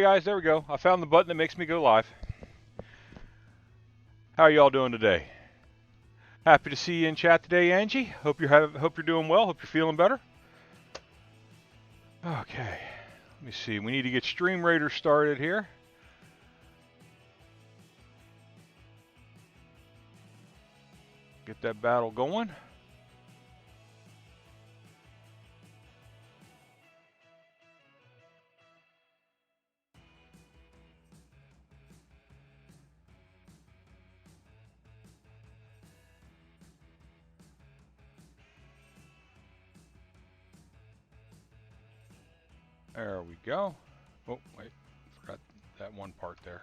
guys, there we go. I found the button that makes me go live. How are y'all doing today? Happy to see you in chat today, Angie. Hope you're doing well. Hope you're feeling better. Okay, let me see. We need to get Stream Raider started here. Get that battle going. There we go. Oh, wait, forgot that one part there.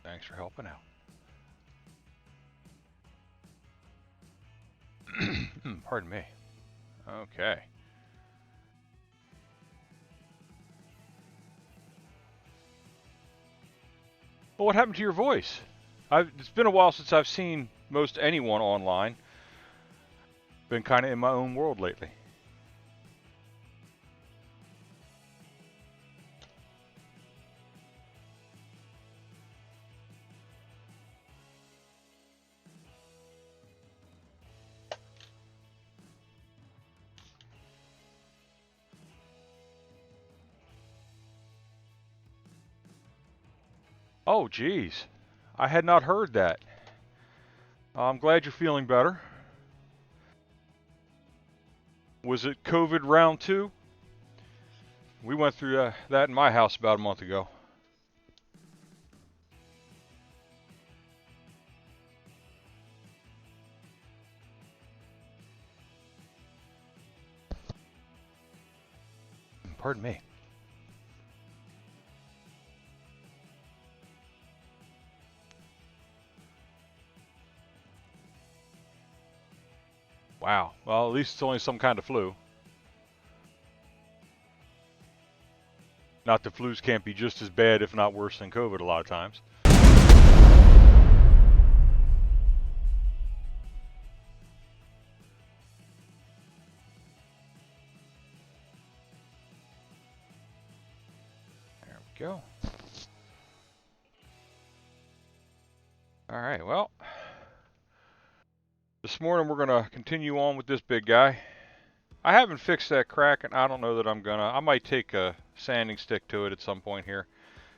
Thanks for helping out. Pardon me. Okay. Well, what happened to your voice? It's been a while since I've seen most anyone online. Been kind of in my own world lately. Oh, geez. I had not heard that. I'm glad you're feeling better. Was it COVID round 2? We went through that in my house about a month ago. Pardon me. Wow. Well, at least it's only some kind of flu. Not that flus can't be just as bad, if not worse, than COVID a lot of times. There we go. All right, well, this morning we're going to continue on with this big guy. I haven't fixed that crack, and I don't know that I'm going to. I might take a sanding stick to it at some point here.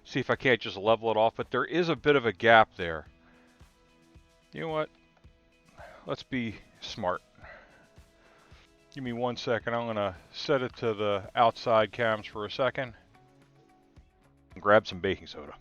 See if I can't just level it off, but there is a bit of a gap there. You know what? Let's be smart. Give me 1 second. I'm going to set it to the outside cams for a second. And grab some baking soda.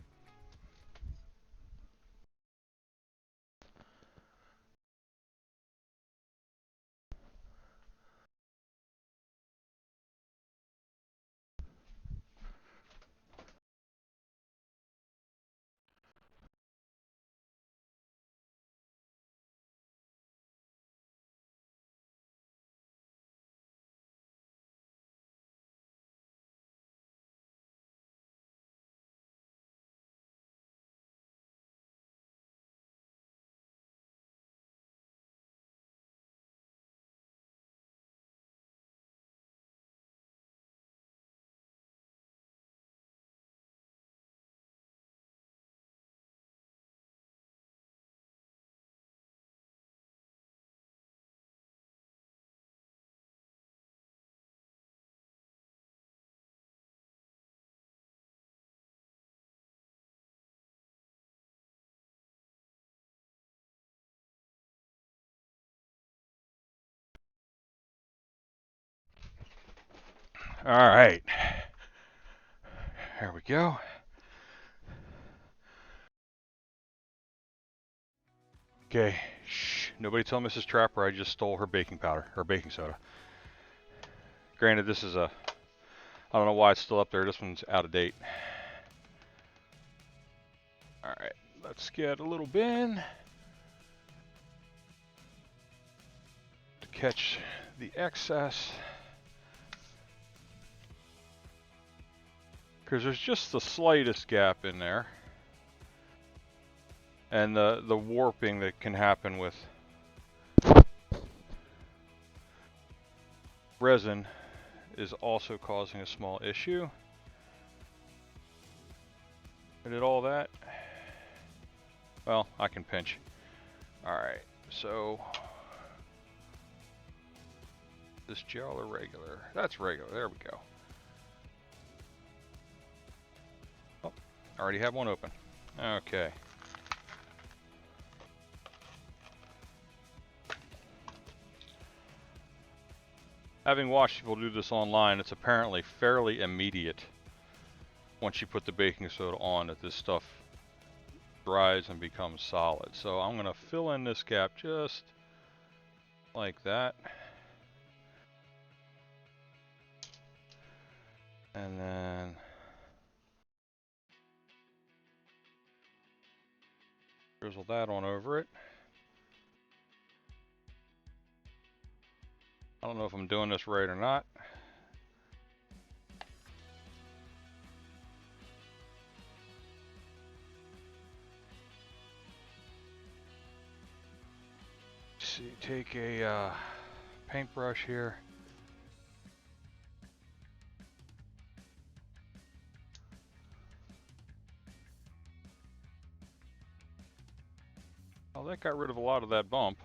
All right. There we go. Okay. Shh. Nobody tell Mrs. Trapper I just stole her baking powder, her baking soda. Granted, this is a... I don't know why it's still up there. This one's out of date. All right. Let's get a little bin to catch the excess. Because there's just the slightest gap in there. And the warping that can happen with resin is also causing a small issue. I did all that. Well, I can pinch. Alright, so this gel or regular? That's regular, there we go. Oh, I already have one open. Okay. Having watched people do this online, it's apparently fairly immediate once you put the baking soda on that this stuff dries and becomes solid. So I'm going to fill in this gap just like that. And then drizzle that on over it. I don't know if I'm doing this right or not. See, take a paintbrush here. Oh, that got rid of a lot of that bump.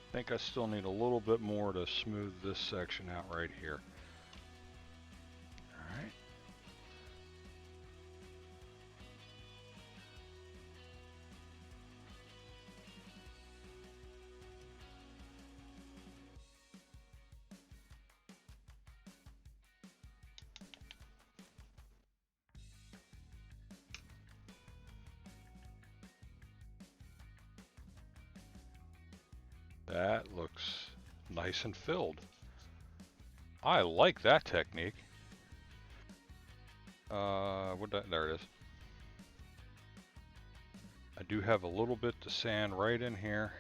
I think I still need a little bit more to smooth this section out right here. Alright. That looks nice and filled. I like that technique. There it is. I do have a little bit to sand right in here.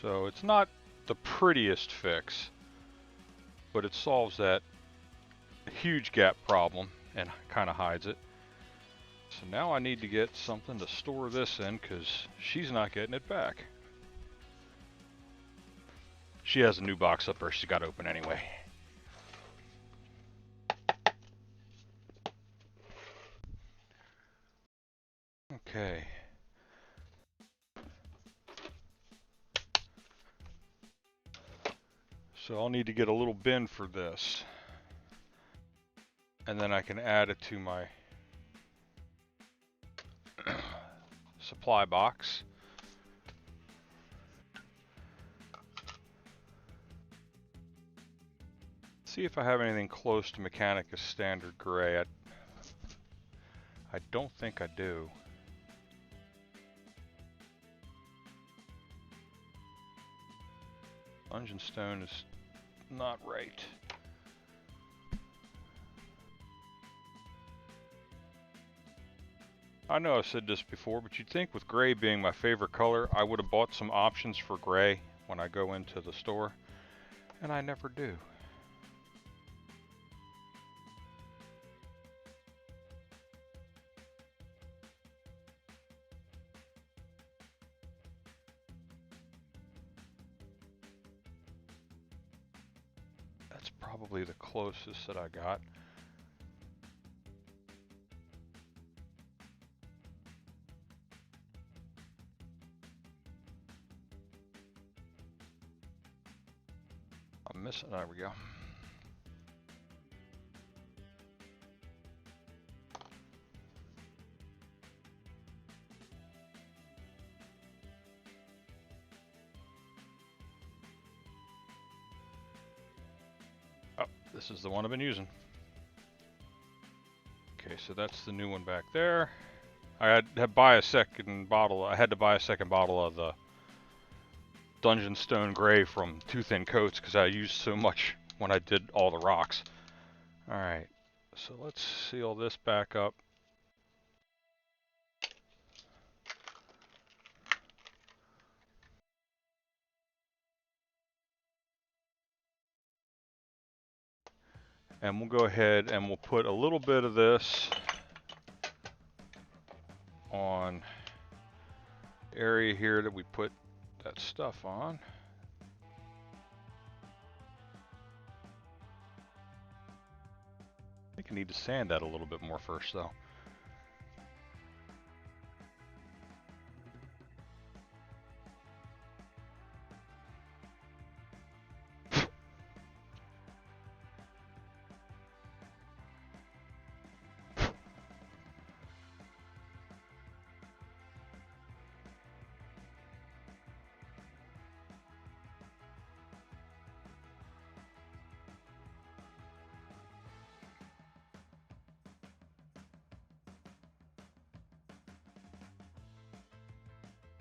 So it's not the prettiest fix, but it solves that huge gap problem and kind of hides it. So now I need to get something to store this in because she's not getting it back. She has a new box up there she's got open anyway. Okay. So I'll need to get a little bin for this. And then I can add it to my supply box. See if I have anything close to Mechanicus standard gray. I don't think I do. Dungeon stone is not right. I know I've said this before, but you'd think with gray being my favorite color, I would have bought some options for gray when I go into the store, and I never do. That's probably the closest that I got. I'm missing, there we go. Oh, this is the one I've been using. Okay, so that's the new one back there. I had to buy a second bottle. I had to buy a second bottle of the Dungeon Stone Gray from Two Thin Coats because I used so much when I did all the rocks. Alright, so let's seal this back up. And we'll go ahead and we'll put a little bit of this on the area here that we put that stuff on. I think I need to sand that a little bit more first though.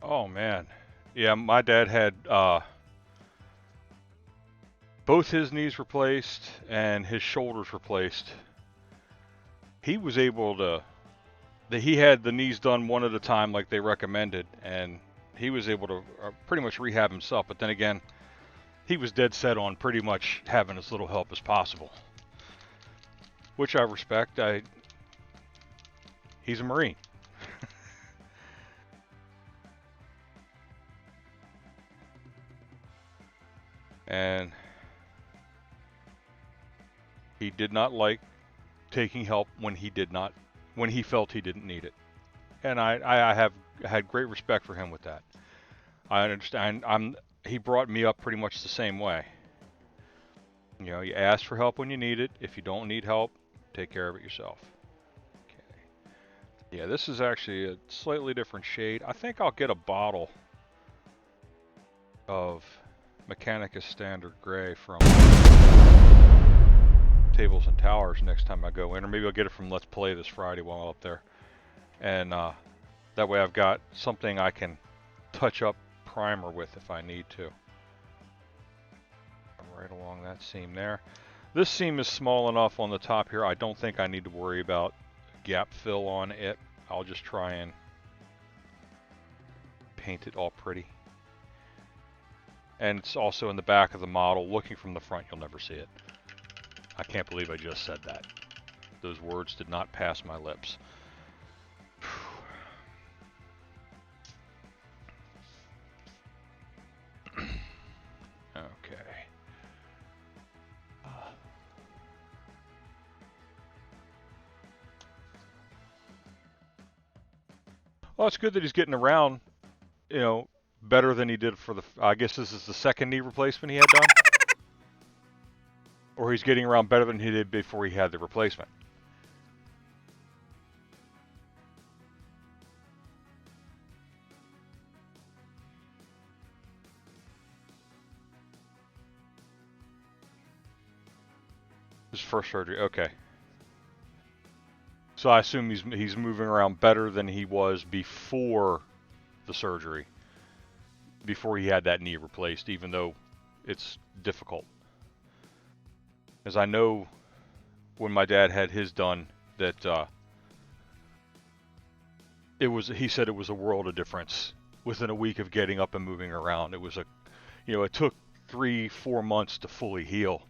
Oh man, yeah, my dad had both his knees replaced and his shoulders replaced. He was able to, he had the knees done one at a time like they recommended, and he was able to pretty much rehab himself. But then again, he was dead set on pretty much having as little help as possible, which I respect. He's a Marine. And he did not like taking help when he felt he didn't need it. And I have had great respect for him with that. I understand. He brought me up pretty much the same way. You know, you ask for help when you need it. If you don't need help, take care of it yourself. Okay. Yeah, this is actually a slightly different shade. I think I'll get a bottle of Mechanicus Standard Gray from Tables and Towers next time I go in, or maybe I'll get it from Let's Play this Friday while I'm up there. And that way I've got something I can touch up primer with if I need to. Right along that seam there. This seam is small enough on the top here, I don't think I need to worry about gap fill on it. I'll just try and paint it all pretty. And it's also in the back of the model. Looking from the front, you'll never see it. I can't believe I just said that. Those words did not pass my lips. Okay. Well, it's good that he's getting around, you know, better than he did for the... I guess this is the second knee replacement he had done? Or he's getting around better than he did before he had the replacement? His first surgery, okay. So I assume he's moving around better than he was before the surgery, before he had that knee replaced, even though it's difficult. As I know when my dad had his done, that he said it was a world of difference within a week of getting up and moving around. It was it took 3-4 months to fully heal,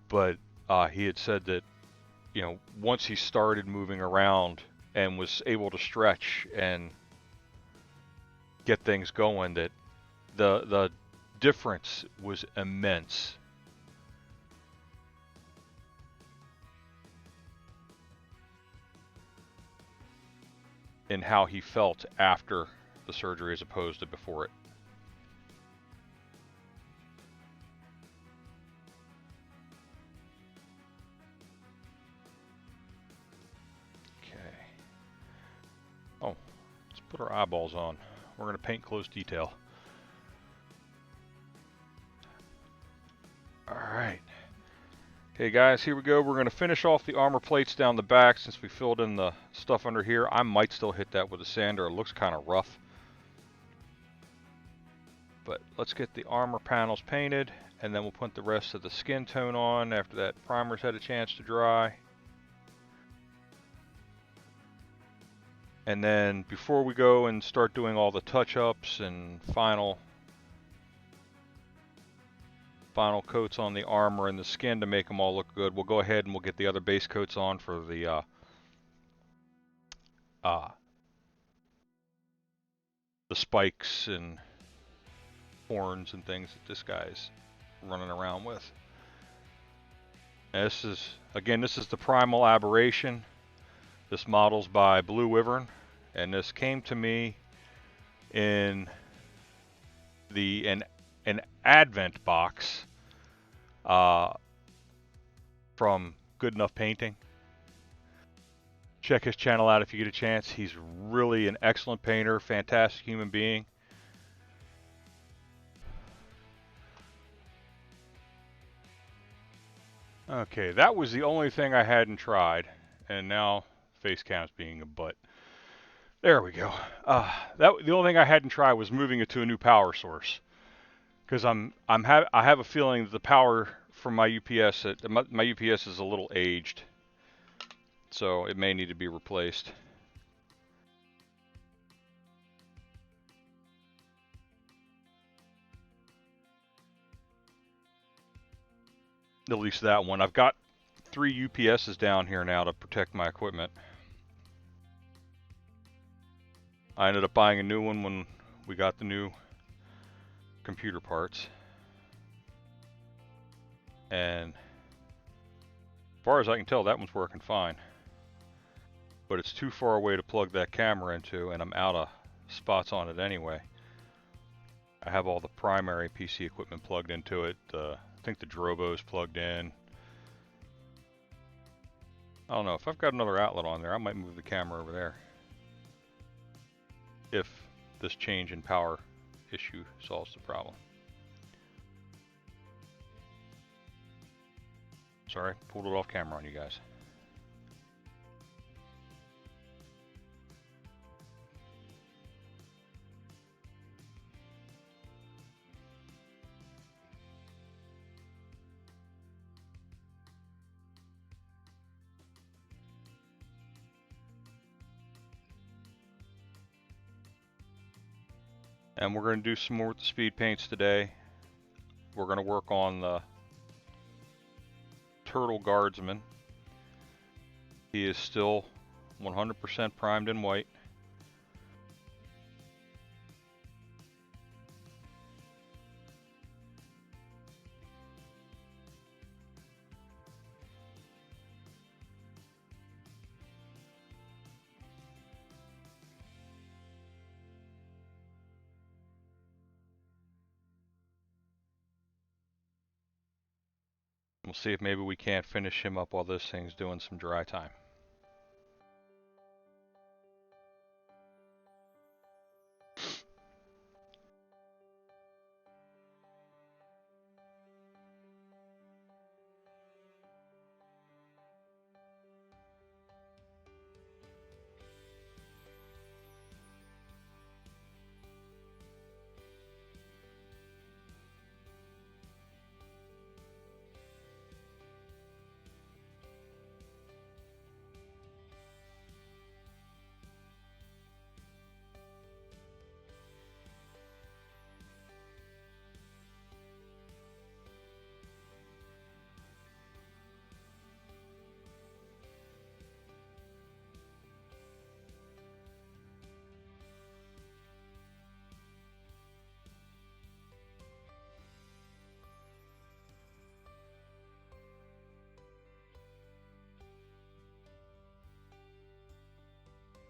but he had said that, once he started moving around and was able to stretch and get things going, that the difference was immense. In how he felt after the surgery as opposed to before it. Oh, let's put our eyeballs on. We're going to paint close detail. Alright. Okay guys, here we go. We're going to finish off the armor plates down the back since we filled in the stuff under here. I might still hit that with a sander. It looks kind of rough. But let's get the armor panels painted, and then we'll put the rest of the skin tone on after that primer's had a chance to dry. And then before we go and start doing all the touch-ups and final coats on the armor and the skin to make them all look good, we'll go ahead and we'll get the other base coats on for the spikes and horns and things that this guy's running around with. And this is the Primal Aberration. This model's by BlueWyvern, and this came to me in an Advent box from GoodNufPainting. Check his channel out if you get a chance. He's really an excellent painter, fantastic human being. Okay, that was the only thing I hadn't tried, and now face cam's being a butt. There we go. The only thing I hadn't tried was moving it to a new power source, because I have a feeling that the power from my UPS my UPS is a little aged, so it may need to be replaced. At least that one. I've got 3 UPSs down here now to protect my equipment. I ended up buying a new one when we got the new computer parts. And as far as I can tell, that one's working fine. But it's too far away to plug that camera into, and I'm out of spots on it anyway. I have all the primary PC equipment plugged into it. I think the Drobo's plugged in. I don't know, if I've got another outlet on there, I might move the camera over there, if this change in power issue solves the problem. Sorry, pulled it off camera on you guys. And we're going to do some more with the speed paints today. We're going to work on the Turtle Guardsman. He is still 100% primed in white. We'll see if maybe we can't finish him up while this thing's doing some dry time.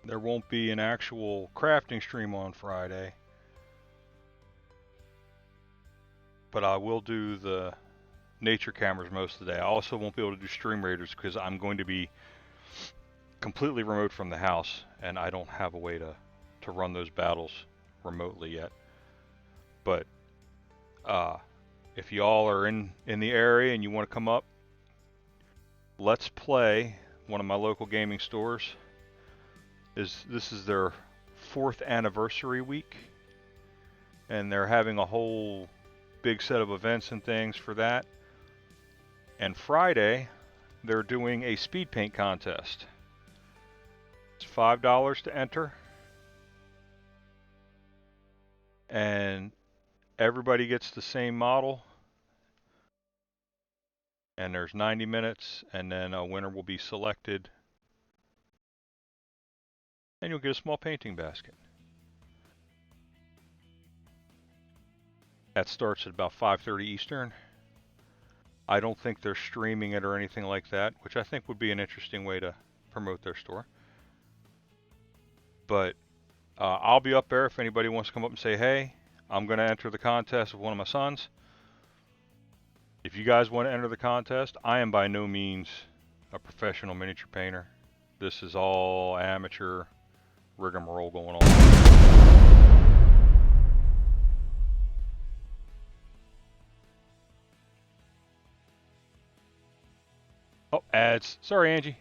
There won't be an actual crafting stream on Friday, but I will do the nature cameras most of the day. I also won't be able to do stream raiders because I'm going to be completely remote from the house, and I don't have a way to run those battles remotely yet. But if y'all are in the area and you want to come up, Let's Play, one of my local gaming stores, this is their 4th anniversary week, and they're having a whole big set of events and things for that. And Friday, they're doing a speed paint contest. It's $5 to enter, and everybody gets the same model. And there's 90 minutes, and then a winner will be selected, and you'll get a small painting basket. That starts at about 5:30 Eastern. I don't think they're streaming it or anything like that, which I think would be an interesting way to promote their store. But I'll be up there if anybody wants to come up and say, hey, I'm going to enter the contest with one of my sons. If you guys want to enter the contest, I am by no means a professional miniature painter. This is all amateur rigmarole going on. Oh, ads. Sorry, Angie.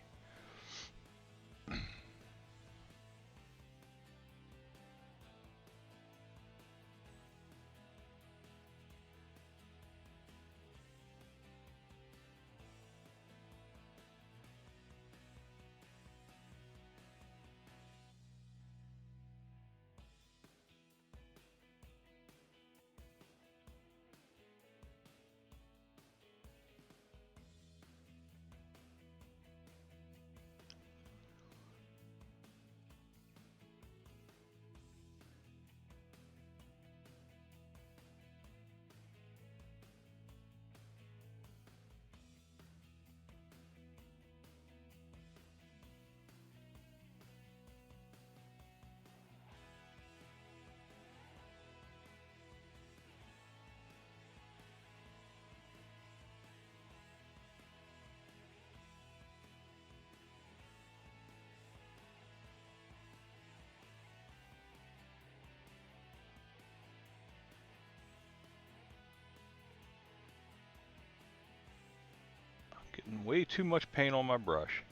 Getting way too much paint on my brush.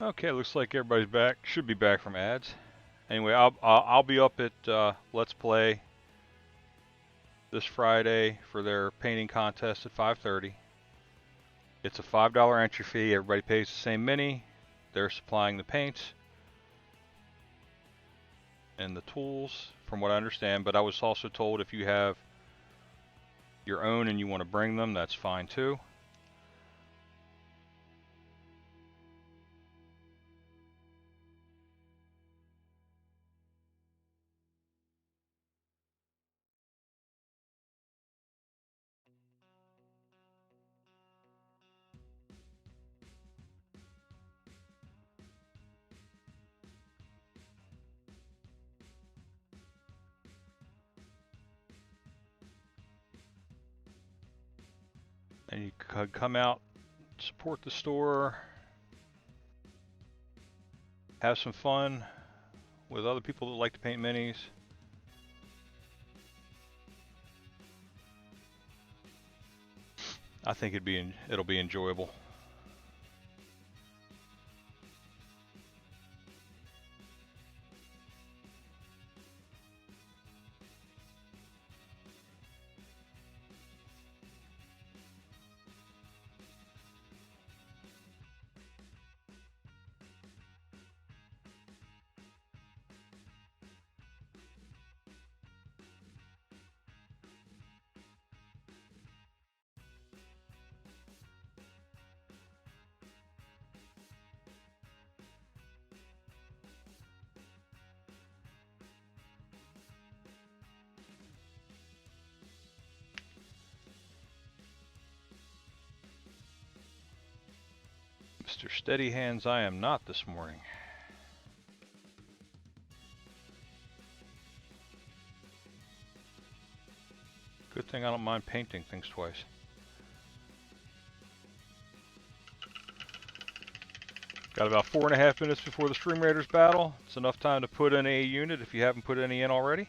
Okay, looks like everybody's back. Should be back from ads. Anyway, I'll be up at Let's Play this Friday for their painting contest at 5:30. It's a $5 entry fee. Everybody pays the same mini. They're supplying the paints and the tools, from what I understand. But I was also told if you have your own and you want to bring them, that's fine too. And you could come out, support the store, have some fun with other people that like to paint minis. I think it'll be enjoyable. Mr. Steady Hands, I am not this morning. Good thing I don't mind painting things twice. Got about 4.5 minutes before the Stream Raiders battle. It's enough time to put in a unit if you haven't put any in already.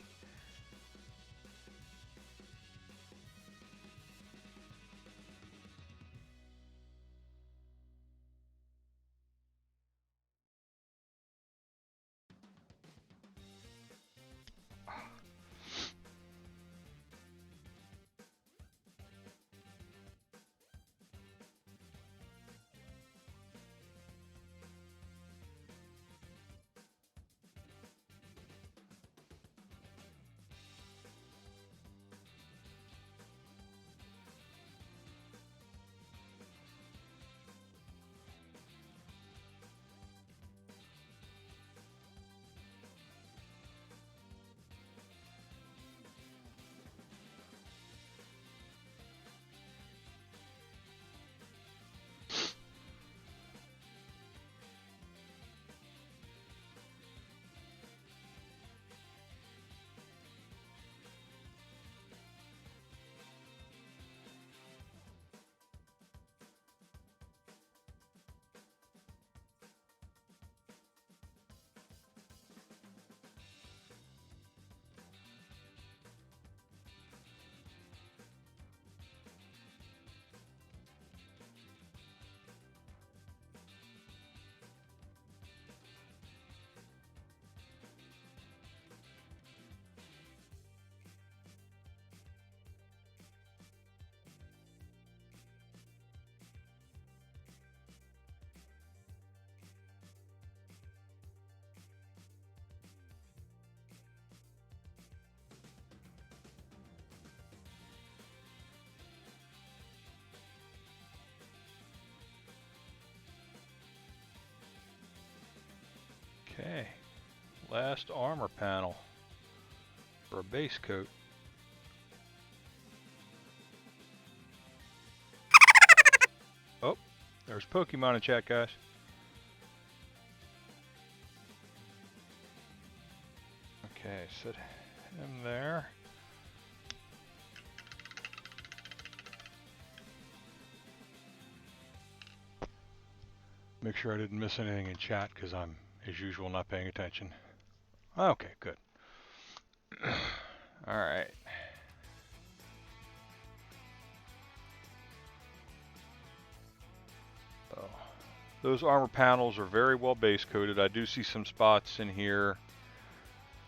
Okay, last armor panel for a base coat. Oh, there's Pokemon in chat, guys. Okay, set him there. Make sure I didn't miss anything in chat because I'm, as usual, not paying attention. Okay, good. All right. So, those armor panels are very well base coated. I do see some spots in here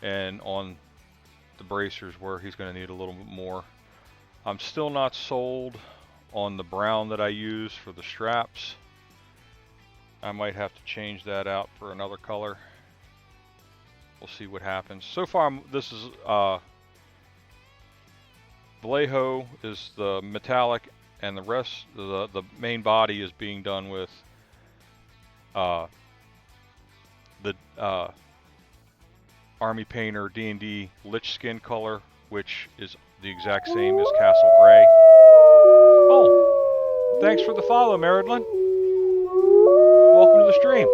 and on the bracers where he's going to need a little bit more. I'm still not sold on the brown that I use for the straps. I might have to change that out for another color. We'll see what happens. So far, this is Vallejo is the metallic, and the rest, the main body is being done with the Army Painter D&D Lich Skin color, which is the exact same as Castle Gray. Oh, thanks for the follow, Maridlin. Welcome to the stream.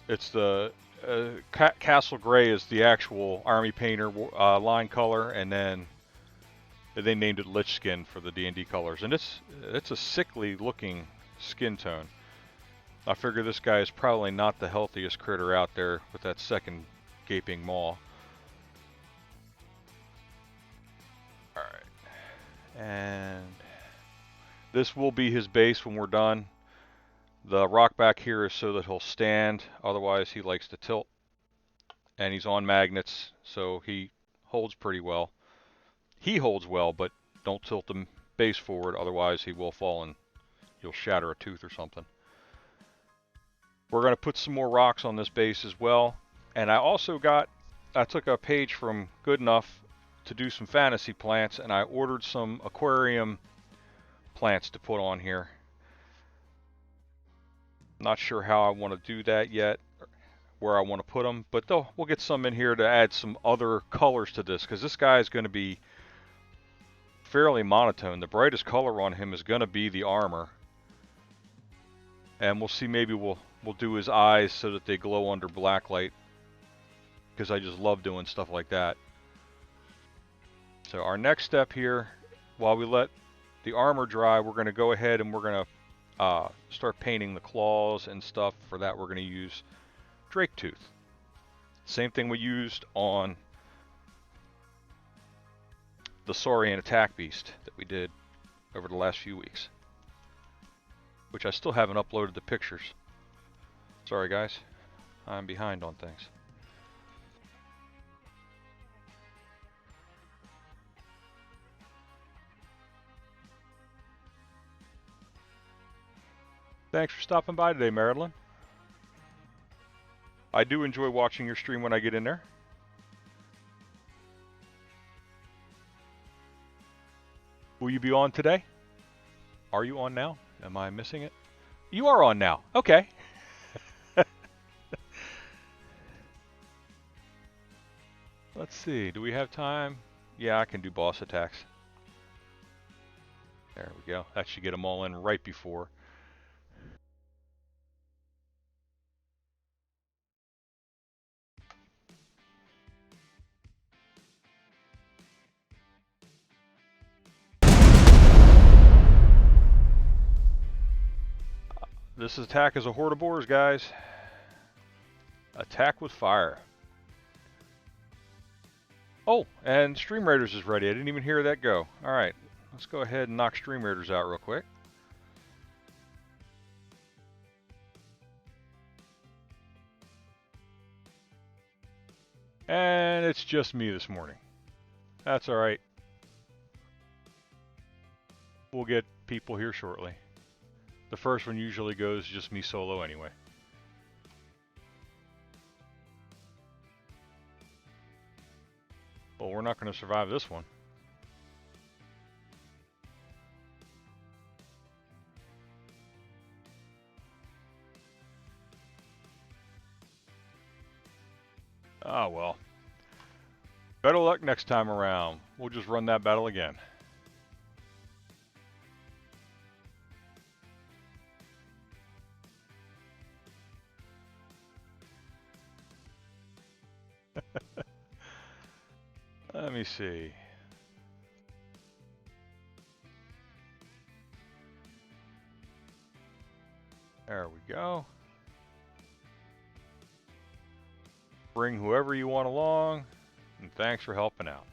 It's the Castle Gray is the actual Army Painter line color, and then they named it Lich Skin for the D&D colors, and it's a sickly looking skin tone. I figure this guy is probably not the healthiest critter out there with that second gaping maw. Alright. And this will be his base when we're done. The rock back here is so that he'll stand, otherwise he likes to tilt. And he's on magnets, so he holds pretty well. He holds well, but don't tilt the base forward, otherwise he will fall and you'll shatter a tooth or something. We're going to put some more rocks on this base as well. And I took a page from GoodNuff to do some fantasy plants, and I ordered some aquarium plants to put on here. Not sure how I want to do that yet, where I want to put them, but we'll get some in here to add some other colors to this, because this guy is going to be fairly monotone. The brightest color on him is going to be the armor. And we'll see, maybe we'll do his eyes so that they glow under black light, because I just love doing stuff like that. So our next step here, while we let the armor dry, we're going to go ahead and we're going to start painting the claws and stuff. For that, we're going to use Drake Tooth. Same thing we used on the Saurian attack beast that we did over the last few weeks, which I still haven't uploaded the pictures. Sorry guys, I'm behind on things. Thanks for stopping by today, Marilyn. I do enjoy watching your stream when I get in there. Will you be on today? Are you on now? Am I missing it? You are on now. Okay. Let's see. Do we have time? Yeah, I can do boss attacks. There we go. That should get them all in right before. This attack is a horde of boars, guys. Attack with fire. Oh, and Stream Raiders is ready. I didn't even hear that go. Alright, let's go ahead and knock Stream Raiders out real quick. And it's just me this morning. That's alright. We'll get people here shortly. The first one usually goes just me solo anyway. Well, we're not going to survive this one. Ah, well. Better luck next time around. We'll just run that battle again. Let me see. There we go. Bring whoever you want along, and thanks for helping out.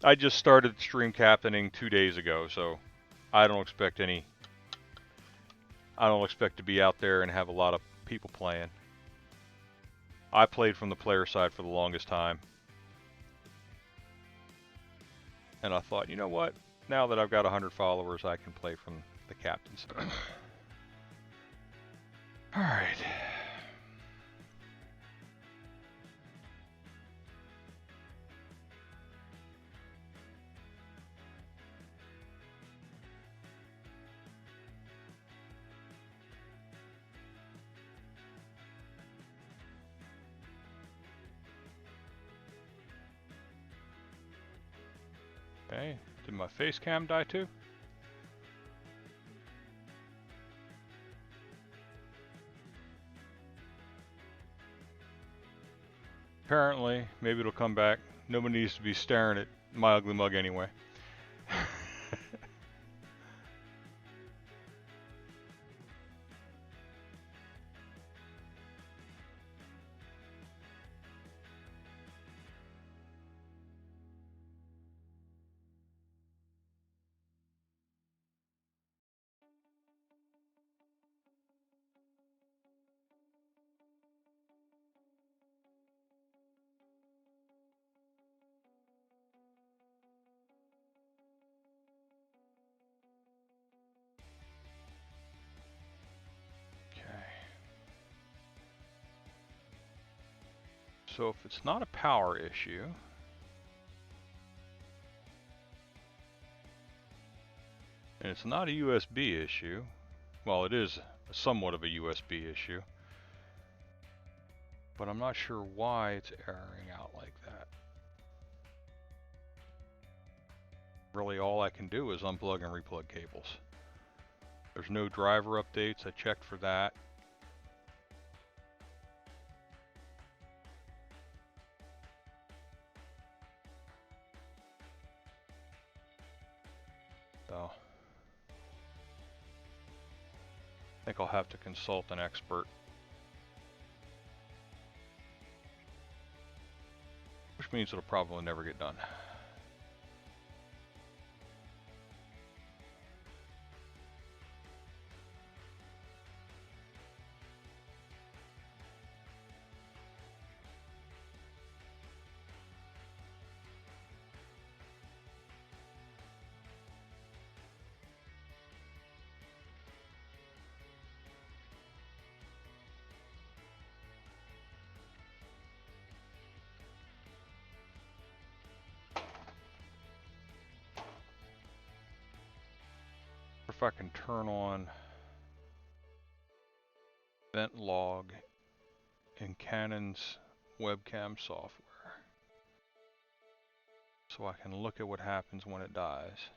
I just started stream captaining 2 days ago, so I don't expect to be out there and have a lot of people playing. I played from the player side for the longest time. And I thought, you know what? Now that I've got 100 followers, I can play from the captain's side. Alright. Okay, did my face cam die too? Apparently, maybe it'll come back. Nobody needs to be staring at my ugly mug anyway. So if it's not a power issue, and it's not a USB issue, well, it is somewhat of a USB issue, but I'm not sure why it's erroring out like that. Really, all I can do is unplug and replug cables. There's no driver updates. I checked for that. So I think I'll have to consult an expert. Which means it'll probably never get done. If I can turn on vent log in Canon's webcam software so I can look at what happens when it dies.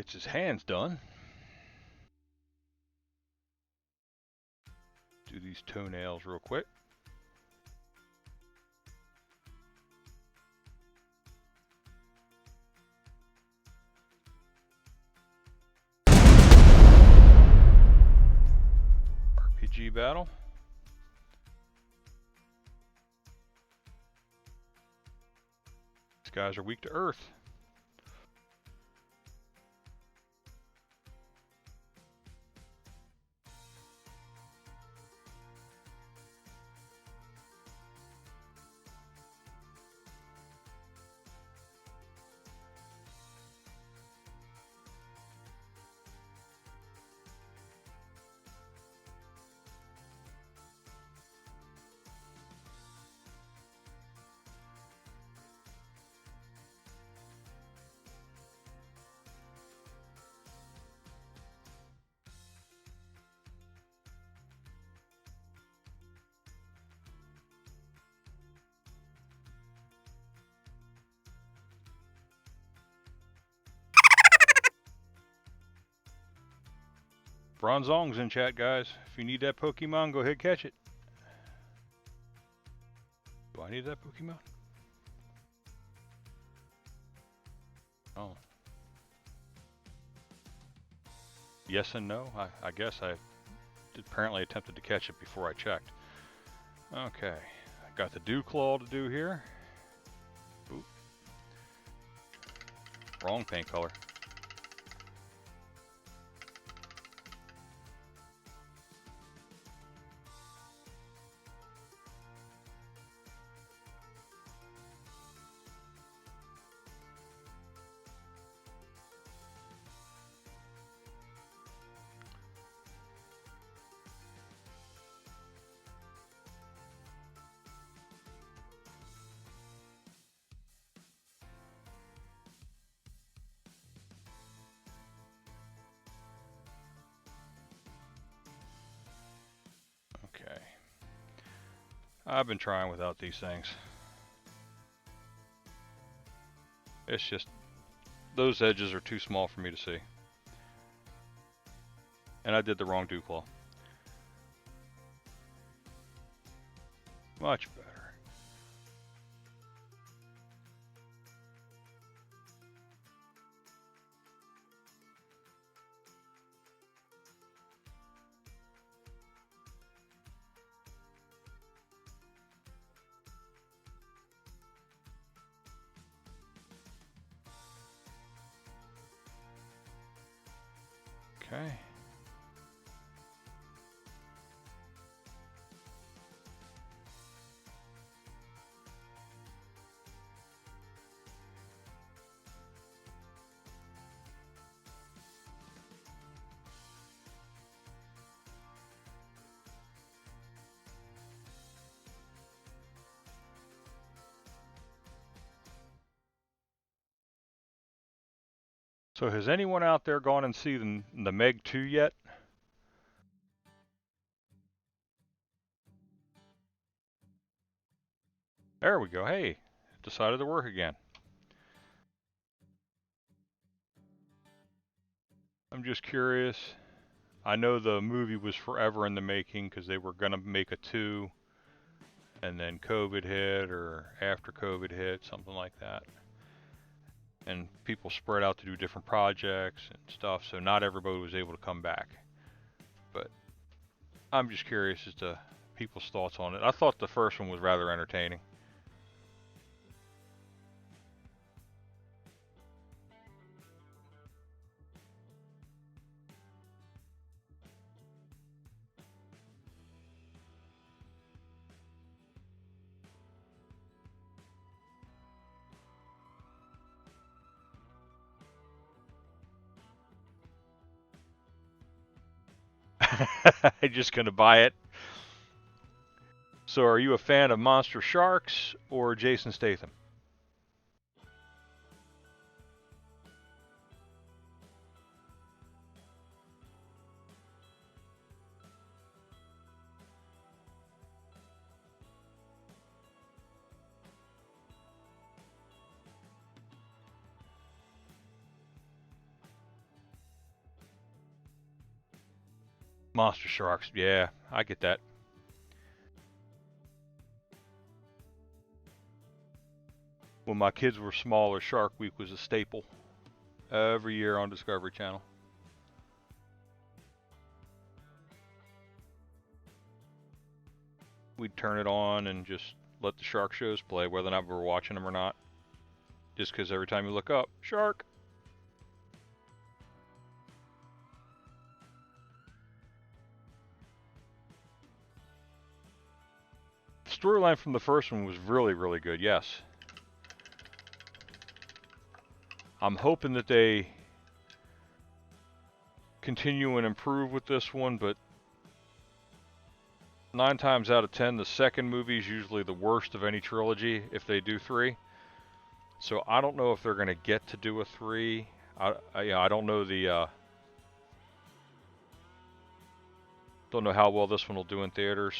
Gets his hands done. Do these toenails real quick. RPG battle. These guys are weak to earth. Bronzong's in chat, guys. If you need that Pokemon, go ahead catch it. Do I need that Pokemon? Oh. Yes and no. I guess I apparently attempted to catch it before I checked. Okay. I got the Dew Claw to do here. Oop. Wrong paint color. Okay. I've been trying without these things. It's just, those edges are too small for me to see. And I did the wrong Dew Claw. Much better. Okay. So has anyone out there gone and seen the Meg 2 yet? There we go. Hey, it decided to work again. I'm just curious. I know the movie was forever in the making because they were going to make a 2 and then COVID hit, or after COVID hit, something like that. And people spread out to do different projects and stuff, so not everybody was able to come back. But I'm just curious as to people's thoughts on it. I thought the first one was rather entertaining. I'm just gonna buy it. So are you a fan of Monster Sharks or Jason Statham? Monster sharks, yeah, I get that. When my kids were smaller, Shark Week was a staple every year on Discovery Channel. We'd turn it on and just let the shark shows play, whether or not we were watching them or not. Just because every time you look up, shark. The storyline from the first one was really, really good, yes. I'm hoping that they continue and improve with this one, but 9 times out of 10, the second movie is usually the worst of any trilogy if they do 3. So I don't know if they're going to get to do a 3. I don't know don't know how well this one will do in theaters.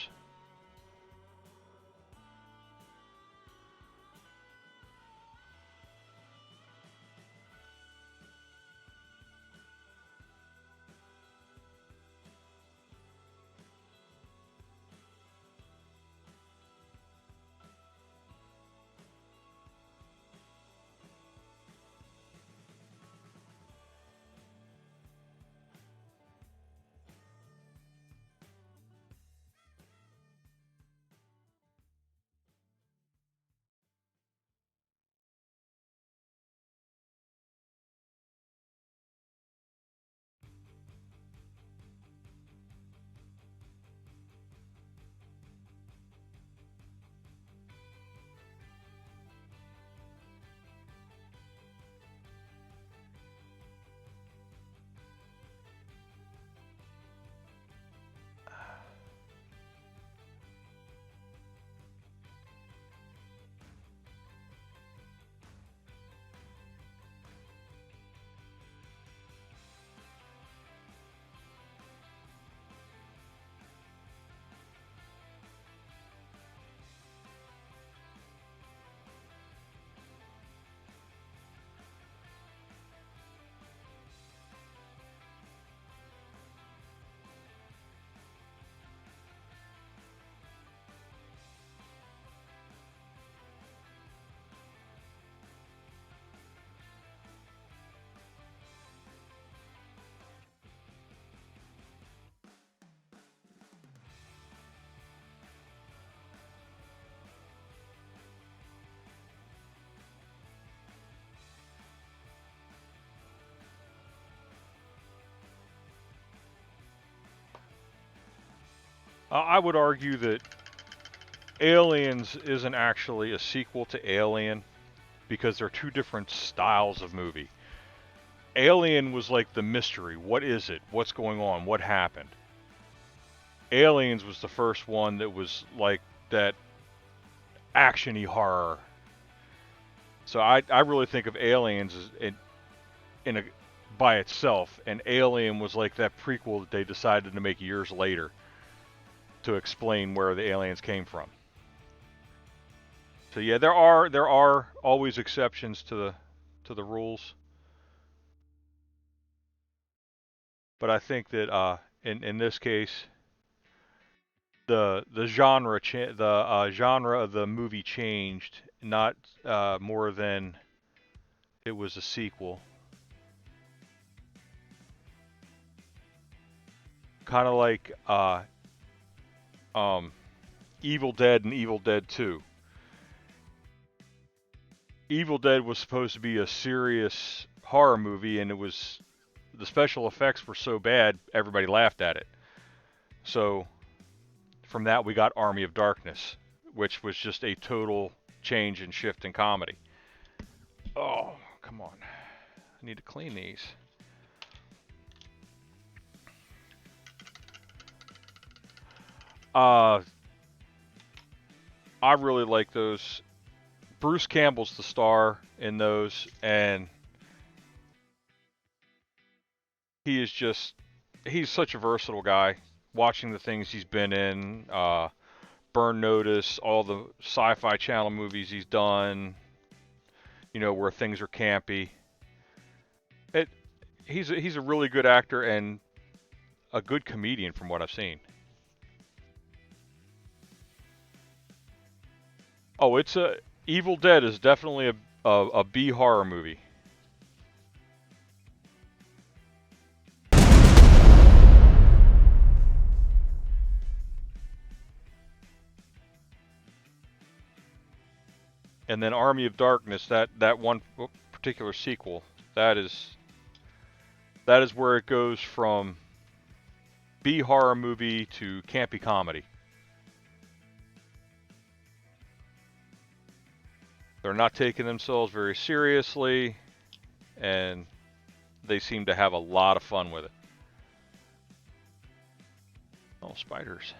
I would argue that Aliens isn't actually a sequel to Alien because they're 2 different styles of movie. Alien was like the mystery. What is it? What's going on? What happened? Aliens was the first one that was like that action-y horror. So I really think of Aliens as in a by itself, and Alien was like that prequel that they decided to make years later to explain where the aliens came from. So yeah, there are always exceptions to the rules, but I think that in this case the genre of the movie changed, not more than it was a sequel. Kind of like um, Evil Dead and Evil Dead 2. Evil Dead was supposed to be a serious horror movie, and the special effects were so bad everybody laughed at it. So from that we got Army of Darkness, which was just a total change and shift in comedy. Oh, come on. I need to clean these. I really like those. Bruce Campbell's the star in those, and he's such a versatile guy. Watching the things he's been in, Burn Notice, all the Sci-Fi Channel movies he's done, where things are campy. It, he's a really good actor, and a good comedian from what I've seen. Oh, it's a Evil Dead is definitely a B horror movie. And then Army of Darkness, that one particular sequel, that is where it goes from B horror movie to campy comedy. They're not taking themselves very seriously, and they seem to have a lot of fun with it. Oh, spiders.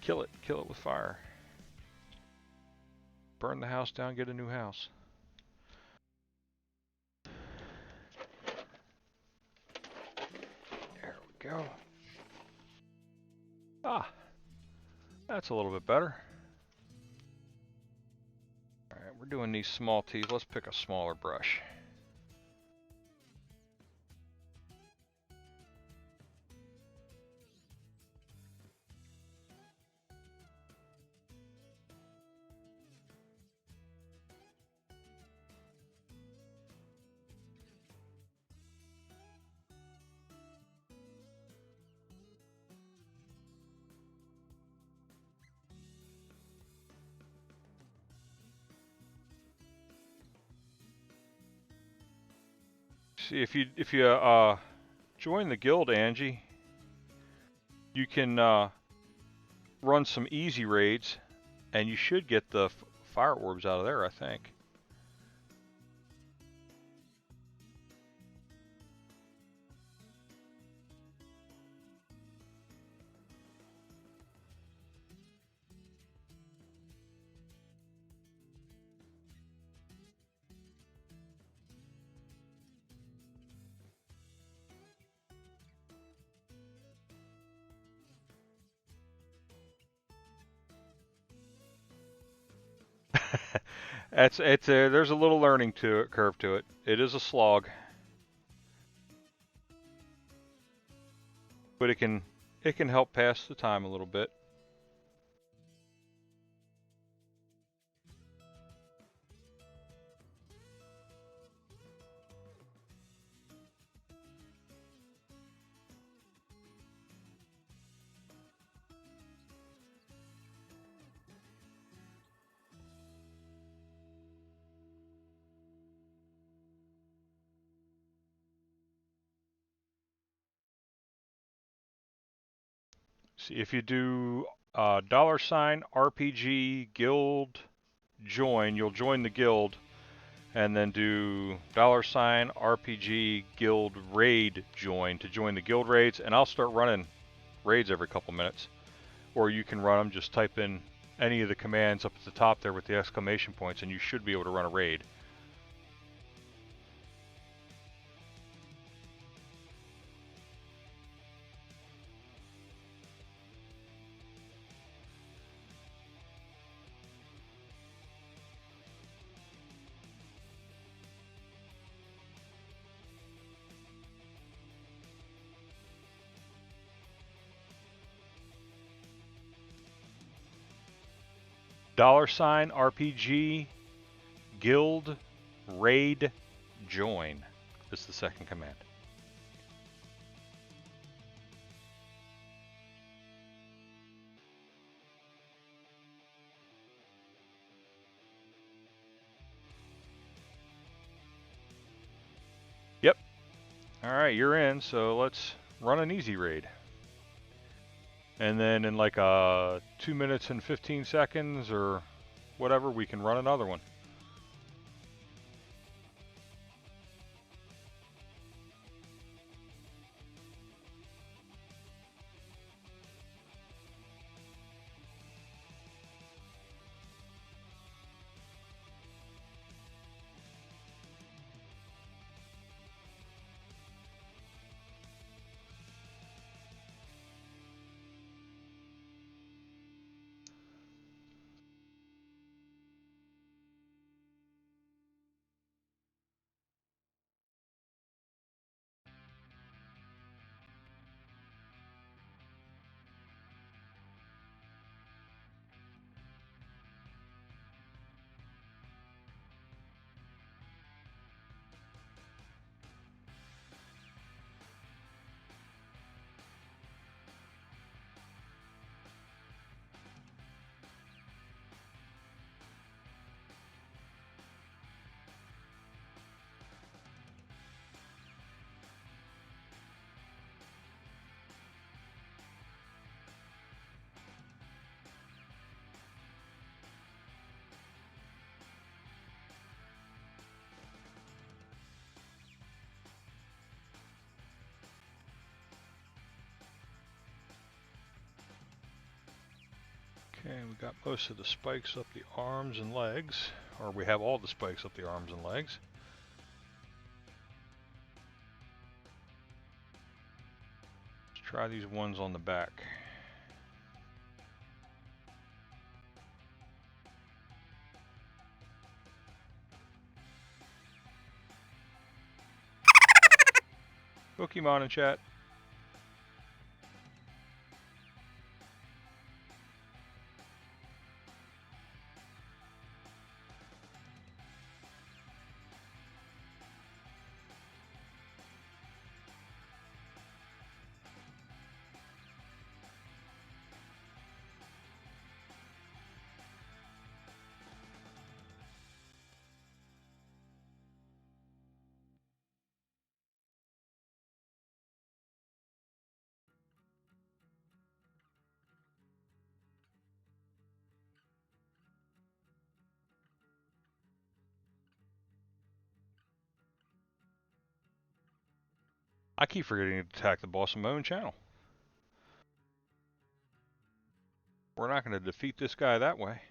Kill it with fire. Burn the house down, get a new house. There we go. Ah, that's a little bit better. Alright, we're doing these small teeth. Let's pick a smaller brush. See, if you join the guild, Angie, you can run some easy raids, and you should get the fire orbs out of there, I think. There's a little learning curve to it. It is a slog, but it can help pass the time a little bit. See, if you do $RPG guild join, you'll join the guild, and then do $RPG guild raid join to join the guild raids, and I'll start running raids every couple minutes. Or you can run them, just type in any of the commands up at the top there with the exclamation points, and you should be able to run a raid. $RPG guild raid join is the second command. Yep. Alright, you're in, so let's run an easy raid. And then in like 2 minutes and 15 seconds or whatever, we can run another one. And we got most of the spikes up the arms and legs, or we have all the spikes up the arms and legs. Let's try these ones on the back. Pokemon in chat. I keep forgetting to attack the boss on my own channel. We're not going to defeat this guy that way.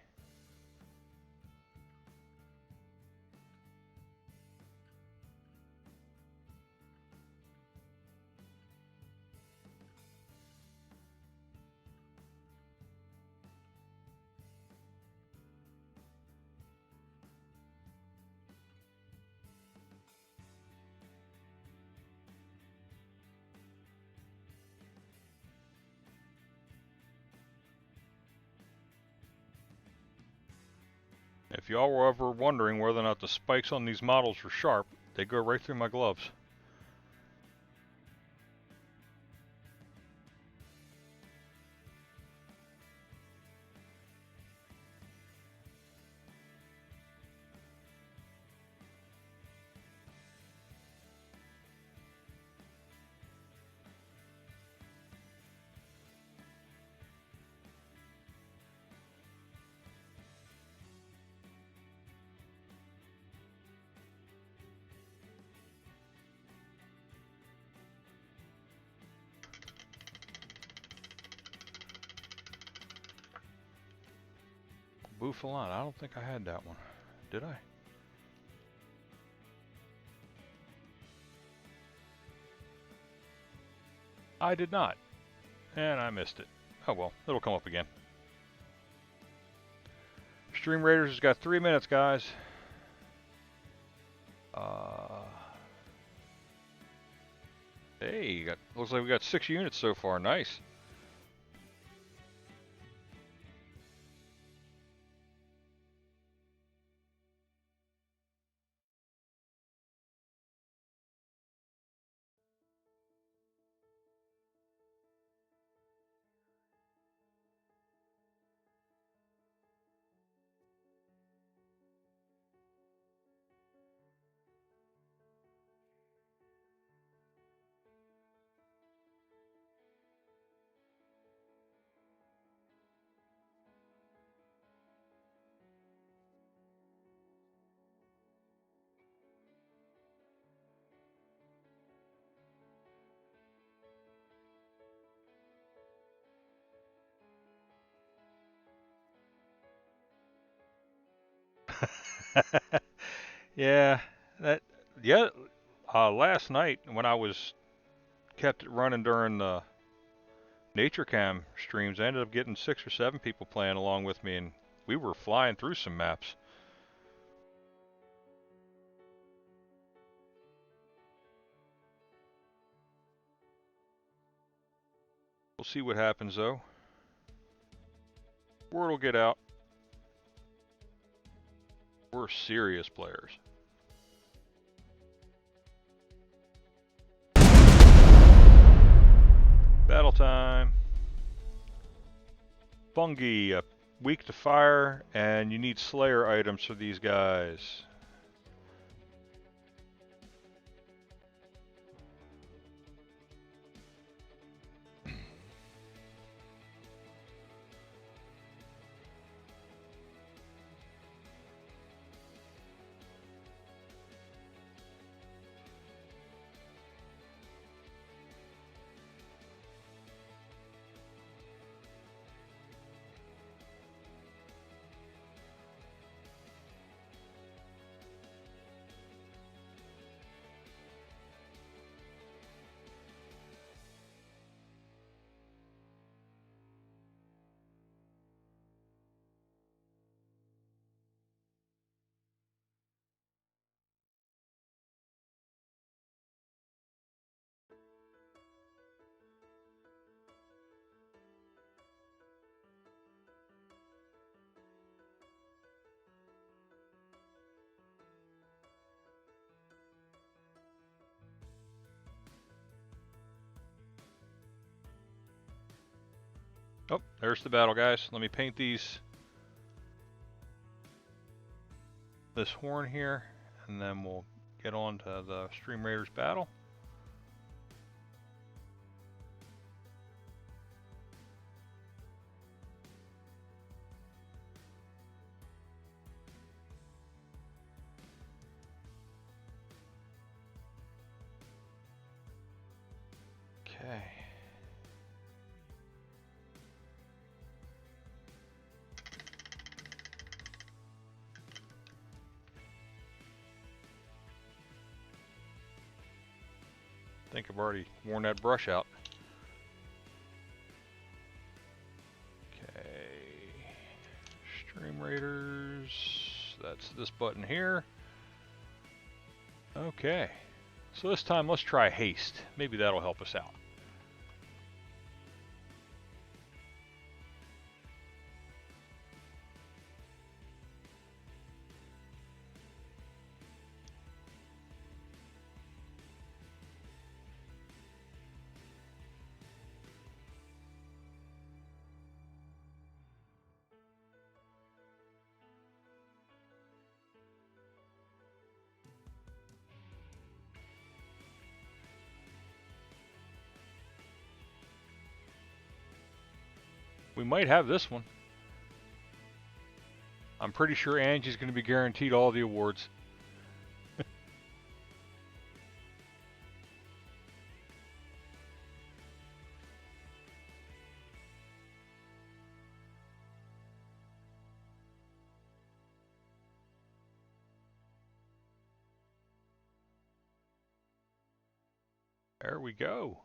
If y'all were ever wondering whether or not the spikes on these models are sharp, they go right through my gloves. Bouffalon, I don't think I had that one. Did I? I did not. And I missed it. Oh well, it'll come up again. Stream Raiders has got 3 minutes, guys. Hey, looks like we got 6 units so far. Nice. Yeah, last night when I kept it running during the Nature Cam streams, I ended up getting 6 or 7 people playing along with me, and we were flying through some maps. We'll see what happens though. Word will get out. We're serious players. Battle time. Fungi, weak to fire, and you need Slayer items for these guys. Oh, there's the battle, guys. Let me paint this horn here, and then we'll get on to the Stream Raiders battle. Okay. I think I've already worn that brush out. Okay. Stream Raiders. That's this button here. Okay. So this time let's try haste. Maybe that'll help us out. We might have this one. I'm pretty sure Angie's going to be guaranteed all the awards. There we go.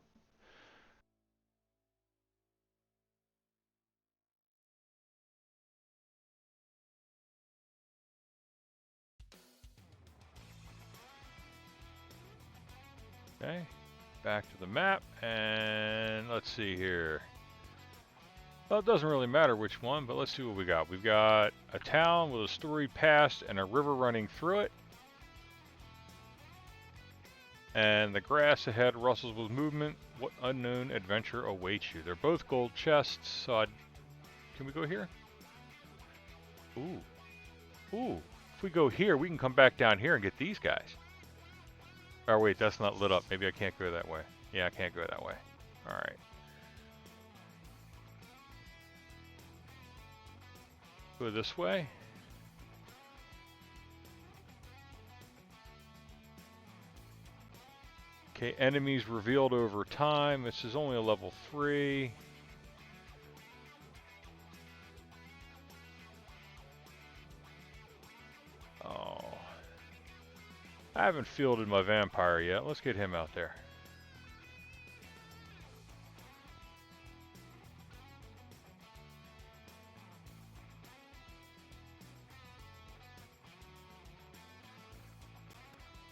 Okay, back to the map, and let's see here. Well, it doesn't really matter which one, but let's see what we got. We've got a town with a storied past and a river running through it. And the grass ahead rustles with movement. What unknown adventure awaits you? They're both gold chests, so can we go here? Ooh. Ooh. If we go here, we can come back down here and get these guys. Oh, wait, that's not lit up. Maybe I can't go that way. Yeah, I can't go that way. Alright. Go this way. Okay, enemies revealed over time. This is only a level 3. Oh. I haven't fielded my vampire yet. Let's get him out there.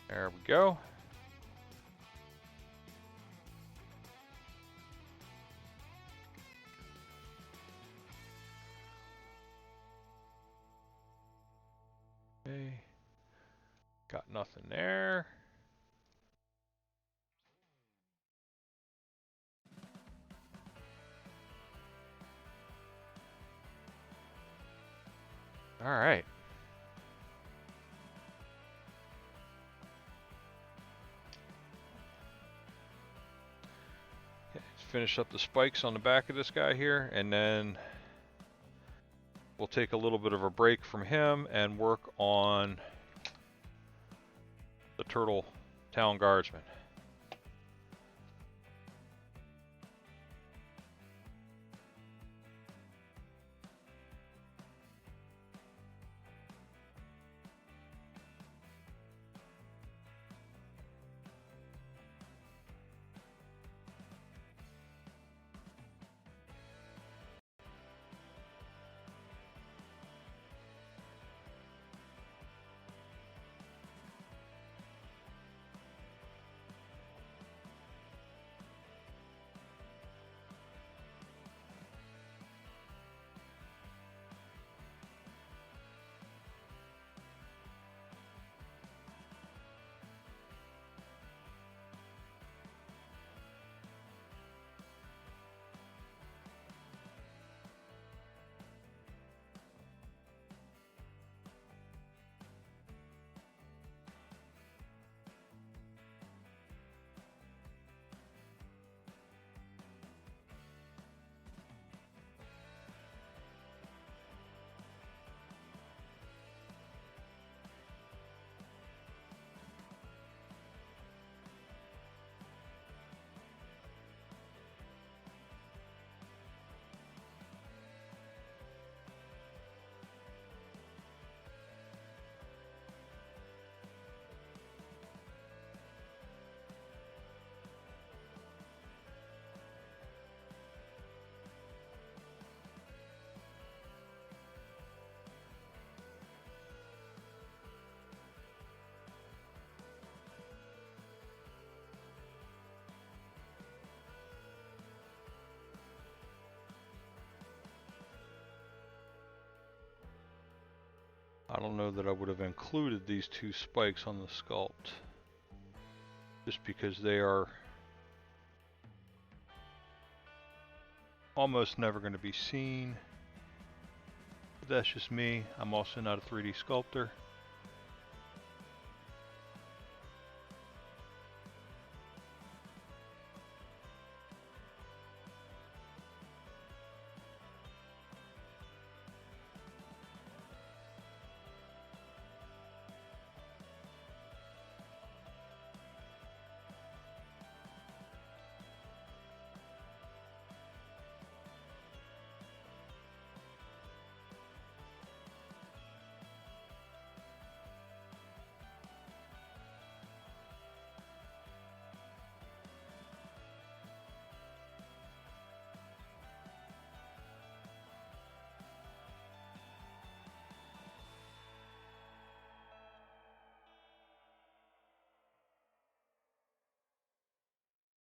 There we go. Okay. Got nothing there. All right. Okay, let's finish up the spikes on the back of this guy here, and then we'll take a little bit of a break from him and work on the turtle town guardsman. I don't know that I would have included these two spikes on the sculpt, just because they are almost never going to be seen. But that's just me. I'm also not a 3D sculptor.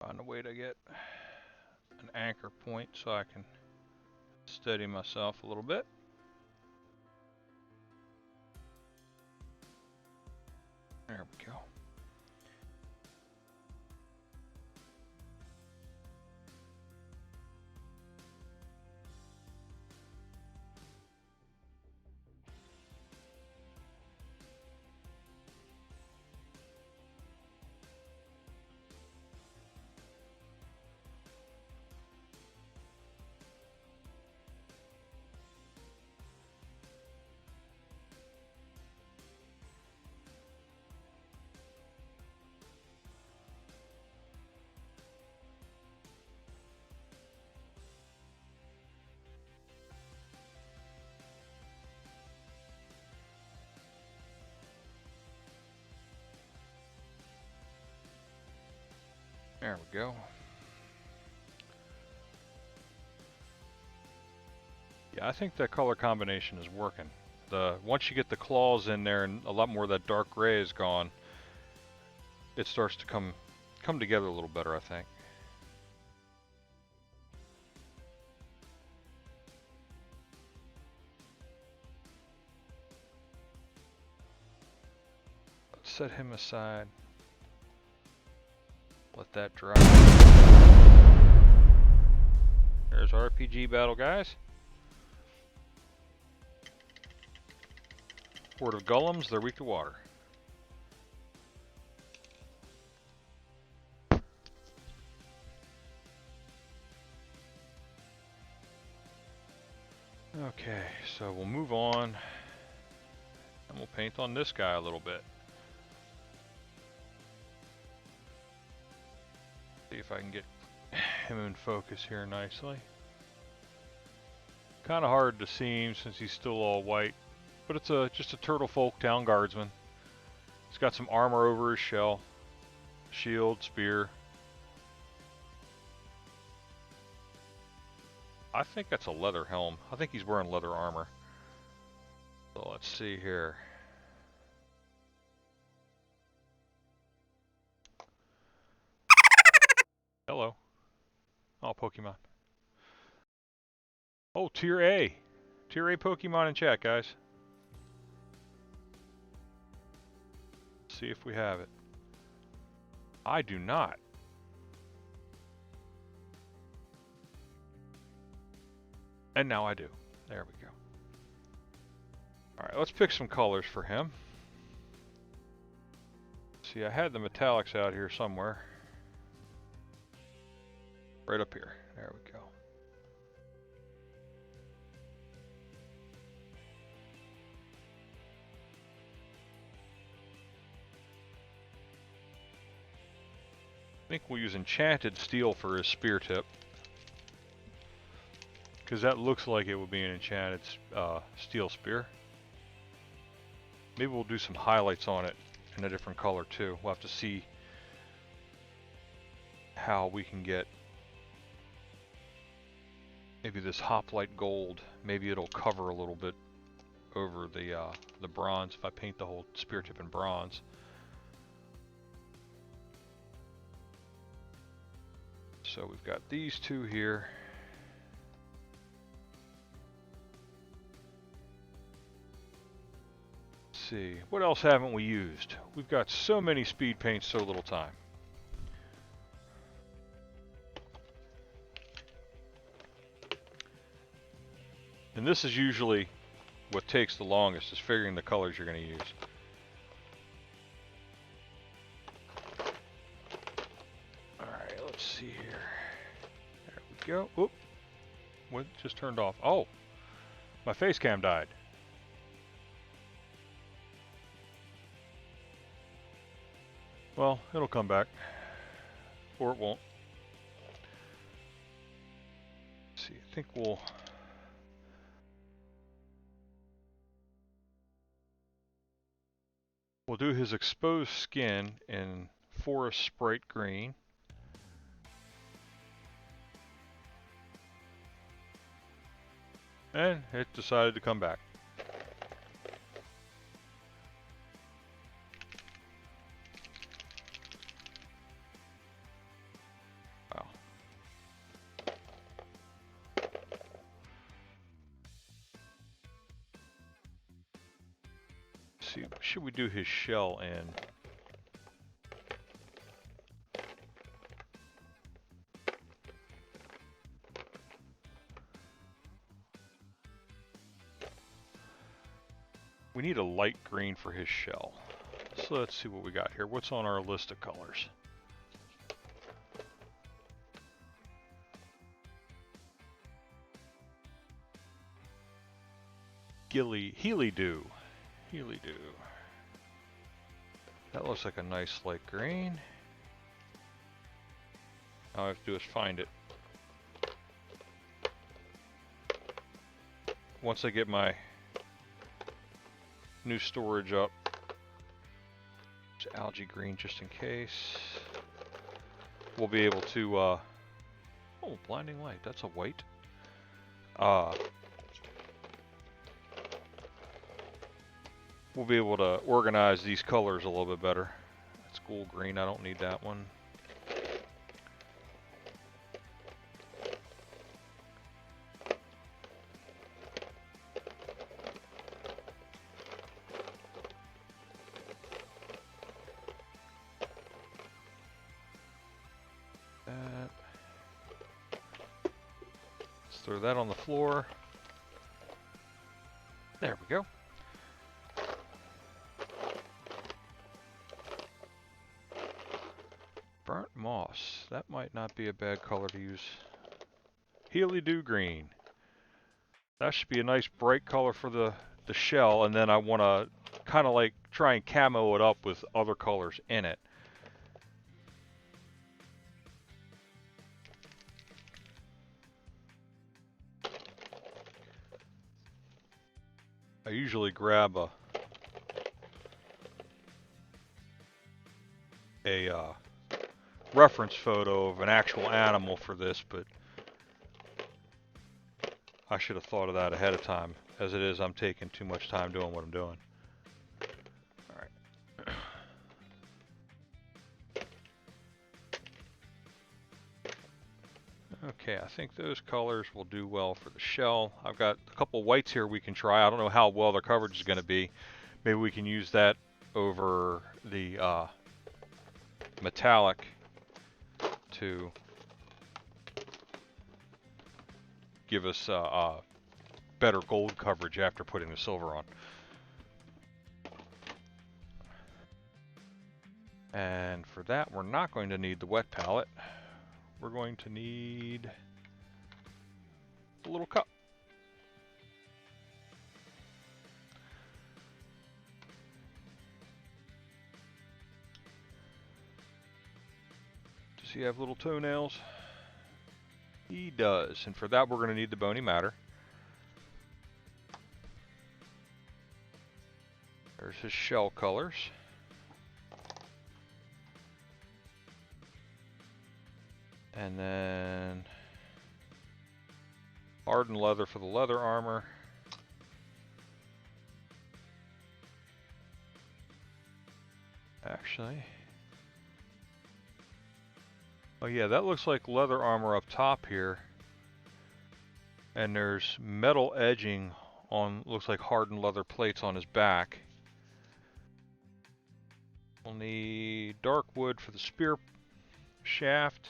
Find a way to get an anchor point so I can steady myself a little bit. There we go. There we go. Yeah, I think that color combination is working. Once you get the claws in there and a lot more of that dark gray is gone, it starts to come together a little better, I think. Let's set him aside. Let that dry. There's our RPG battle, guys. Horde of golems, they're weak to water. Okay, so we'll move on and we'll paint on this guy a little bit. See if I can get him in focus here nicely. Kind of hard to see him since he's still all white, but it's just a turtle folk town guardsman. He's got some armor over his shell, shield, spear. I think that's a leather helm. I think he's wearing leather armor. So let's see here. Hello. Oh, Pokemon. Oh, Tier A. Tier A Pokemon in chat, guys. Let's see if we have it. I do not. And now I do. There we go. Alright, let's pick some colors for him. See, I had the metallics out here somewhere. Right up here. There we go. I think we'll use enchanted steel for his spear tip, because that looks like it would be an enchanted steel spear. Maybe we'll do some highlights on it in a different color too. We'll have to see how we can get maybe this hoplite gold. Maybe it'll cover a little bit over the bronze if I paint the whole spear tip in bronze. So we've got these two here. see, what else haven't we used? We've got so many speed paints, so little time. And this is usually what takes the longest, is figuring the colors you're going to use. Alright, let's see here. There we go. Oop. What just turned off? Oh, my face cam died. Well, it'll come back. Or it won't. Let's see, I think we'll do his exposed skin in Forest Sprite Green. And it decided to come back. Wow. Let's see, should we do his shell in? We need a light green for his shell. So let's see what we got here. What's on our list of colors? Healy Dew. That looks like a nice light green. All I have to do is find it. Once I get my new storage up. It's algae green just in case. We'll be able to, oh, blinding light, that's a white. We'll be able to organize these colors a little bit better. That's gold green, I don't need that one. Throw that on the floor. There we go. Burnt moss. That might not be a bad color to use. Healy Dew green. That should be a nice bright color for the shell, and then I want to kind of like try and camo it up with other colors in it. I usually grab a reference photo of an actual animal for this, but I should have thought of that ahead of time. As it is, I'm taking too much time doing what I'm doing. Alright. Okay, I think those colors will do well for the shell. I've got a couple whites here we can try. I don't know how well the coverage is going to be. Maybe we can use that over the metallic to give us better gold coverage after putting the silver on. And for that, we're not going to need the wet palette. We're going to need a little cup. Does he have little toenails? He does, and for that we're going to need the bony matter. There's his shell colors. And then hardened leather for the leather armor. Actually, oh yeah, that looks like leather armor up top here. And there's metal edging on, looks like hardened leather plates on his back. We'll need dark wood for the spear shaft.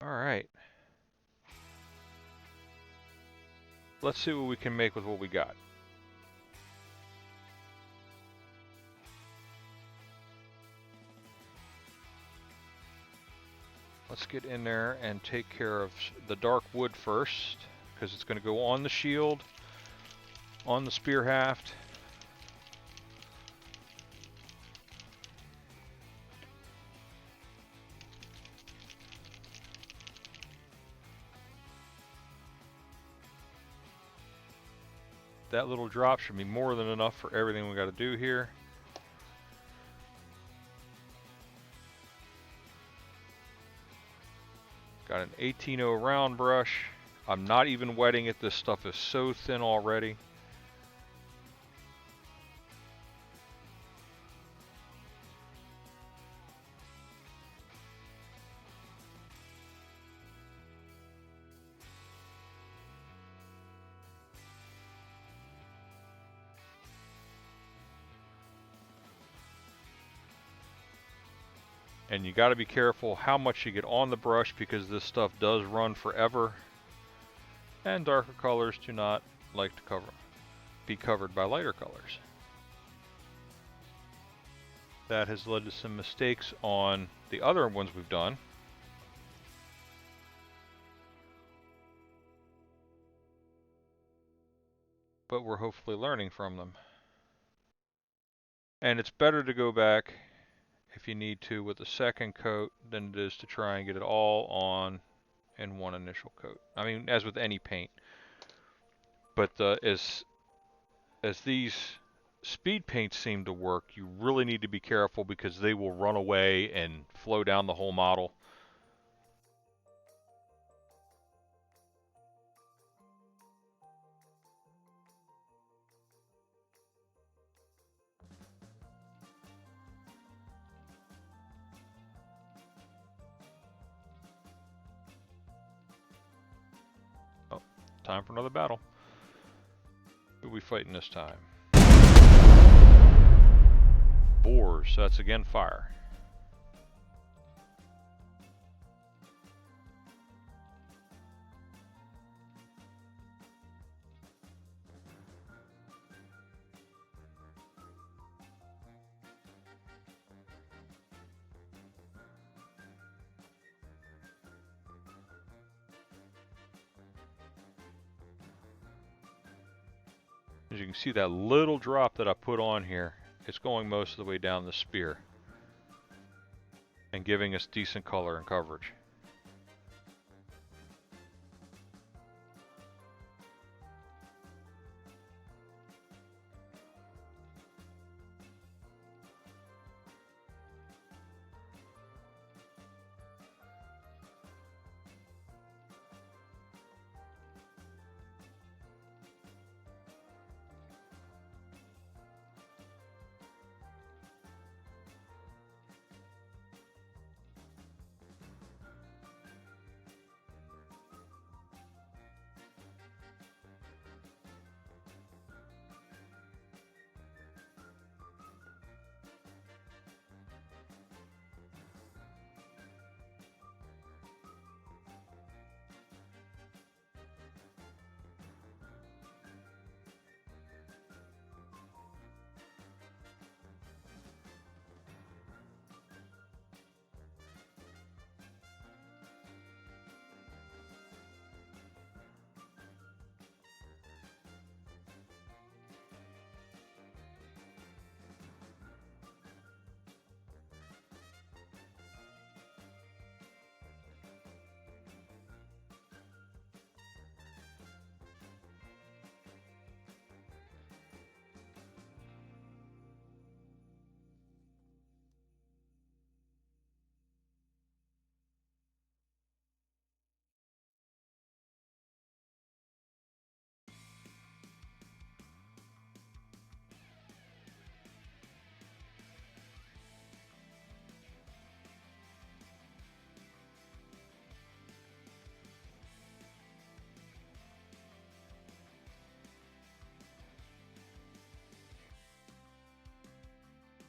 Alright. Let's see what we can make with what we got. Let's get in there and take care of the dark wood first, because it's going to go on the shield, on the spear haft. That little drop should be more than enough for everything we got to do here. Got an 18-0 round brush. I'm not even wetting it. This stuff is so thin already. And you got to be careful how much you get on the brush, because this stuff does run forever. And darker colors do not like to be covered by lighter colors. That has led to some mistakes on the other ones we've done. But we're hopefully learning from them. And it's better to go back, if you need to, with a second coat than it is to try and get it all on in one initial coat. I mean, as with any paint. But as these speed paints seem to work, you really need to be careful, because they will run away and flow down the whole model. Oh, time for another battle. Who are we fighting this time? Boars, so that's again fire. As you can see, that little drop that I put on here, it's going most of the way down the spear and giving us decent color and coverage.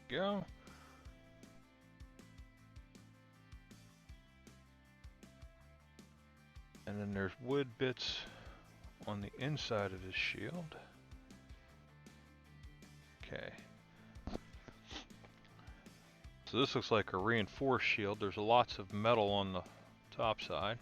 go. And then there's wood bits on the inside of his shield. Okay. So this looks like a reinforced shield. There's lots of metal on the top side.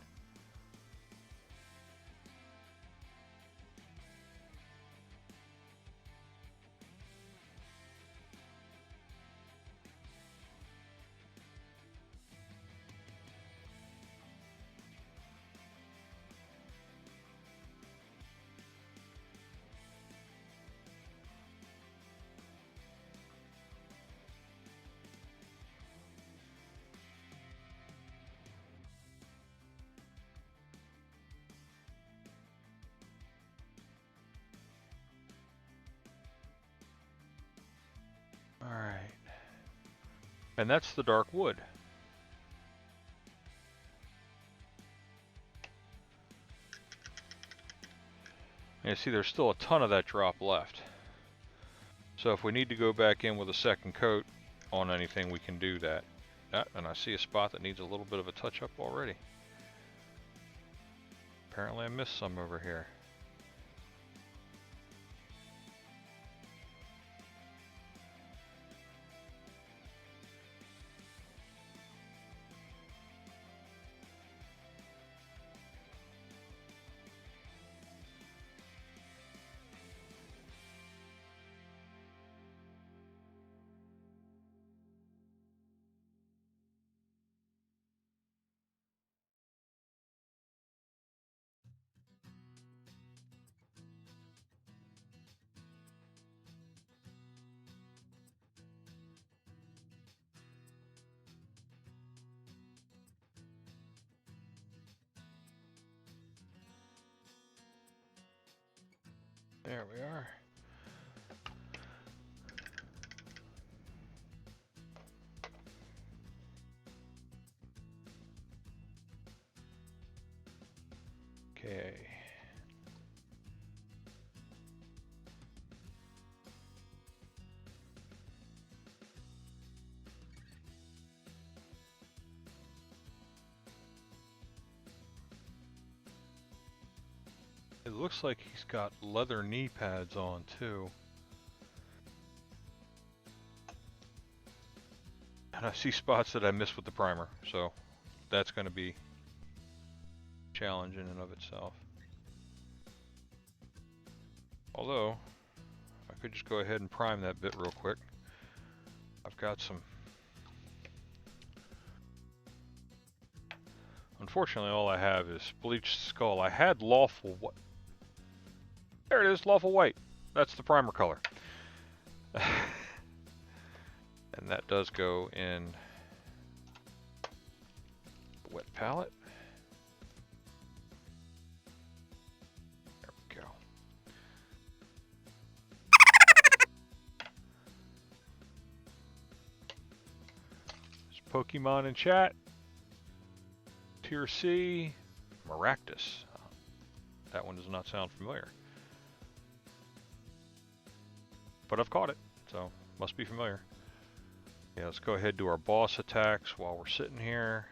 Alright. And that's the dark wood. And you see there's still a ton of that drop left. So if we need to go back in with a second coat on anything, we can do that. And I see a spot that needs a little bit of a touch-up already. Apparently I missed some over here. There we are. Okay. It looks like he's got leather knee pads on too. And I see spots that I missed with the primer, so that's going to be a challenge in and of itself. Although, I could just go ahead and prime that bit real quick. I've got some... Unfortunately, all I have is bleached skull. I had lawful white. There it is, lawful white. That's the primer color. And that does go in the wet palette. There we go. There's Pokemon in chat. Tier C, Maractus. That one does not sound familiar. But I've caught it, so must be familiar. Yeah, let's go ahead and do our boss attacks while we're sitting here.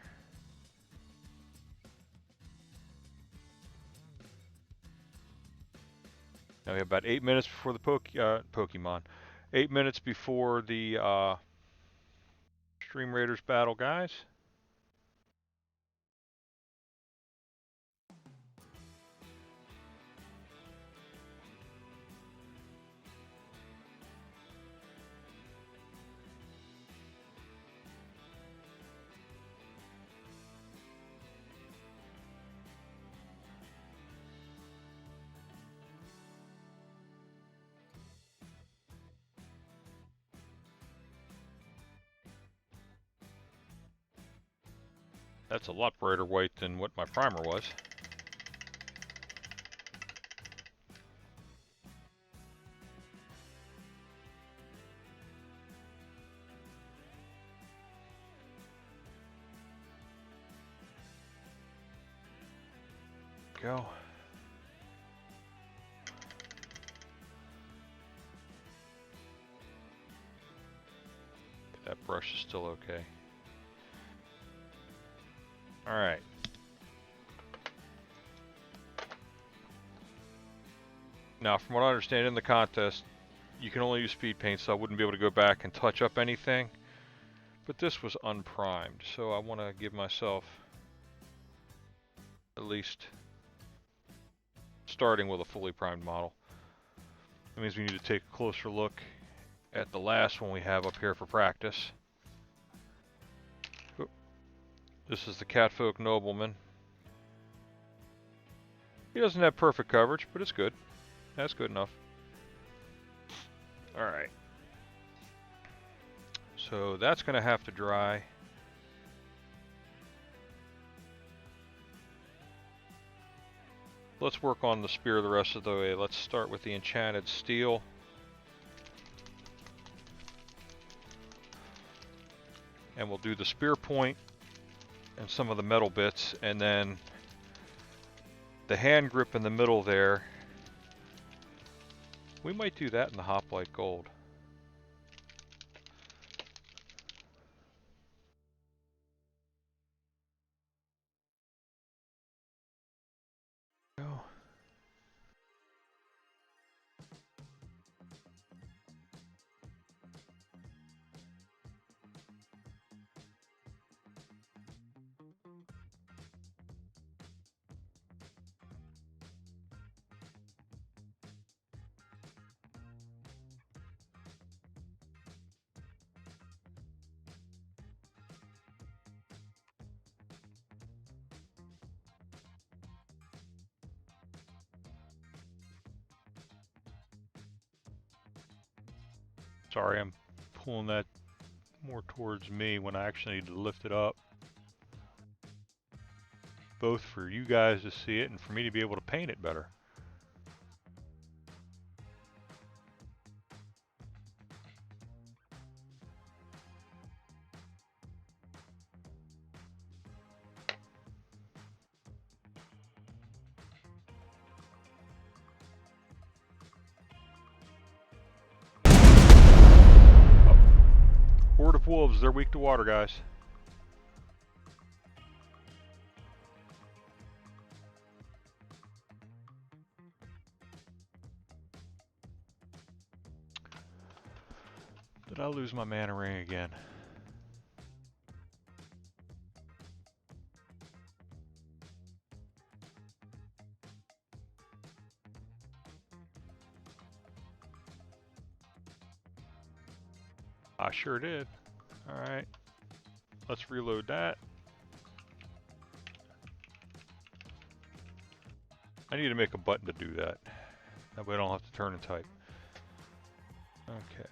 Now we have about 8 minutes before the Pokemon. 8 minutes before the Stream Raiders battle, guys. That's a lot brighter white than what my primer was. Go. That brush is still okay. Alright. Now, from what I understand in the contest, you can only use speed paint, so I wouldn't be able to go back and touch up anything. But this was unprimed, so I want to give myself at least starting with a fully primed model. That means we need to take a closer look at the last one we have up here for practice. This is the Catfolk Nobleman. He doesn't have perfect coverage, but it's good. That's good enough. Alright. So that's going to have to dry. Let's work on the spear the rest of the way. Let's start with the enchanted steel. And we'll do the spear point and some of the metal bits, and then the hand grip in the middle there. We might do that in the hoplite gold. Go. Sorry, I'm pulling that more towards me when I actually need to lift it up. Both for you guys to see it and for me to be able to paint it better. Horde of wolves, they're weak to water, guys. Did I lose my mana ring again? I sure did. Alright. Let's reload that. I need to make a button to do that. That way I don't have to turn and type. Okay.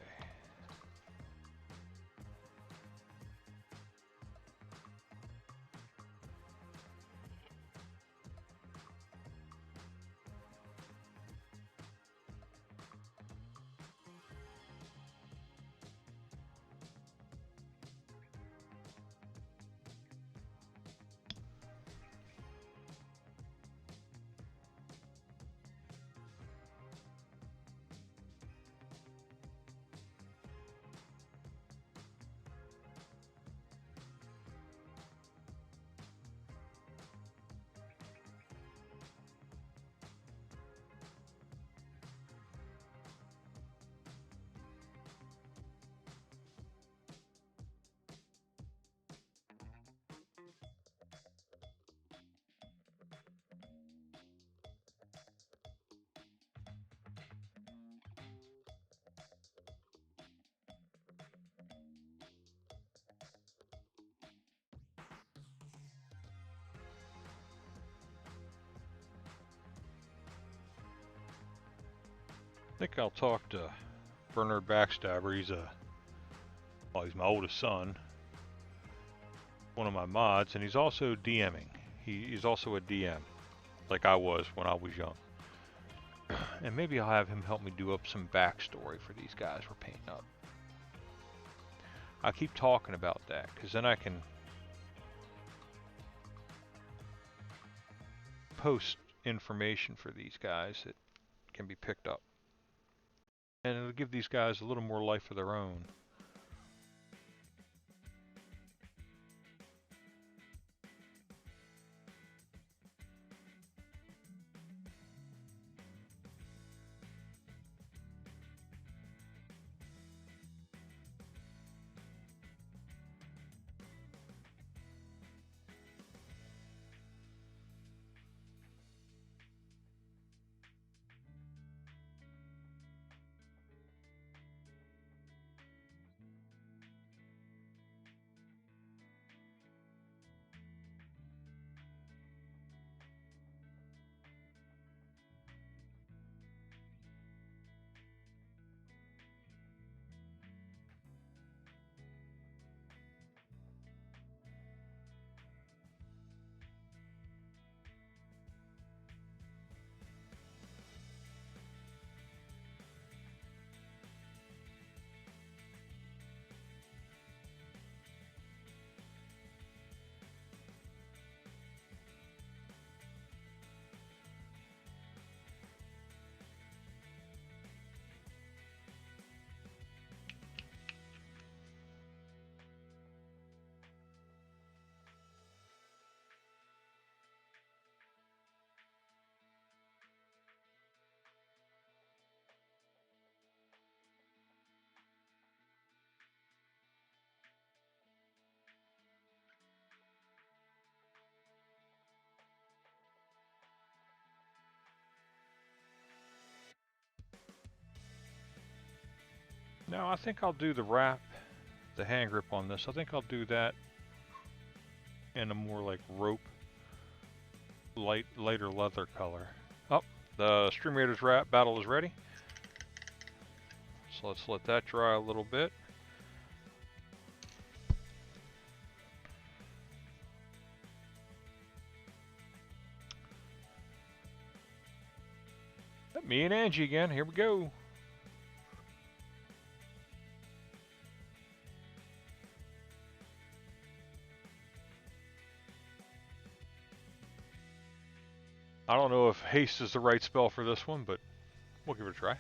I think I'll talk to Bernard Backstabber. He's my oldest son, one of my mods, and he's also DMing. He's also a DM, like I was when I was young. And maybe I'll have him help me do up some backstory for these guys we're painting up. I keep talking about that, because then I can post information for these guys that can be picked up. And it'll give these guys a little more life of their own. No, I think I'll do the wrap, the hand grip on this. I think I'll do that in a more like rope, lighter leather color. Oh, the Stream Raiders wrap battle is ready. So let's let that dry a little bit. Me and Angie again. Here we go. I don't know if haste is the right spell for this one, but we'll give it a try.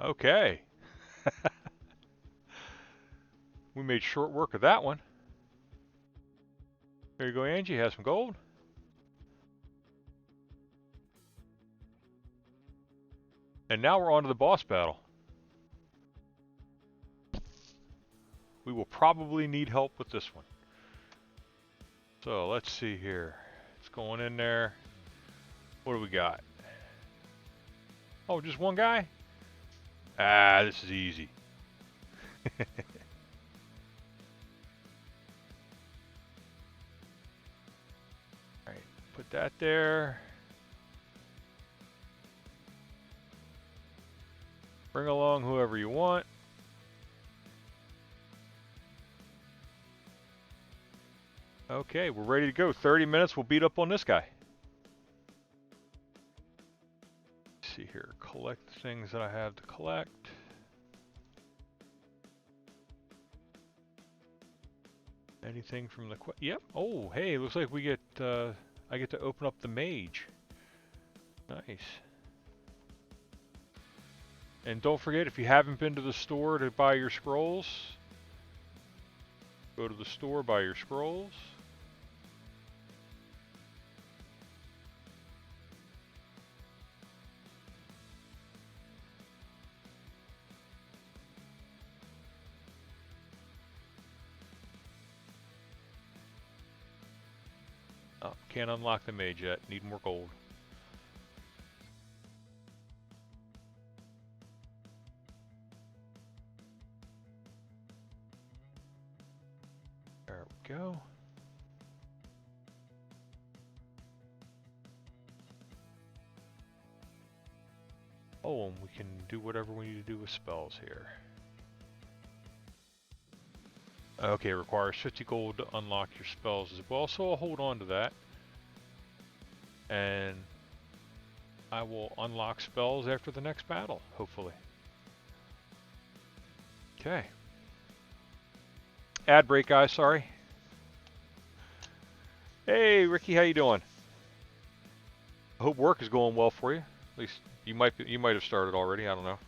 Okay. We made short work of that one. There you go, Angie. Has some gold. And now we're on to the boss battle. We will probably need help with this one. So let's see here. It's going in there. What do we got? Oh, just one guy? Ah, this is easy. Alright, put that there. Bring along whoever you want. Okay, we're ready to go. 30 minutes, we'll beat up on this guy. Let's see here, collect the things that I have to collect. Anything from the yep. Oh, hey, looks like we get I get to open up the mage. Nice. And don't forget, if you haven't been to the store to buy your scrolls, go to the store, buy your scrolls. Oh, can't unlock the mage yet. Need more gold. There we go. Oh, and we can do whatever we need to do with spells here. Okay, requires 50 gold to unlock your spells as well, so I'll hold on to that. And I will unlock spells after the next battle, hopefully. Okay. Ad break, guys, sorry. Hey, Ricky, how you doing? I hope work is going well for you. At least you might have started already, I don't know.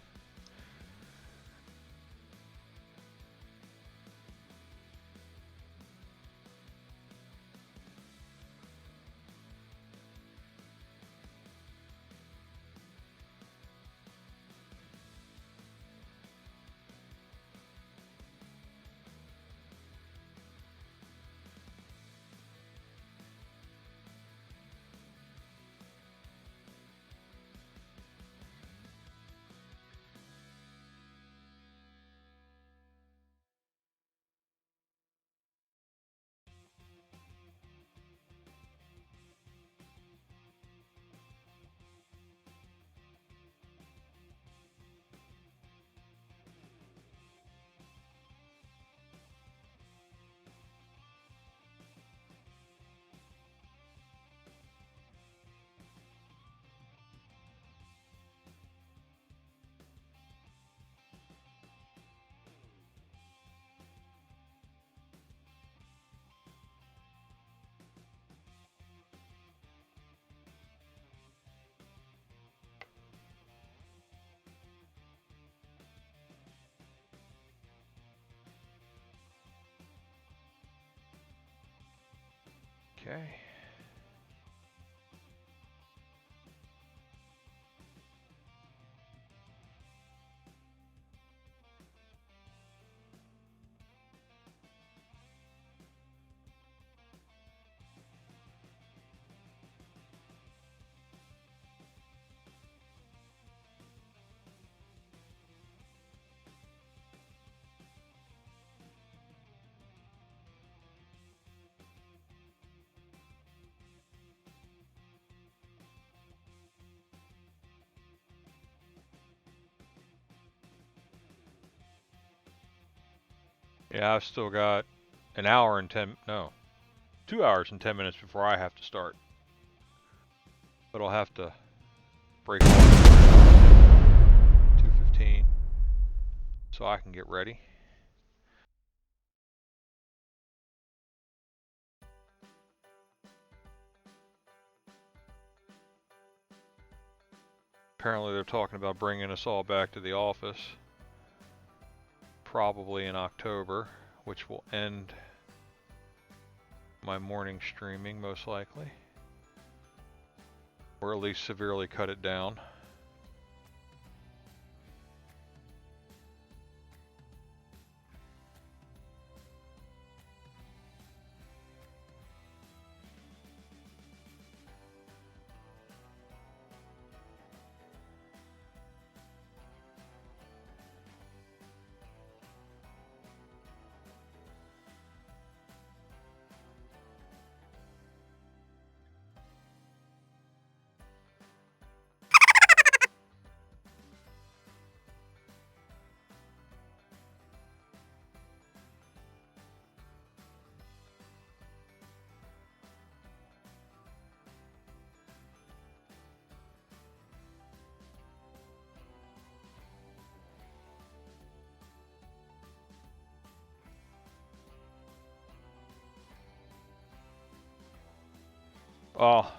Yeah, I've still got an hour and 2 hours and 10 minutes before I have to start. But I'll have to break off 2:15 so I can get ready. Apparently they're talking about bringing us all back to the office, probably in October, which will end my morning streaming most likely, or at least severely cut it down.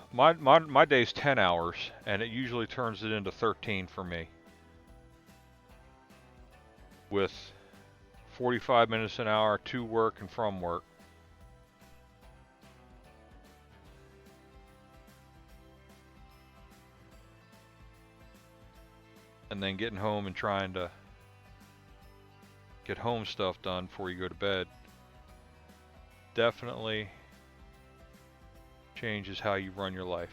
My day's 10 hours, and it usually turns it into 13 for me, with 45 minutes an hour to work and from work. And then getting home and trying to get home stuff done before you go to bed definitely changes how you run your life.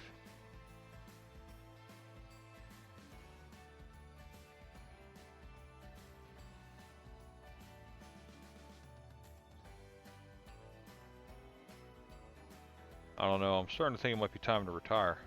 I don't know, I'm starting to think it might be time to retire.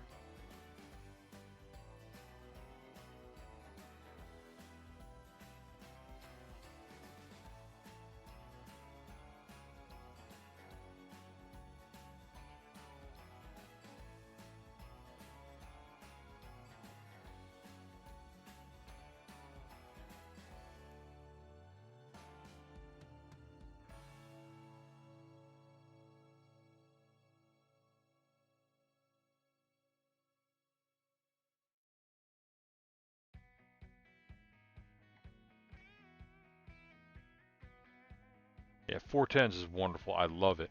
Yeah, 410s is wonderful. I love it.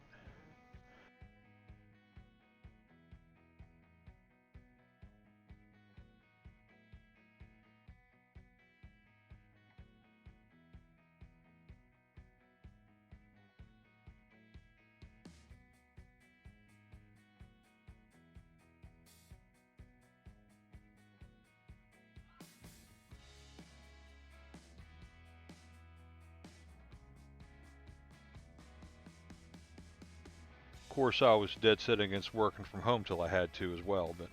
Of course, I was dead set against working from home till I had to as well, but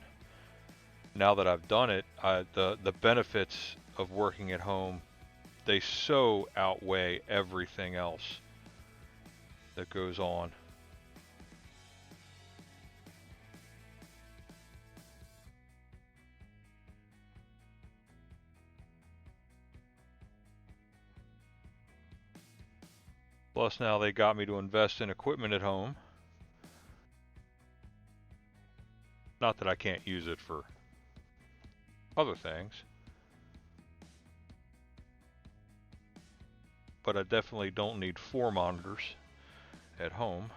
now that I've done it, the benefits of working at home, they so outweigh everything else that goes on. Plus now they got me to invest in equipment at home. Not that I can't use it for other things, but I definitely don't need 4 monitors at home.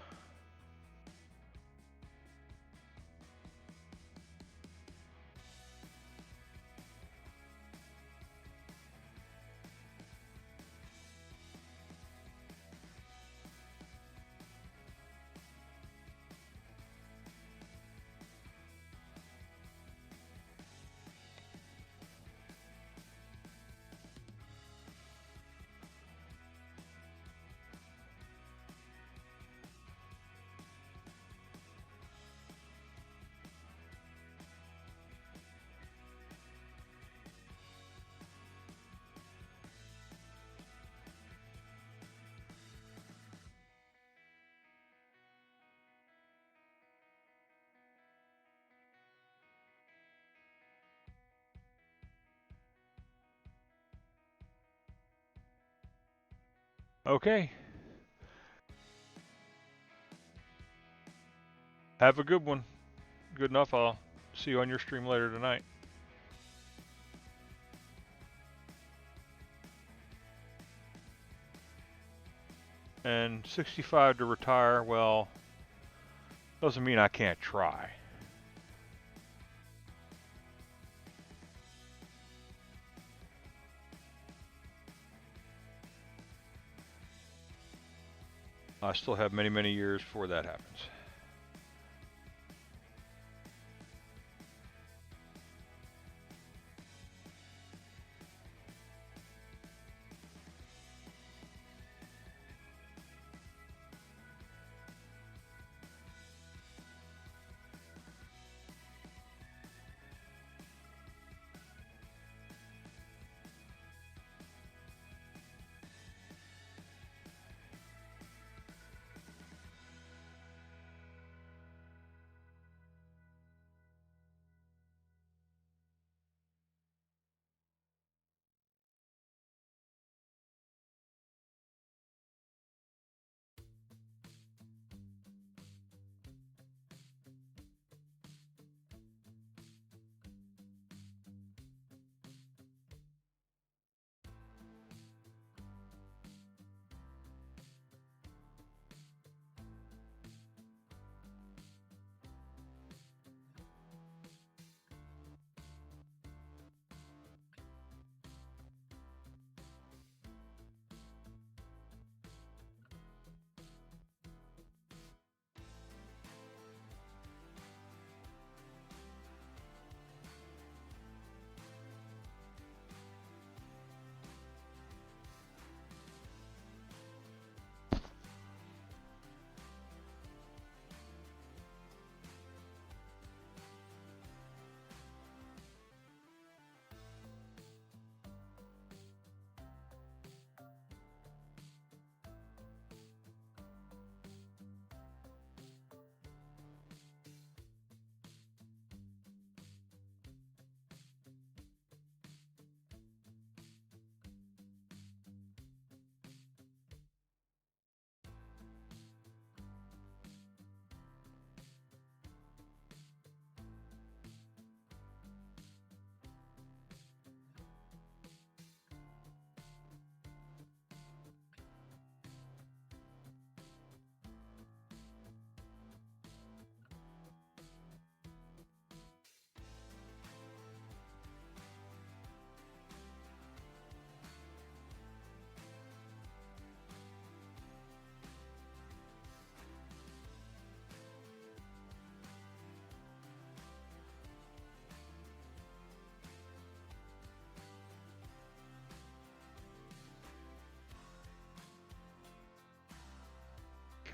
Okay. Have a good one. Good enough. I'll see you on your stream later tonight. And 65 to retire, well, doesn't mean I can't try. I still have many, many years before that happens.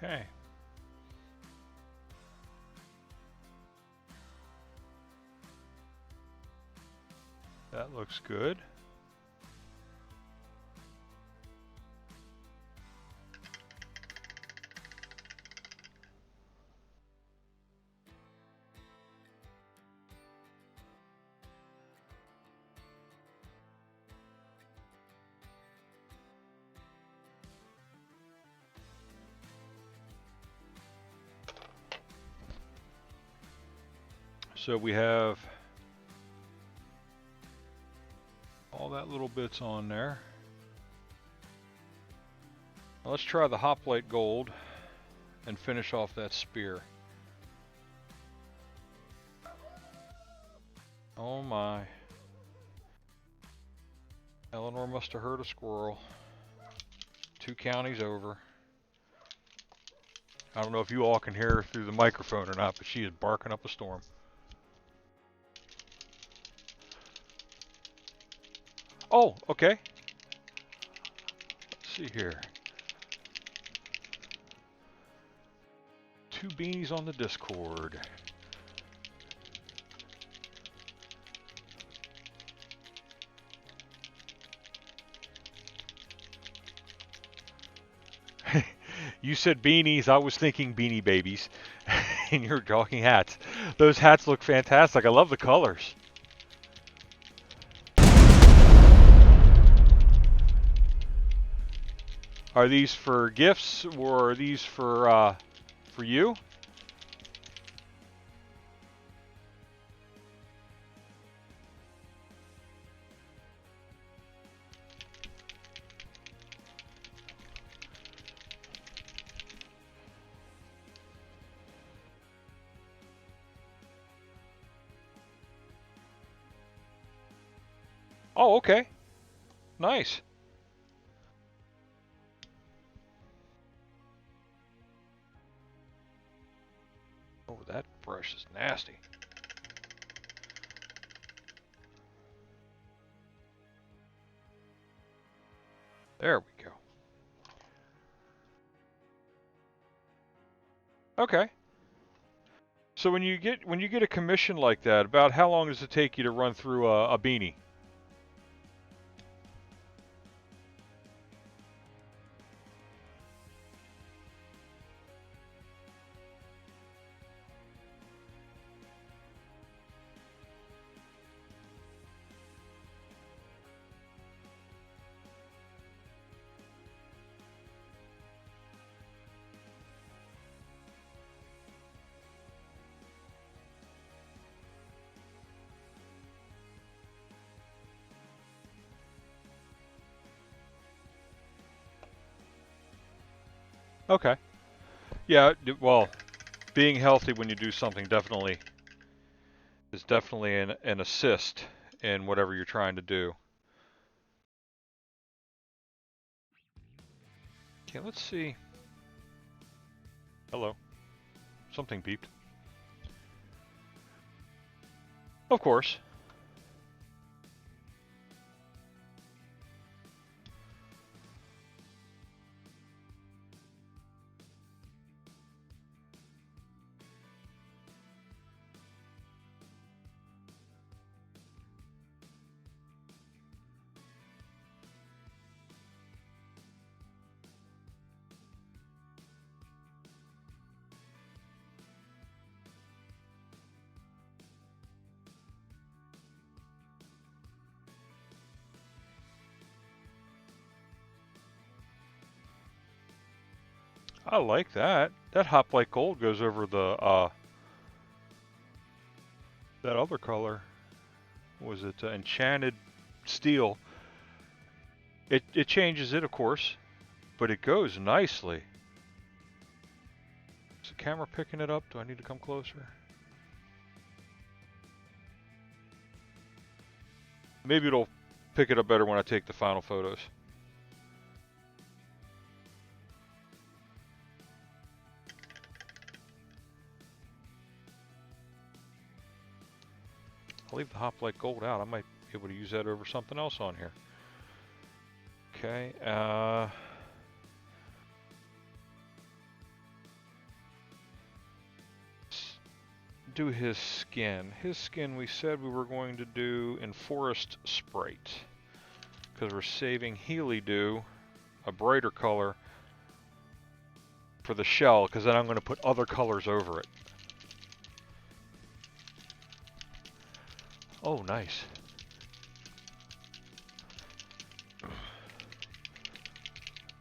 Okay. That looks good. So we have all that little bits on there. Now let's try the hoplite gold and finish off that spear. Oh my. Eleanor must have heard a squirrel. 2 counties over. I don't know if you all can hear her through the microphone or not, but she is barking up a storm. Oh, okay. Let's see here. 2 beanies on the Discord. You said beanies, I was thinking Beanie Babies. And you're talking hats. Those hats look fantastic. I love the colors. Are these for gifts or are these for you? Oh, okay. Nice. Oh, that brush is nasty. There we go. Okay. So when you get a commission like that, about how long does it take you to run through a beanie? Okay. Yeah, well, being healthy when you do something definitely is definitely an assist in whatever you're trying to do. Okay, let's see. Hello. Something beeped. Of course. I like that. That Hoplite Gold goes over the that other color. Was it Enchanted Steel? It changes it, of course, but it goes nicely. Is the camera picking it up? Do I need to come closer? Maybe it'll pick it up better when I take the final photos. I'll leave the Hoplite Gold out. I might be able to use that over something else on here. Okay, do his skin. His skin we said we were going to do in Forest Sprite. Because we're saving Healy Dew, a brighter color, for the shell, because then I'm going to put other colors over it. Oh, nice.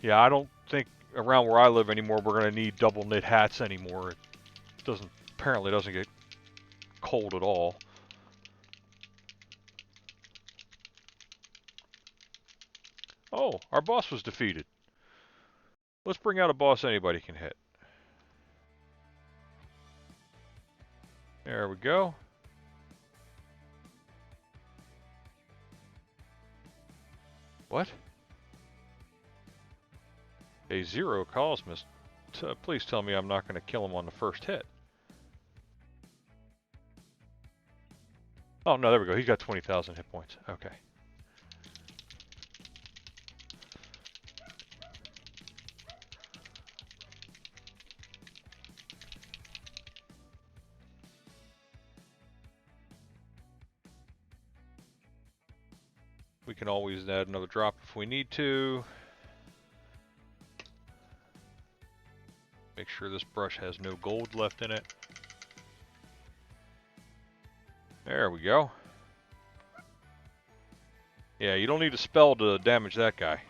Yeah, I don't think around where I live anymore we're going to need double knit hats anymore. It apparently doesn't get cold at all. Oh, our boss was defeated. Let's bring out a boss anybody can hit. There we go. What? A Zero Cosmos. Please tell me I'm not going to kill him on the first hit. Oh, no, there we go. He's got 20,000 hit points. Okay. We can always add another drop if we need to. Make sure this brush has no gold left in it. There we go. Yeah, you don't need a spell to damage that guy.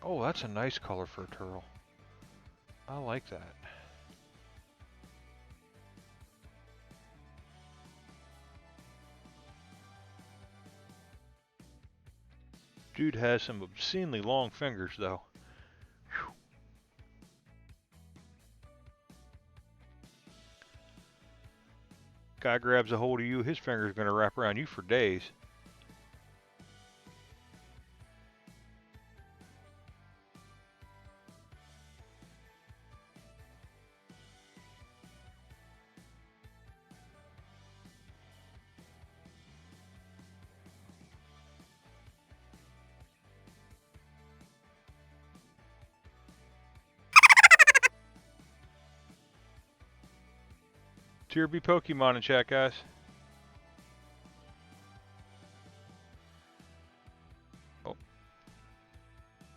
Oh, that's a nice color for a turtle. I like that. Dude has some obscenely long fingers, though. Whew. Guy grabs a hold of you, his finger's gonna wrap around you for days. Tier B Pokemon in chat, guys. Oh,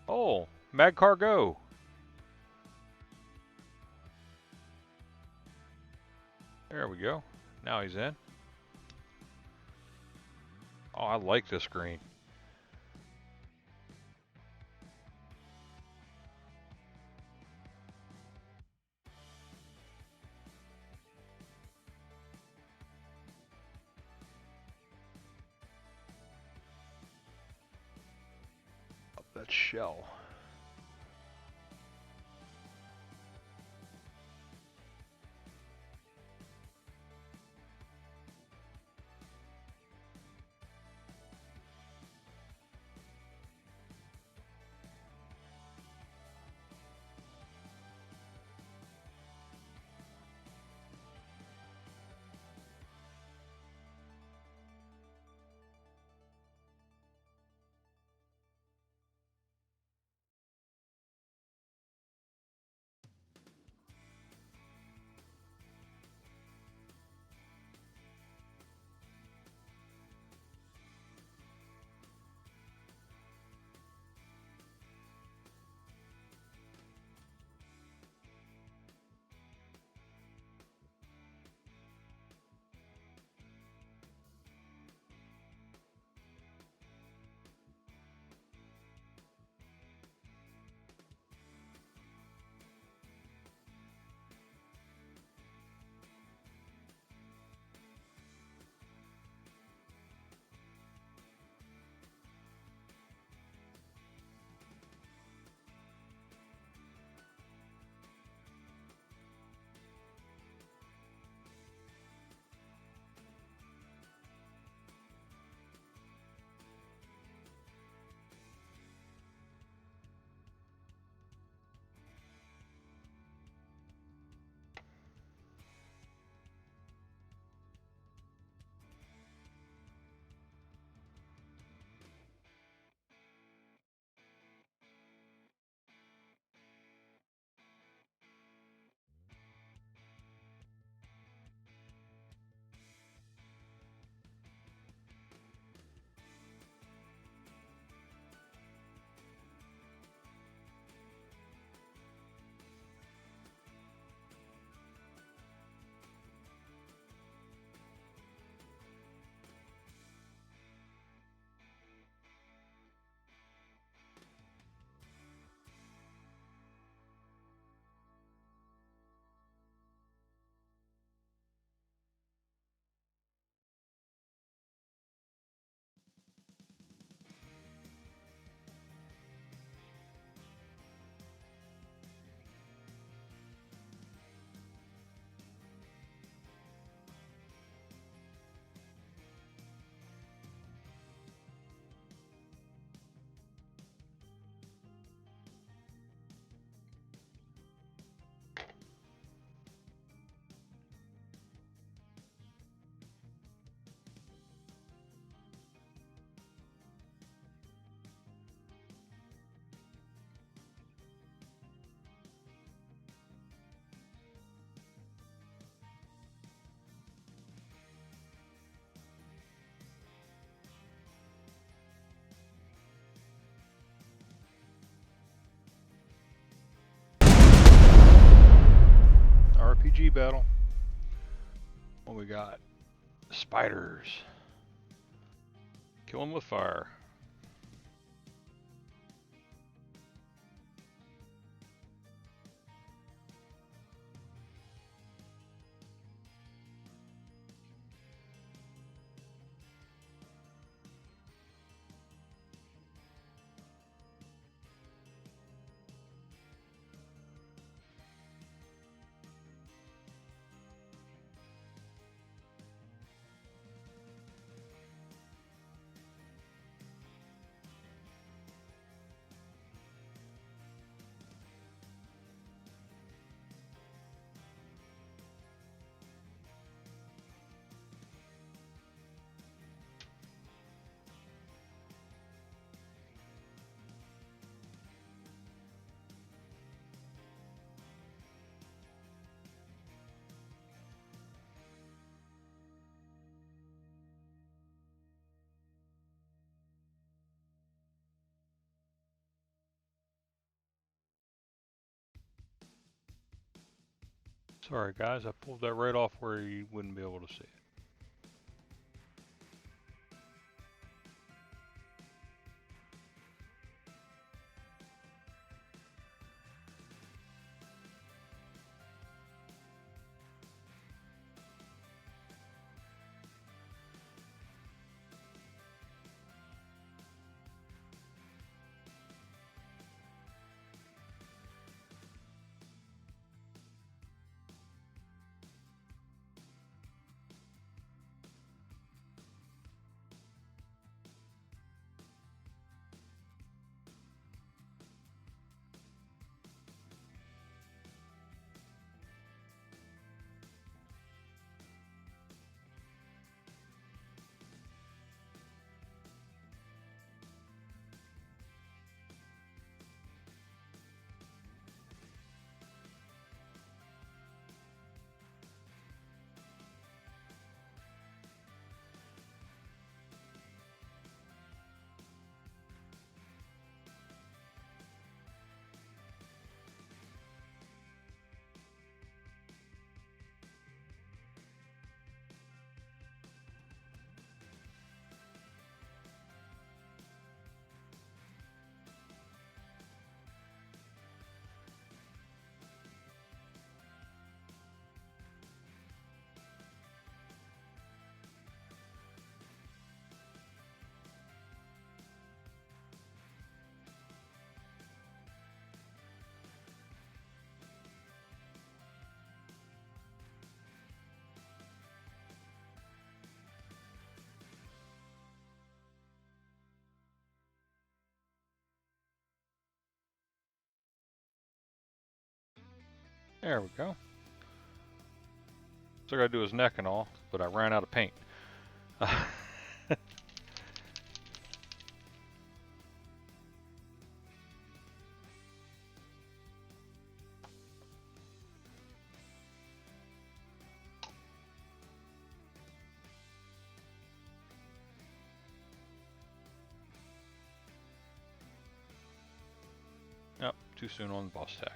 oh, Magcar go. There we go. Now he's in. Oh, I like this green. Up that shell. RPG battle. What we got? Spiders. Kill them with fire. Sorry guys, I pulled that right off where you wouldn't be able to see it. There we go. So I gotta do his neck and all, but I ran out of paint. Yep, too soon on the boss tag.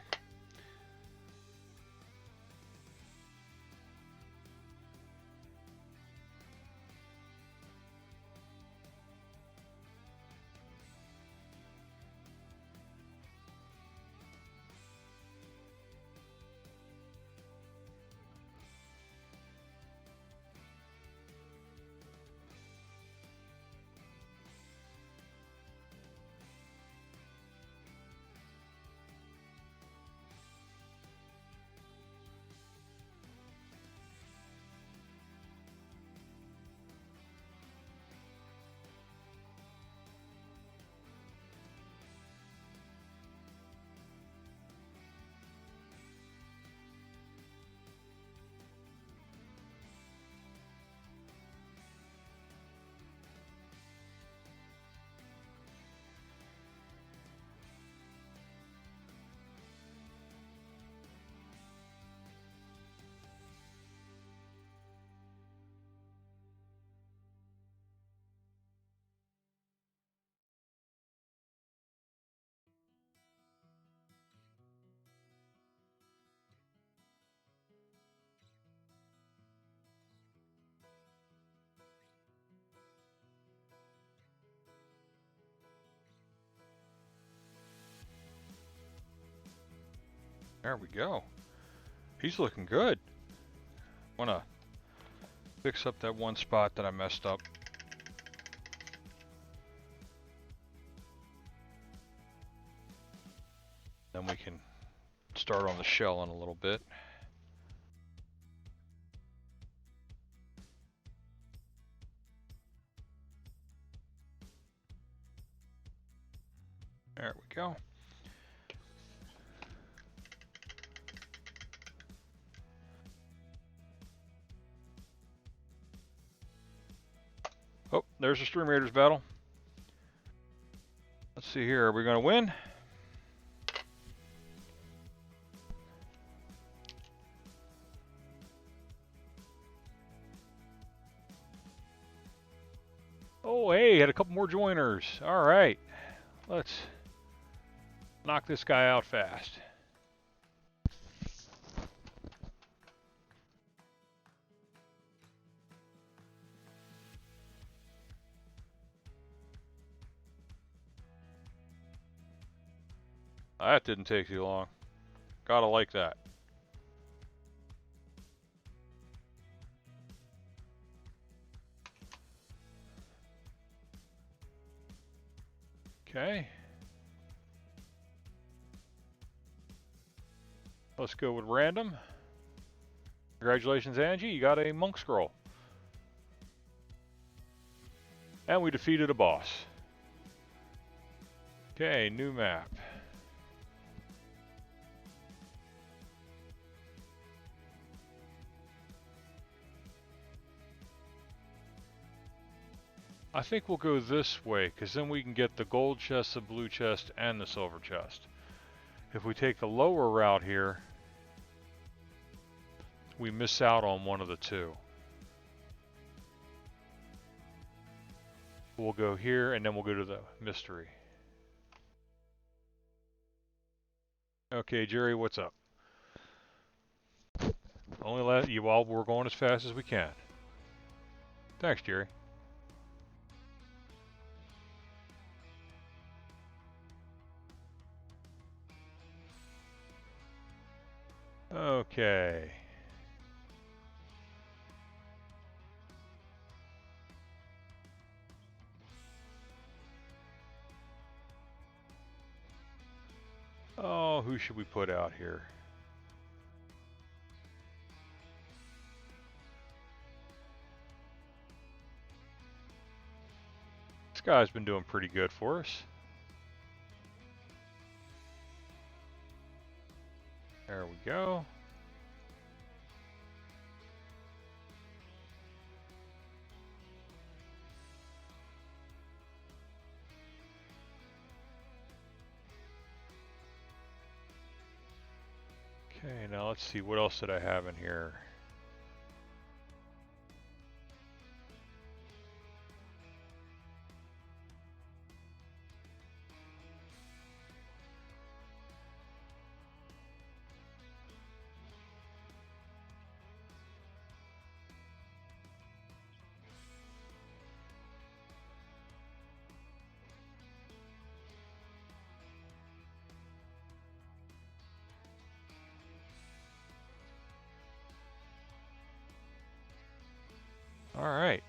There we go. He's looking good. Wanna fix up that one spot that I messed up. Then we can start on the shell in a little bit. There we go. Oh, there's the Stream Raiders battle. Let's see here. Are we going to win? Oh, hey, had a couple more joiners. All right. Let's knock this guy out fast. That didn't take too long. Gotta like that. Okay. Let's go with random. Congratulations, Angie. You got a monk scroll. And we defeated a boss. Okay, new map. I think we'll go this way, because then we can get the gold chest, the blue chest, and the silver chest. If we take the lower route here, we miss out on one of the two. We'll go here, and then we'll go to the mystery. Okay, Jerry, what's up? Only let you all, we're going as fast as we can. Thanks, Jerry. Okay. Oh, who should we put out here? This guy's been doing pretty good for us. There we go. Okay, now let's see, what else did I have in here? All right.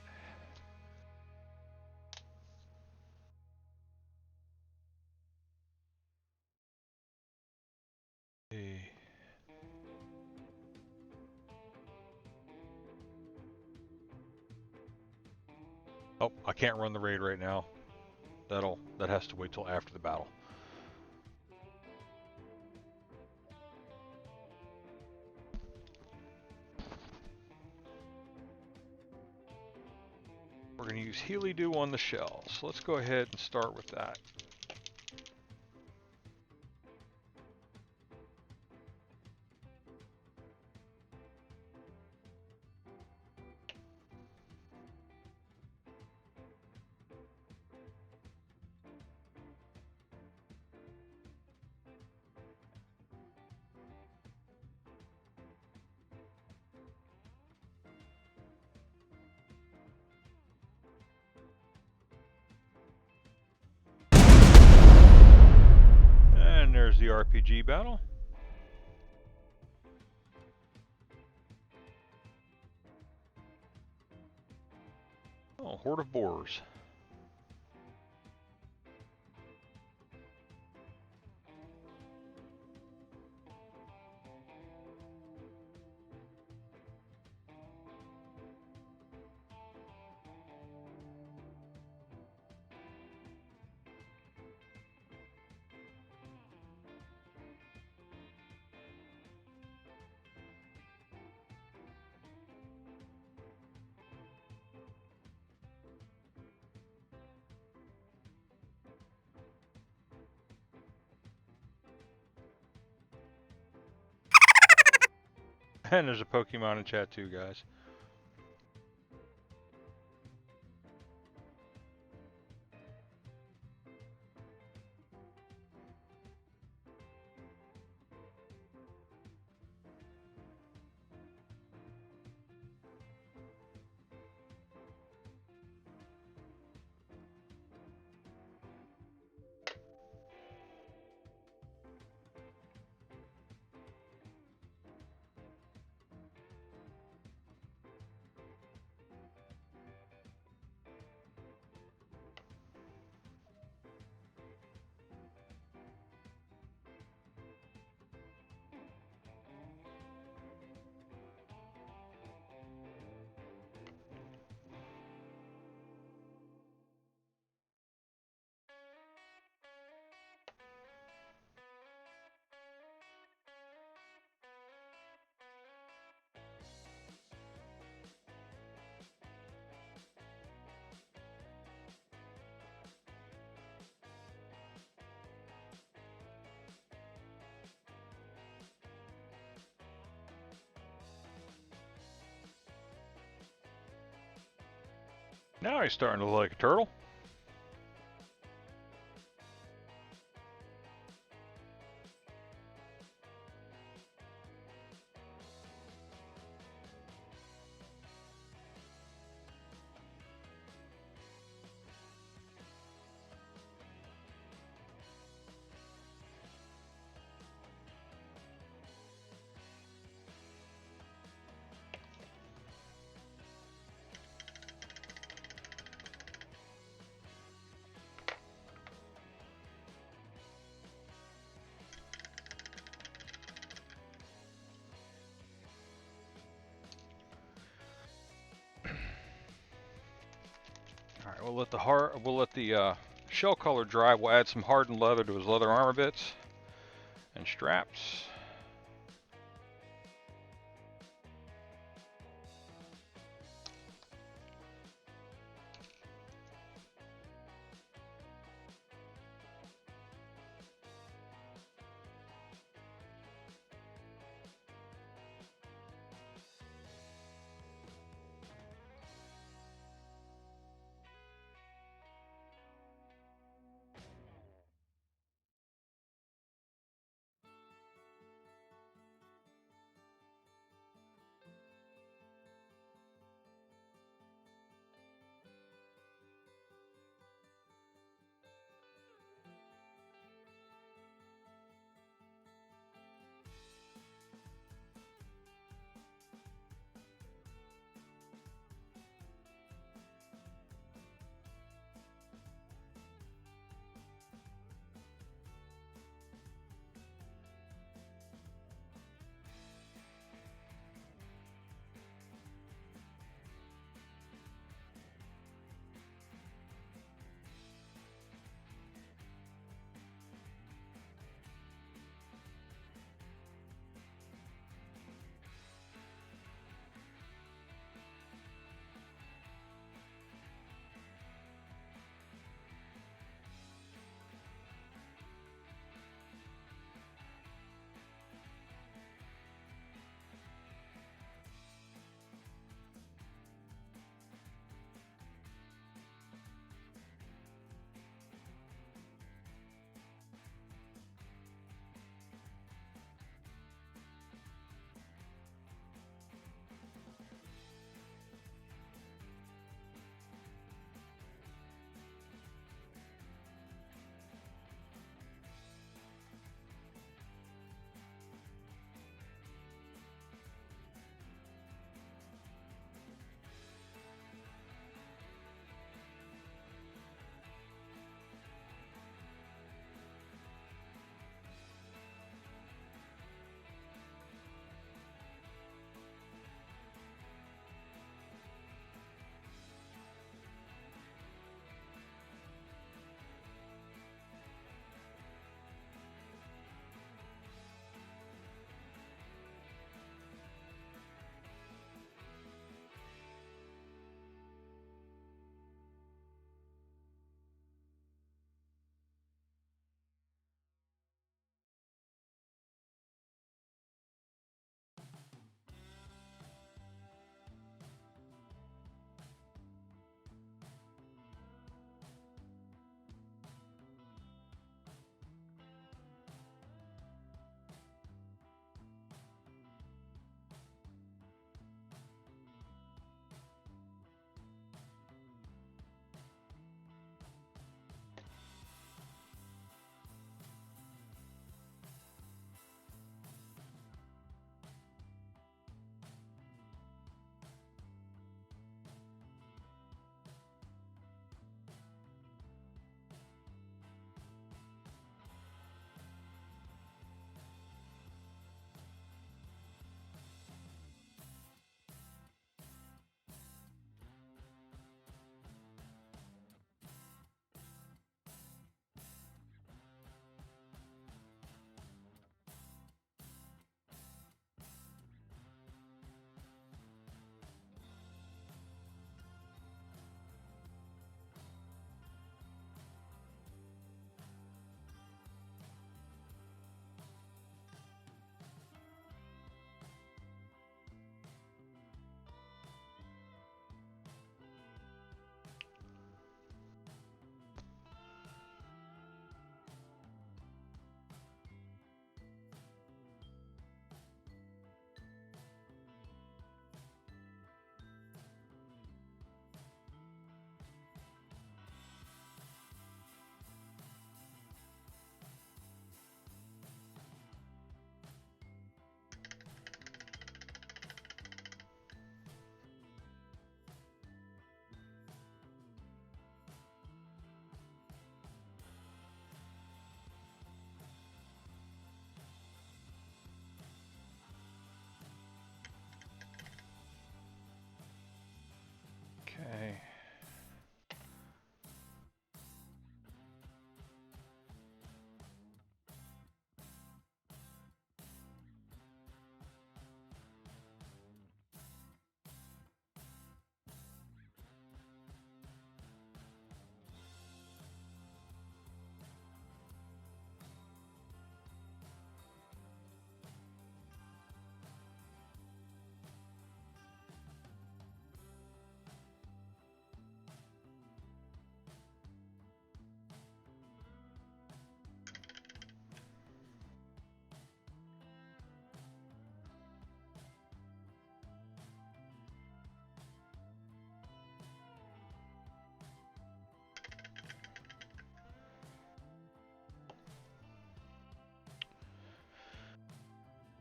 Oh, I can't run the raid right now. That has to wait till after the battle. We're going to use Healy Dew on the shell, so let's go ahead and start with that. And there's the RPG battle. Oh, horde of boars. And there's a Pokemon in chat too, guys. Now he's starting to look like a turtle. All right, we'll let the shell color dry. We'll add some hardened leather to his leather armor bits and straps.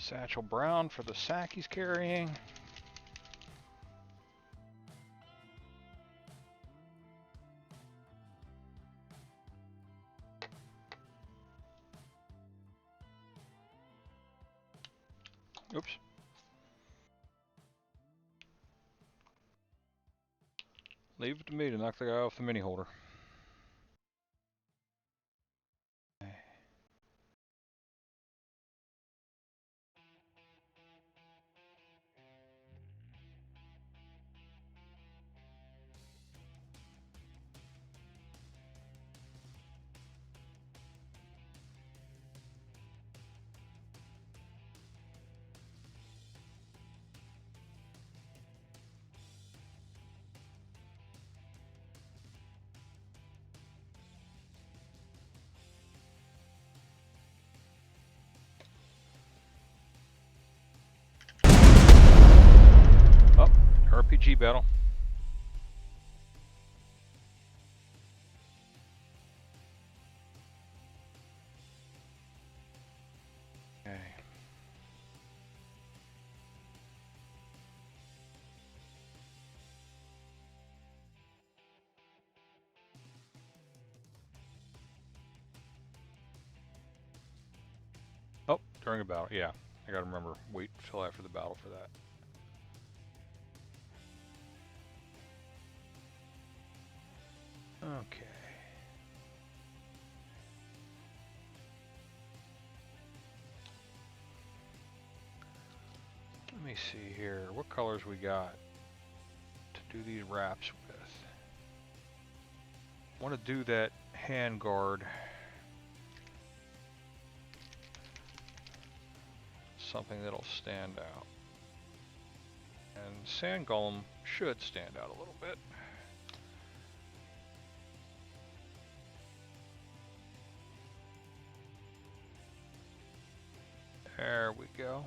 Satchel brown for the sack he's carrying. Oops. Leave it to me to knock the guy off the mini holder. Oh, RPG battle. Okay. Oh, during a battle, yeah. I gotta remember, wait till after the battle for that. Okay. Let me see here, what colors we got to do these wraps with. I want to do that hand guard. Something that'll stand out. And Sand Golem should stand out a little bit. There we go.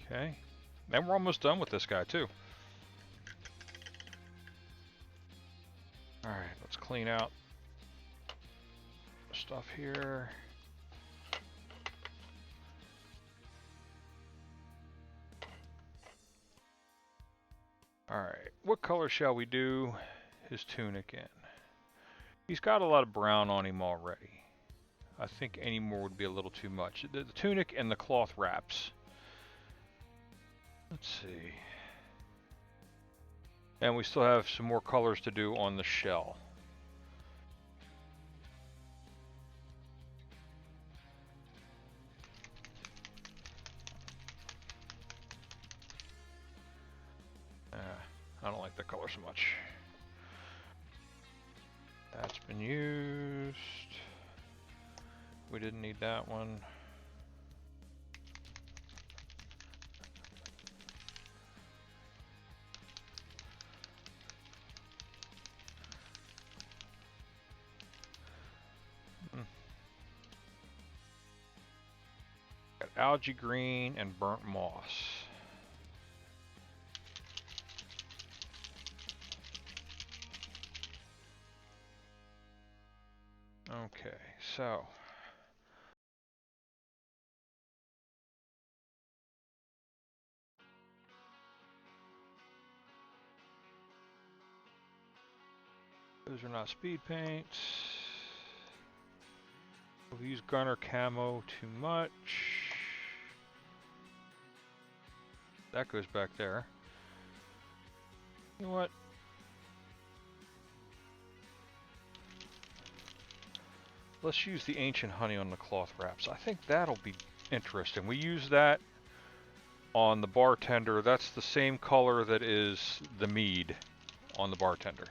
Okay. And we're almost done with this guy too. Alright, let's clean out stuff here. Alright, what color shall we do his tunic in? He's got a lot of brown on him already. I think any more would be a little too much. The tunic and the cloth wraps. Let's see. And we still have some more colors to do on the shell. I don't like that color so much. That's been used. We didn't need that one. Got algae green and burnt moss. Okay, so those are not speed paints. We've used Gunner Camo too much. That goes back there. You know what? let's use the ancient honey on the cloth wraps. I think that'll be interesting. We use that on the bartender. That's the same color that is the mead on the bartender.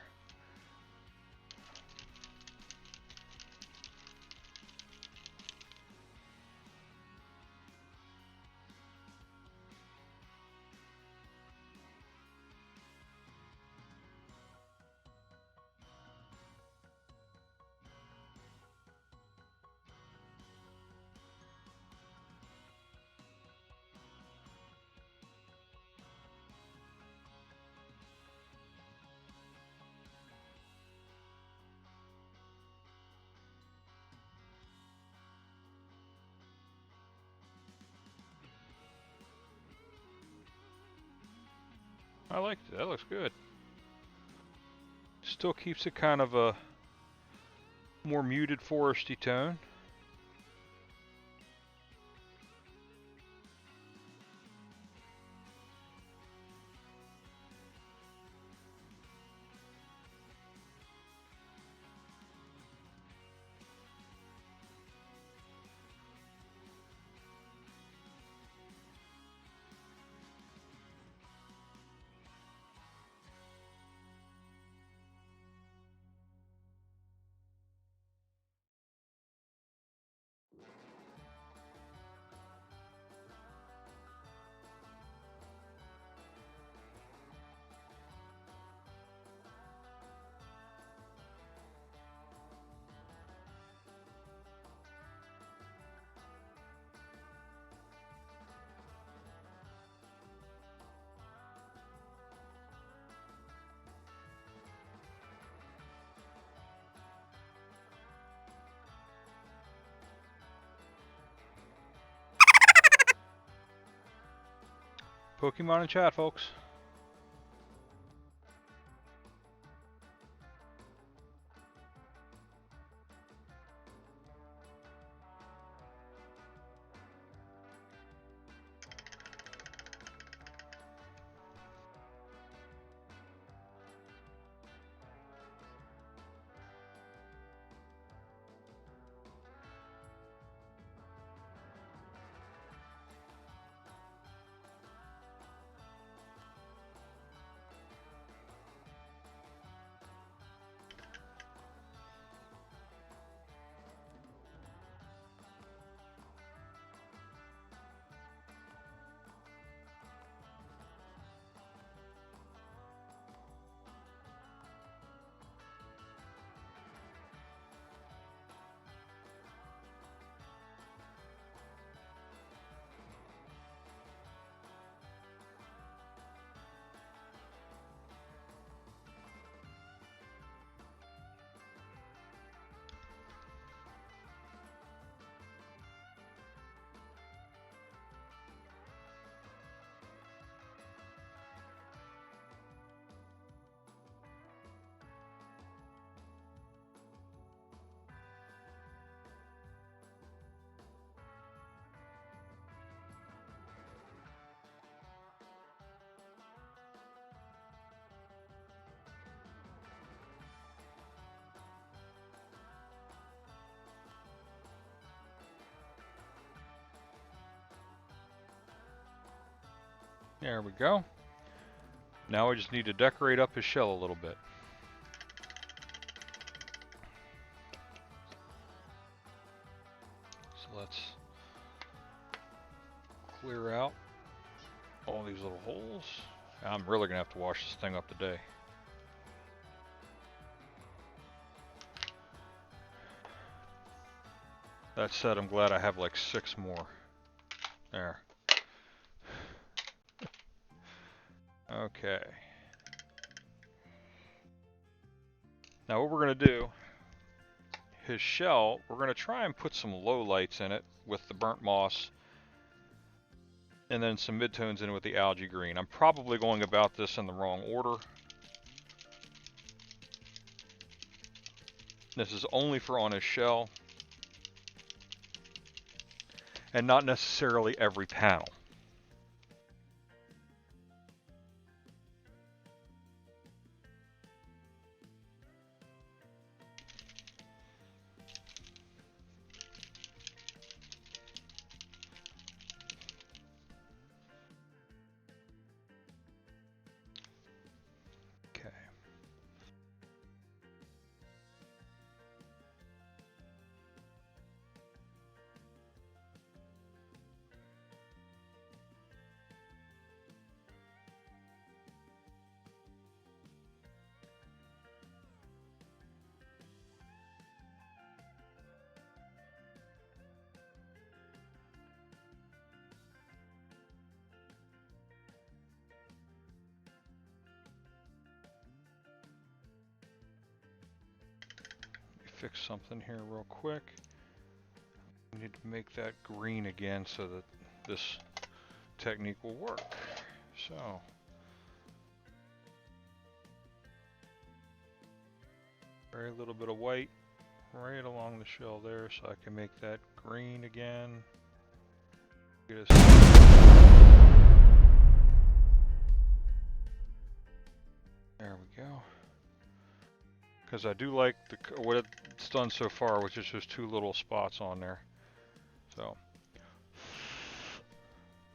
I like that. That looks good. Still keeps it kind of a more muted foresty tone. Pokemon in chat, folks. There we go. Now I just need to decorate up his shell a little bit. So let's clear out all these little holes. I'm really gonna have to wash this thing up today. That said, I'm glad I have like 6 more. There. Okay. Now what we're going to do, his shell, we're going to try and put some low lights in it with the burnt moss, and then some midtones in it with the algae green. I'm probably going about this in the wrong order. This is only for on his shell, and not necessarily every panel. fix something here real quick. I need to make that green again so that this technique will work. So, very little bit of white right along the shell there so I can make that green again. There we go. Because I do like what it's done so far, which is just two little spots on there. So,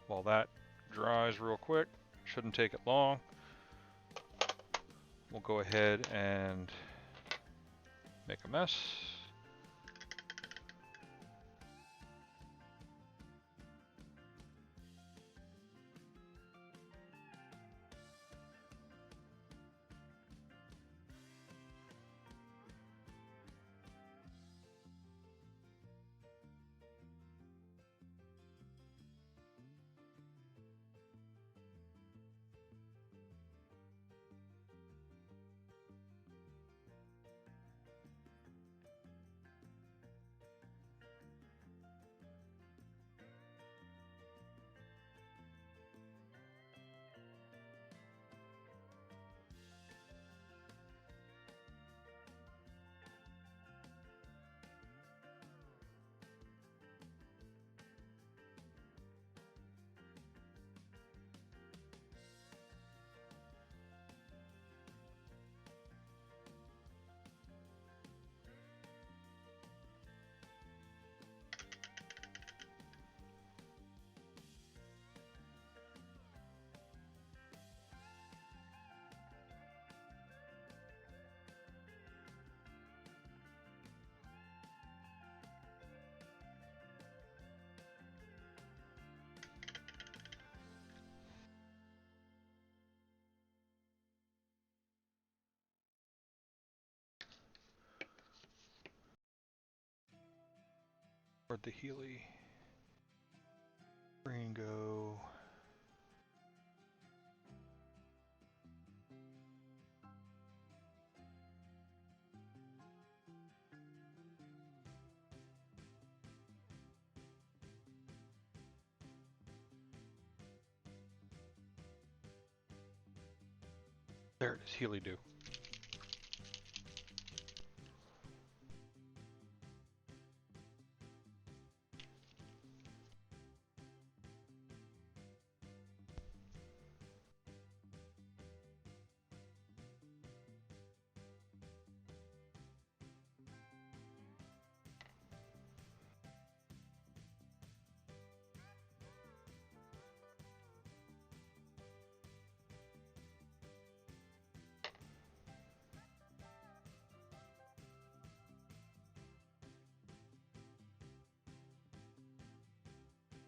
while that dries real quick, shouldn't take it long, we'll go ahead and make a mess. Where'd the Healy green go? There it is, Healy do.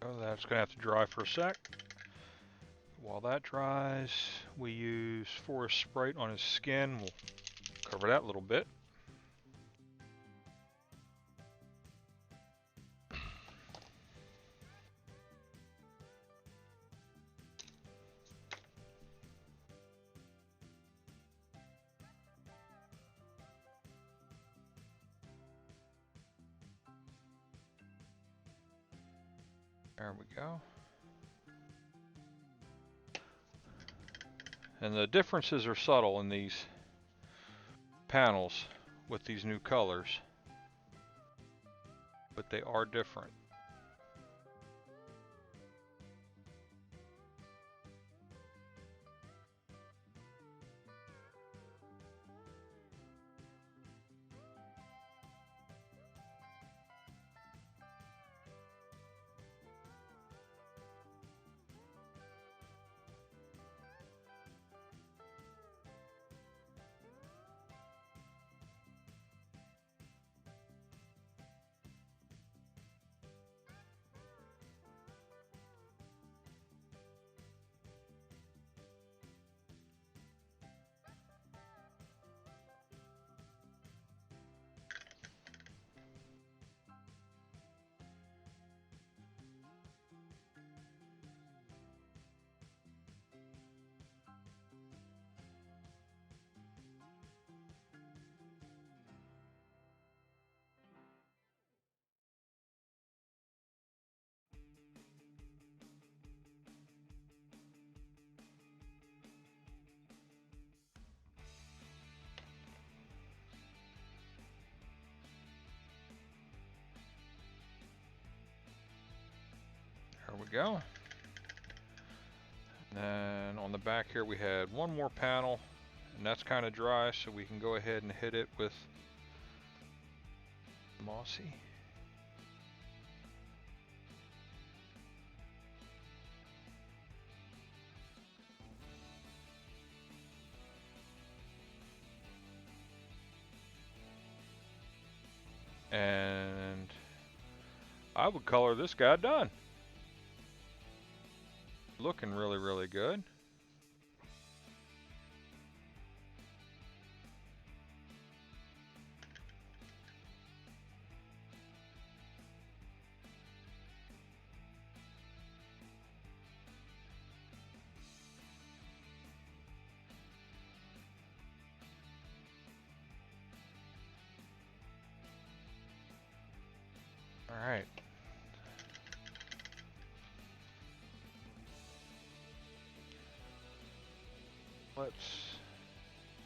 Oh, that's gonna have to dry for a sec. While that dries, we use Forest Sprite on his skin. We'll cover that a little bit. There we go. And the differences are subtle in these panels with these new colors, but they are different. There we go. And then on the back here we had one more panel, and that's kind of dry, so we can go ahead and hit it with mossy. And I would color this guy done. Looking really, really good. All right. Let's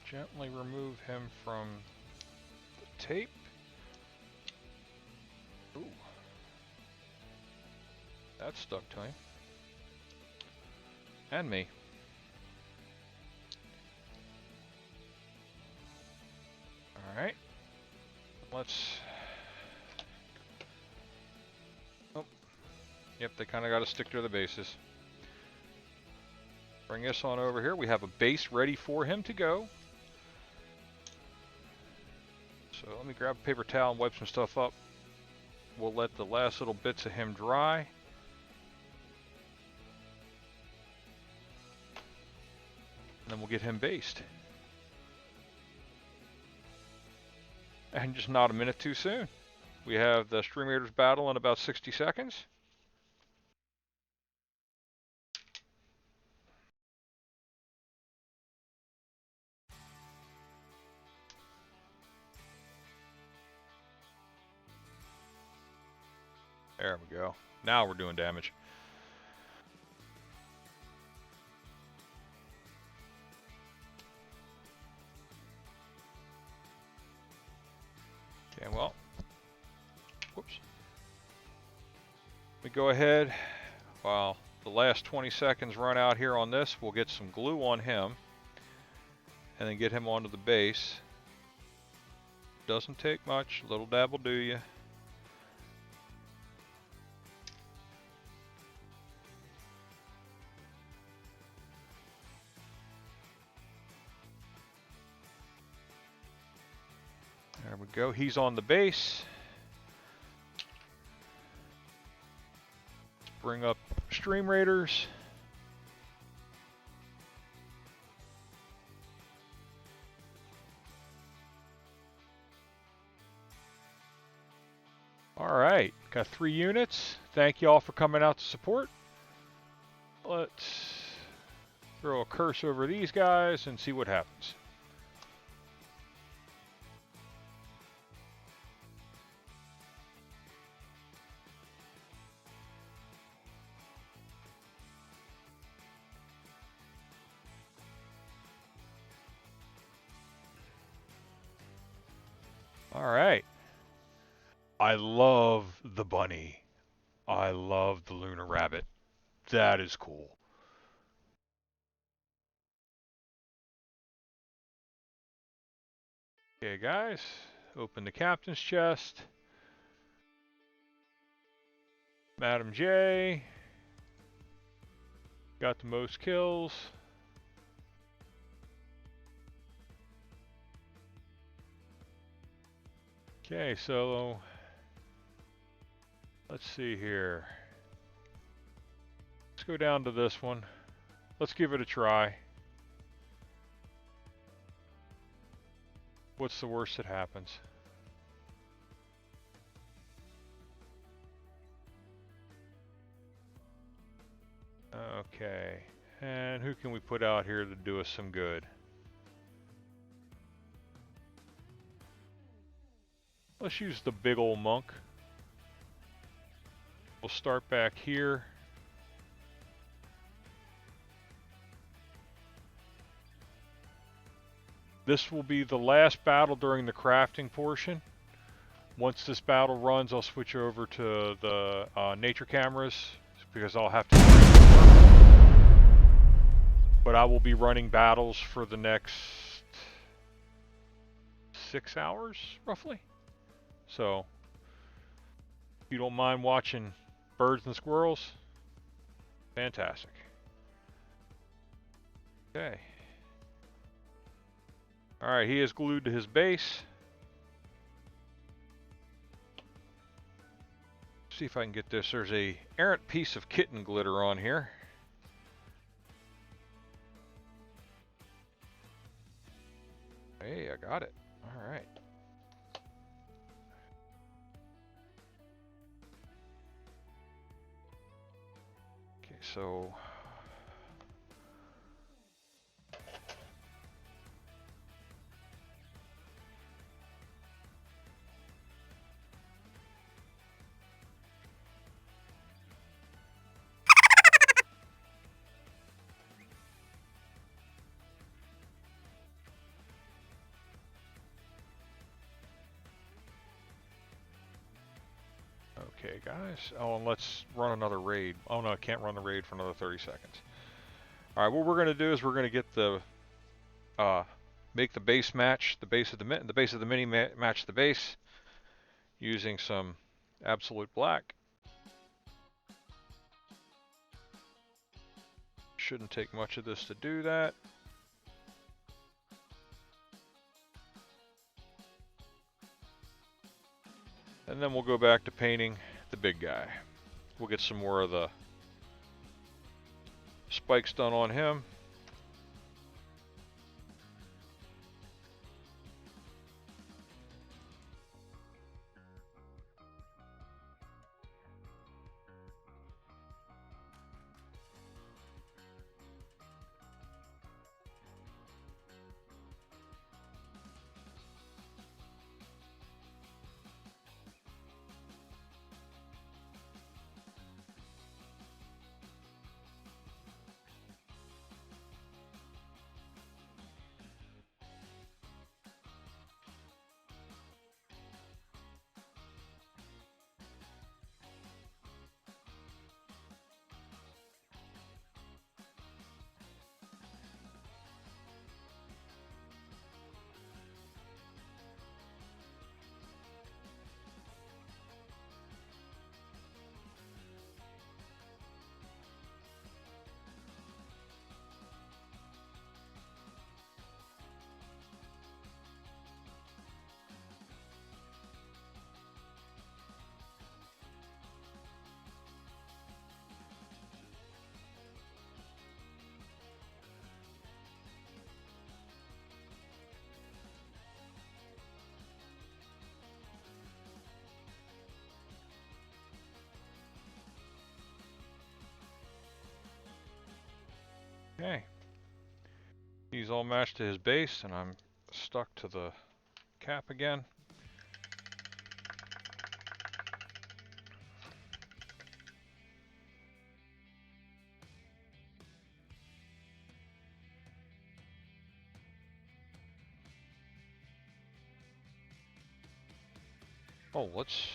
gently remove him from the tape. Ooh. That stuck to him. And me. Alright. Let's... Oh. Yep, they kind of got to stick to the bases. Bring this on over here. We have a base ready for him to go. So let me grab a paper towel and wipe some stuff up. We'll let the last little bits of him dry. And then we'll get him based. And just not a minute too soon. We have the Stream Raiders battle in about 60 seconds. There we go. Now we're doing damage. Okay, well, whoops. We go ahead, while the last 20 seconds run out here on this, we'll get some glue on him, and then get him onto the base. Doesn't take much, a little dab will do you. There we go, he's on the base. Let's bring up Stream Raiders. Alright, got 3 units. Thank you all for coming out to support. Let's throw a curse over these guys and see what happens. Alright. I love the bunny. I love the lunar rabbit. That is cool. Okay, guys. Open the captain's chest. Madam J. Got the most kills. Okay, so let's see here. Let's go down to this one. Let's give it a try. What's the worst that happens? Okay, and who can we put out here to do us some good? Let's use the big old monk. We'll start back here. This will be the last battle during the crafting portion. Once this battle runs, I'll switch over to the nature cameras, because I'll have to train. But I will be running battles for the next 6 hours, roughly. So, if you don't mind watching birds and squirrels, fantastic. Okay. Alright, he is glued to his base. See if I can get this. There's a errant piece of kitten glitter on here. Hey, I got it. Alright. Okay, so... Okay, guys. Oh, and let's run another raid. Oh no, I can't run the raid for another 30 seconds. Alright, what we're going to do is we're going to get the... make the base match the base of the mini match the base using some absolute black. Shouldn't take much of this to do that. And then we'll go back to painting the big guy. We'll get some more of the spikes done on him. Okay. He's all matched to his base, and I'm stuck to the cap again. Oh, let's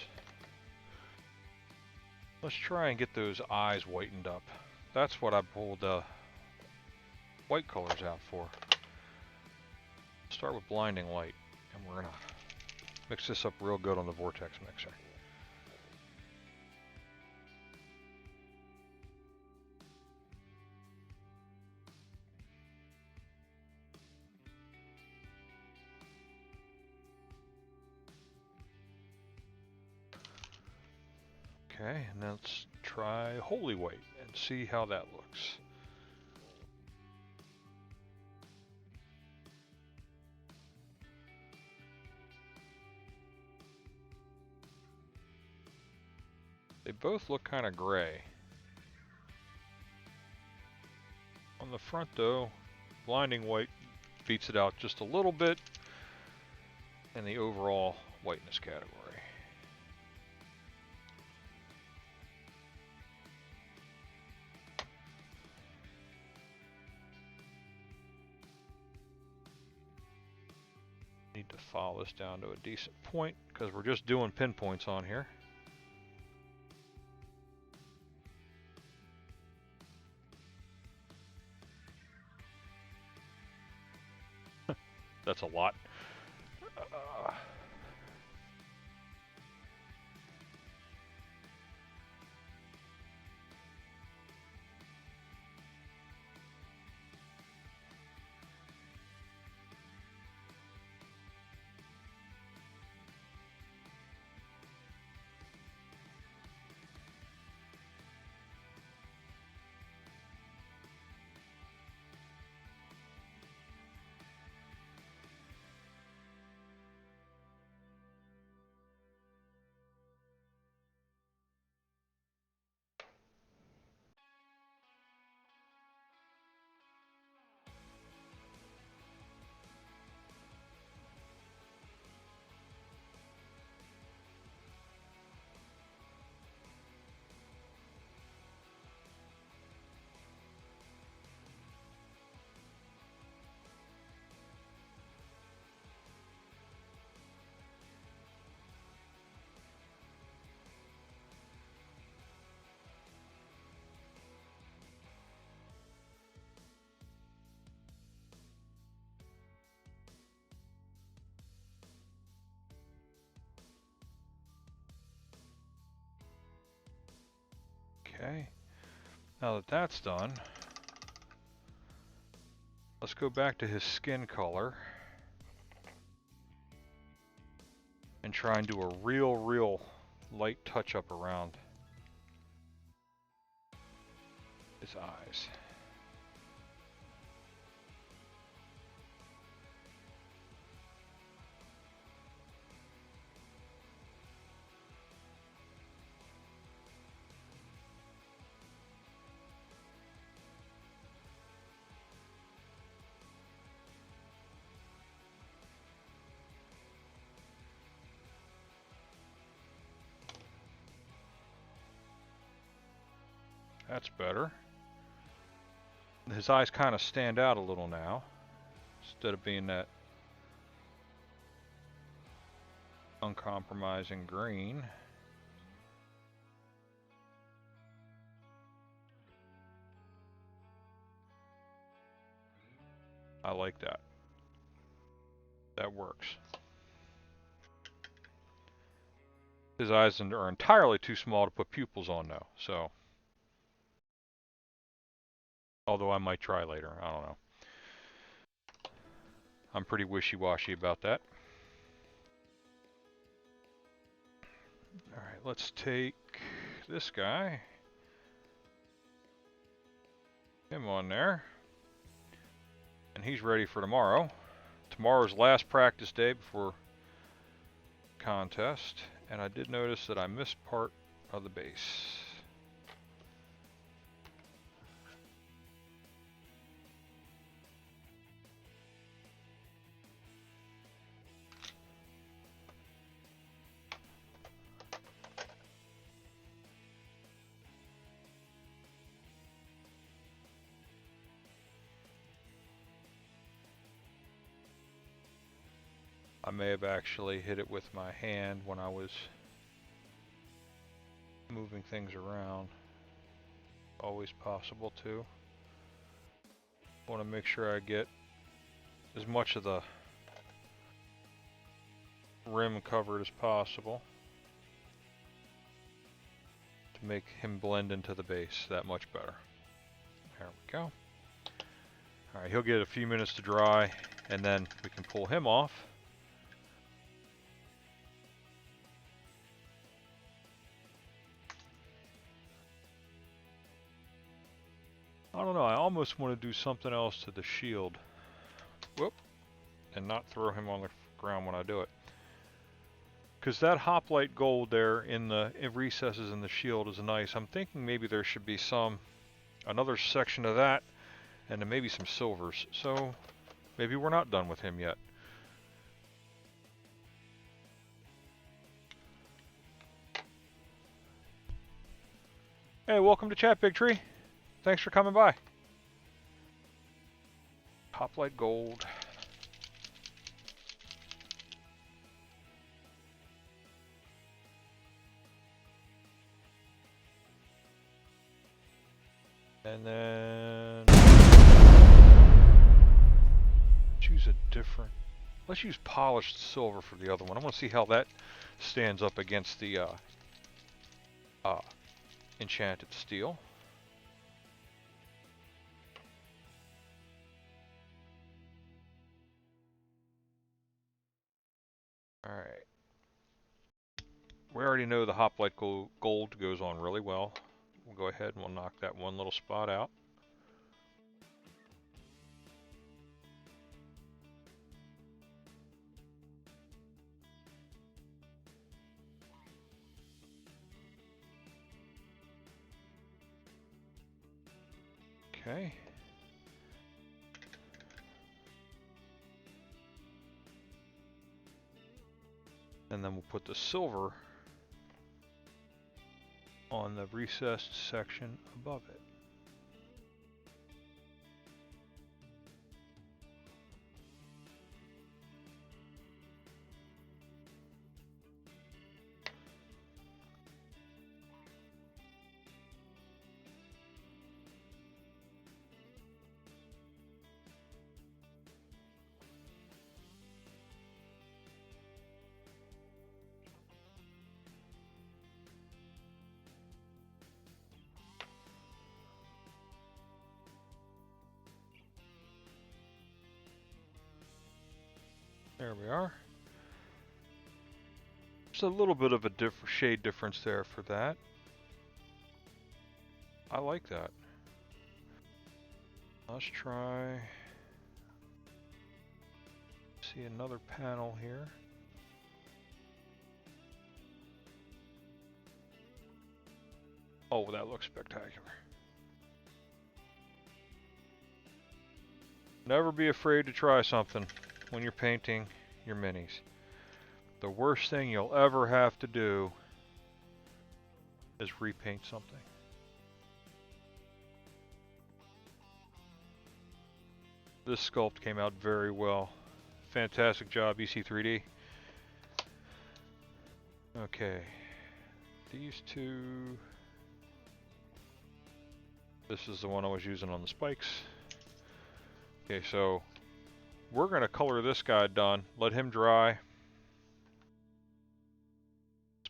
try and get those eyes whitened up. That's what I pulled white colors out for. Start with blinding light, and we're gonna mix this up real good on the vortex mixer. Okay, and then let's try holy white and see how that looks. They both look kind of gray. On the front though, blinding white beats it out just a little bit in the overall whiteness category. Need to follow this down to a decent point because we're just doing pinpoints on here. That's a lot. Okay, now that that's done, let's go back to his skin color and try and do a real light touch-up around his eyes. That's better. His eyes kind of stand out a little now, instead of being that uncompromising green. I like that. That works. His eyes are entirely too small to put pupils on though, so. Although I might try later, I don't know. I'm pretty wishy-washy about that. Alright, let's take this guy. Him on there. And he's ready for tomorrow. Tomorrow's last practice day before contest. And I did notice that I missed part of the base. I may have actually hit it with my hand when I was moving things around. Always possible too. Want to make sure I get as much of the rim covered as possible to make him blend into the base that much better. There we go. Alright, he'll get a few minutes to dry and then we can pull him off. I don't know, I almost want to do something else to the shield. Whoop. And not throw him on the ground when I do it. Because that hoplite gold there in the recesses in the shield is nice. I'm thinking maybe there should be another section of that, and then maybe some silvers. So maybe we're not done with him yet. Hey, welcome to chat, Big Tree. Thanks for coming by. Hoplite gold. And then choose a different Let's use polished silver for the other one. I want to see how that stands up against the enchanted steel. Alright. We already know the hoplite gold goes on really well. We'll go ahead and we'll knock that one little spot out. Okay. And then we'll put the silver on the recessed section above it. There we are. Just a little bit of a shade difference there for that. I like that. Let's try. See another panel here. Oh, that looks spectacular. Never be afraid to try something when you're painting your minis. The worst thing you'll ever have to do is repaint something. This sculpt came out very well. Fantastic job, EC3D. Okay, these two. This is the one I was using on the spikes. Okay, so we're going to color this guy done. Let him dry. Let's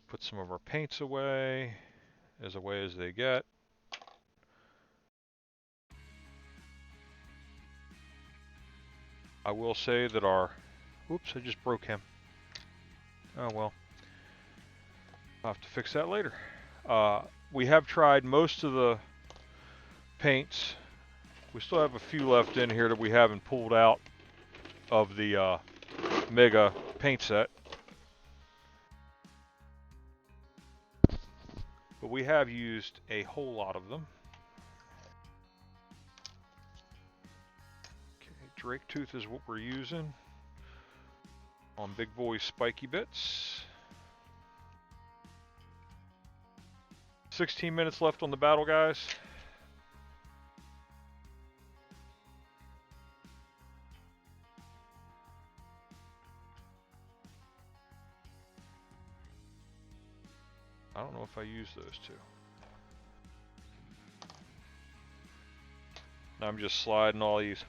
put some of our paints away as they get. I will say that our... Oops, I just broke him. Oh well. I'll have to fix that later. We have tried most of the paints. We still have a few left in here that we haven't pulled out of the Mega paint set. But we have used a whole lot of them. Okay, Drake Tooth is what we're using on Big Boy's spiky bits. 16 minutes left on the battle, guys. I don't know if I use those two. Now I'm just sliding all these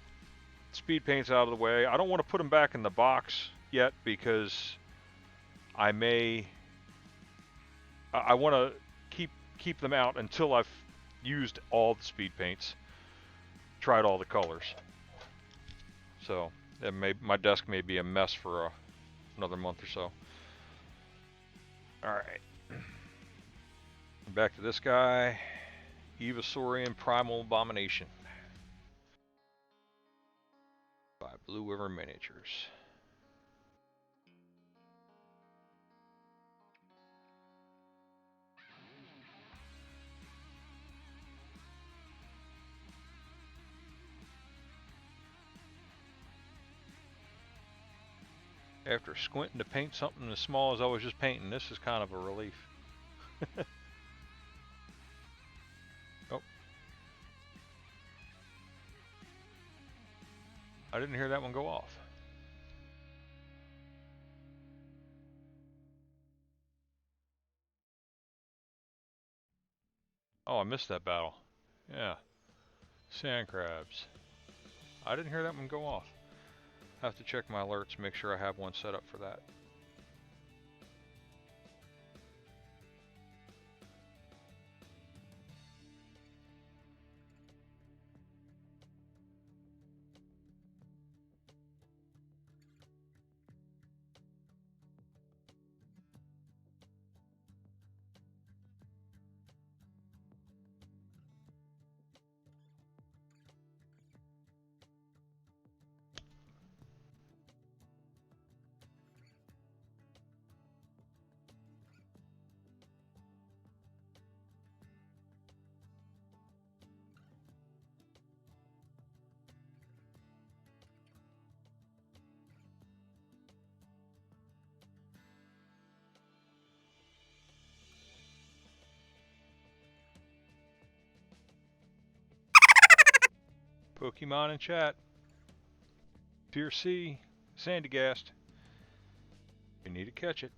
speed paints out of the way. I don't want to put them back in the box yet because I want to keep them out until I've used all the speed paints, tried all the colors. So my desk may be a mess for another month or so. All right. Back to this guy, Evosaurian Primal Abomination by BlueWyvern Miniatures. After squinting to paint something as small as I was just painting, this is kind of a relief. Oh. I didn't hear that one go off. Oh, I missed that battle. Yeah. Sand crabs. I didn't hear that one go off. I have to check my alerts, make sure I have one set up for that. Pokemon in chat. Tier C, Sandygast. You need to catch it.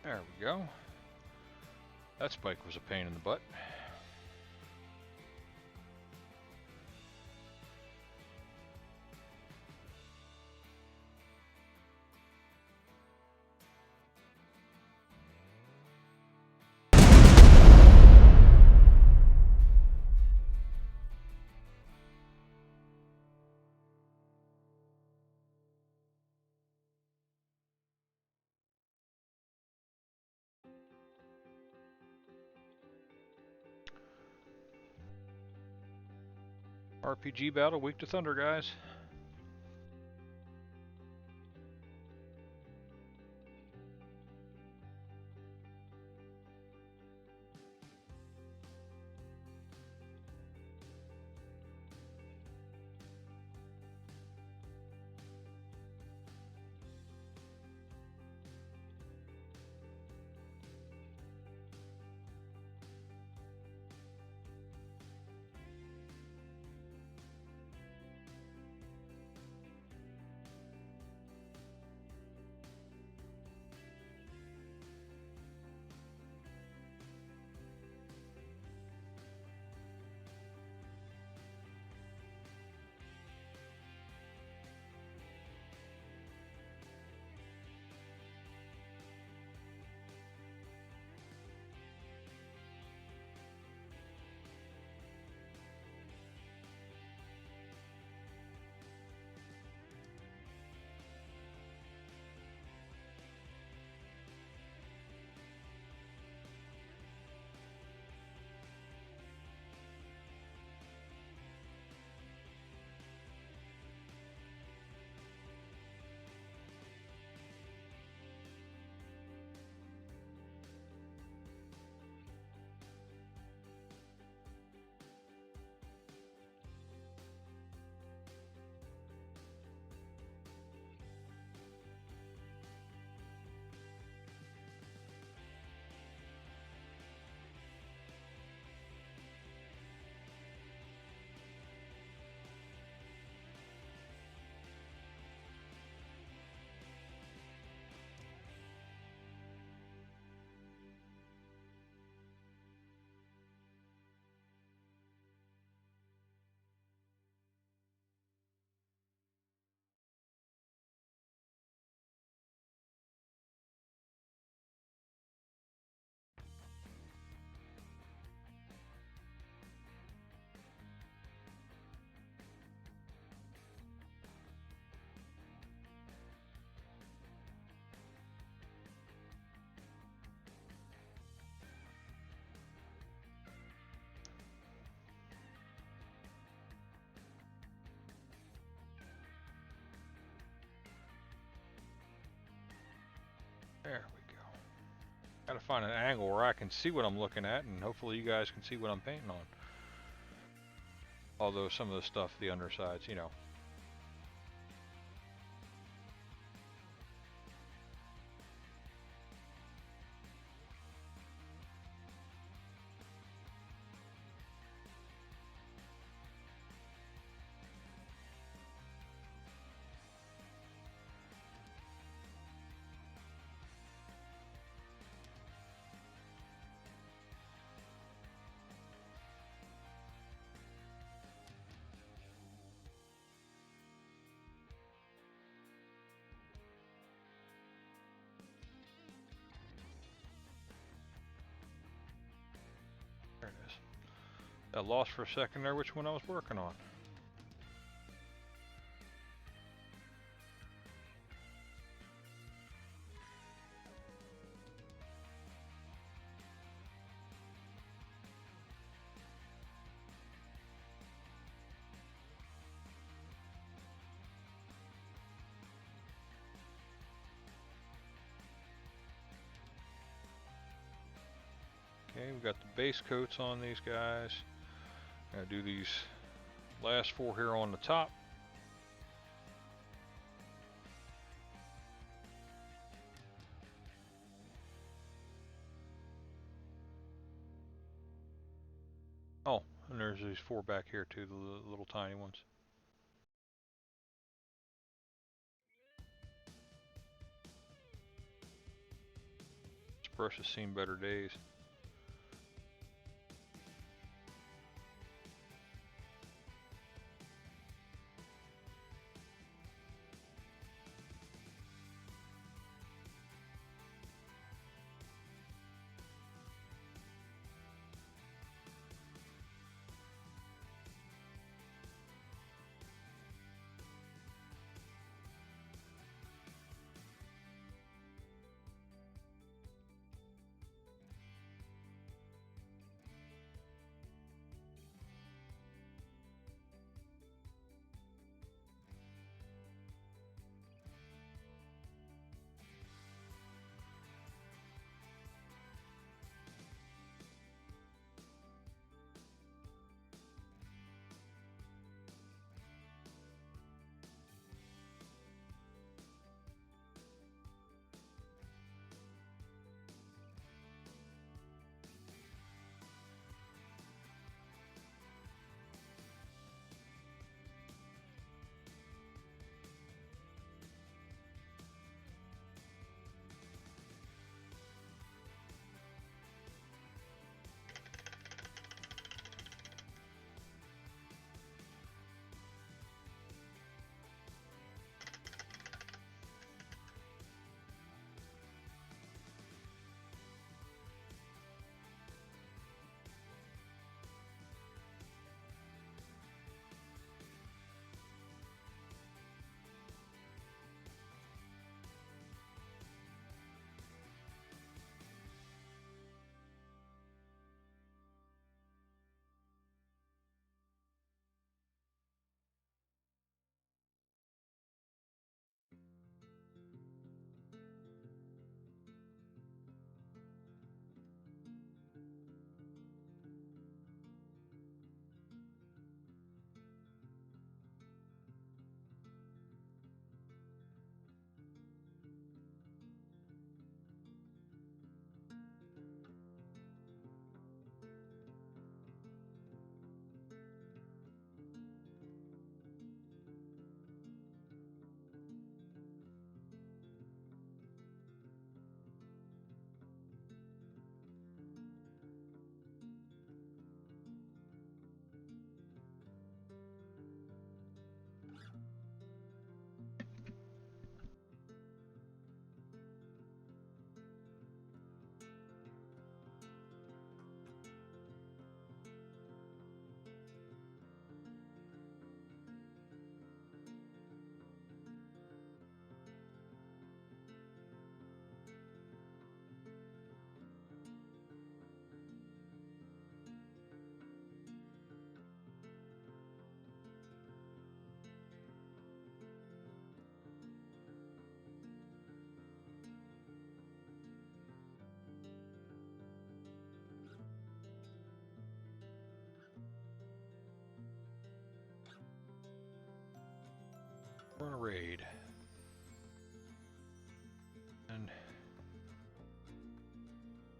There we go. That spike was a pain in the butt. RPG battle, weak to thunder, guys. There we go. Gotta find an angle where I can see what I'm looking at, and hopefully you guys can see what I'm painting on. Although some of the stuff, the undersides, you know. There it is. I lost for a second there which one I was working on. Okay, we've got the base coats on these guys. Gotta do these last four here on the top. Oh, and there's these four back here too, the little tiny ones. This brush has seen better days.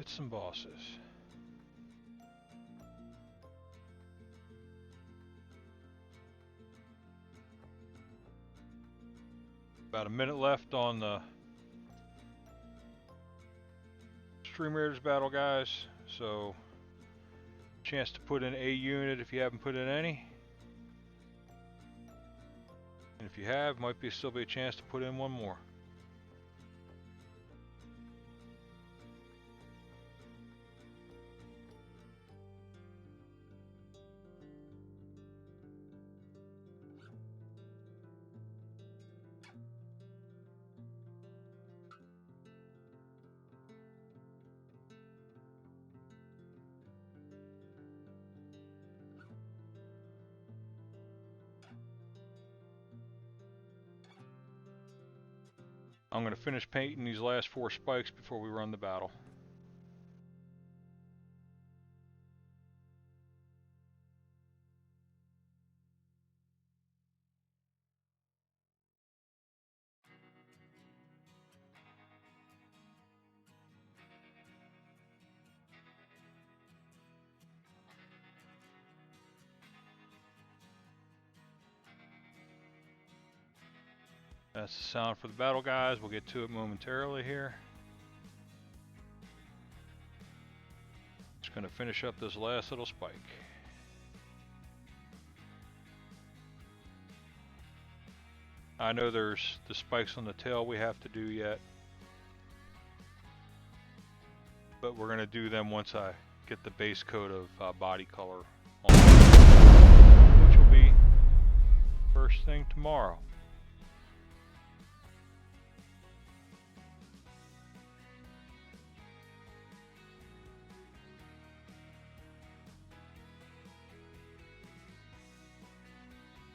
bits and bosses. About a minute left on the Stream Raiders battle, guys. So, chance to put in a unit if you haven't put in any. And if you have, might still be a chance to put in one more. I'm going to finish painting these last 4 spikes before we run the battle. That's the sound for the battle, guys. We'll get to it momentarily here. Just going to finish up this last little spike. I know there's the spikes on the tail we have to do yet, but we're going to do them once I get the base coat of body color on, which will be first thing tomorrow.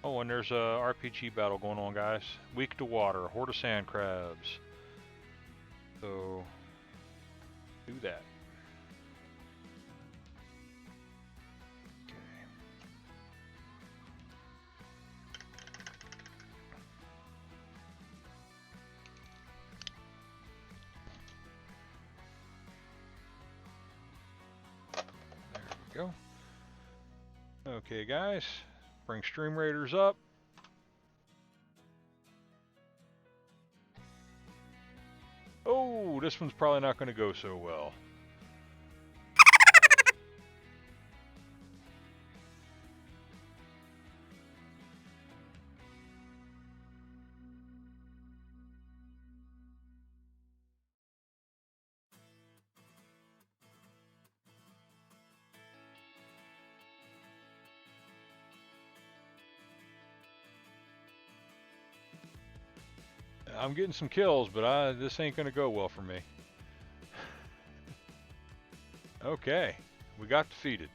Oh, and there's a RPG battle going on, guys. Weak to water, horde of sand crabs. So, do that. Okay. There we go. Okay, guys. Bring Stream Raiders up. Oh, this one's probably not going to go so well. I'm getting some kills, but this ain't going to go well for me. Okay, we got defeated.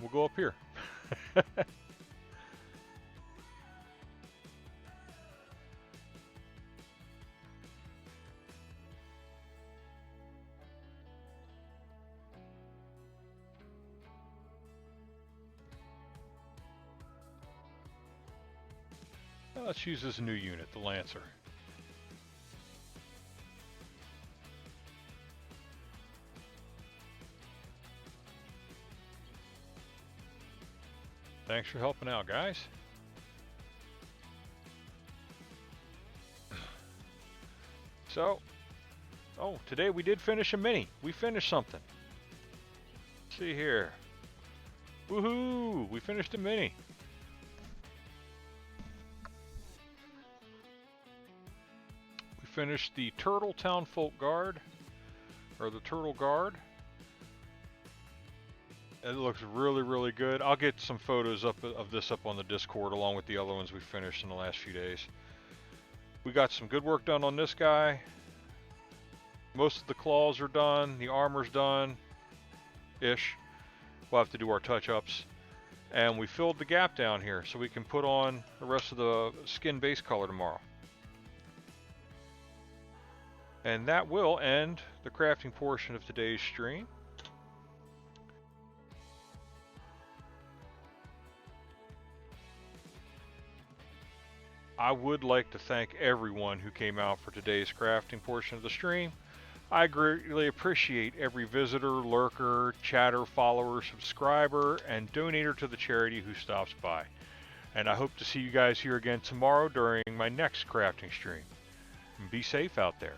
We'll go up here. Let's use this new unit, the Lancer. Thanks for helping out, guys. So, oh, today we did finish a mini. We finished something. Let's see here. Woohoo! We finished a mini. Finished the Turtle Town Folk Guard, or the Turtle Guard. It looks really, really good. I'll get some photos up of this up on the Discord along with the other ones we finished in the last few days. We got some good work done on this guy. Most of the claws are done. The armor's done-ish. We'll have to do our touch-ups. And we filled the gap down here so we can put on the rest of the skin base color tomorrow. And that will end the crafting portion of today's stream. I would like to thank everyone who came out for today's crafting portion of the stream. I greatly appreciate every visitor, lurker, chatter, follower, subscriber, and donator to the charity who stops by. And I hope to see you guys here again tomorrow during my next crafting stream. Be safe out there.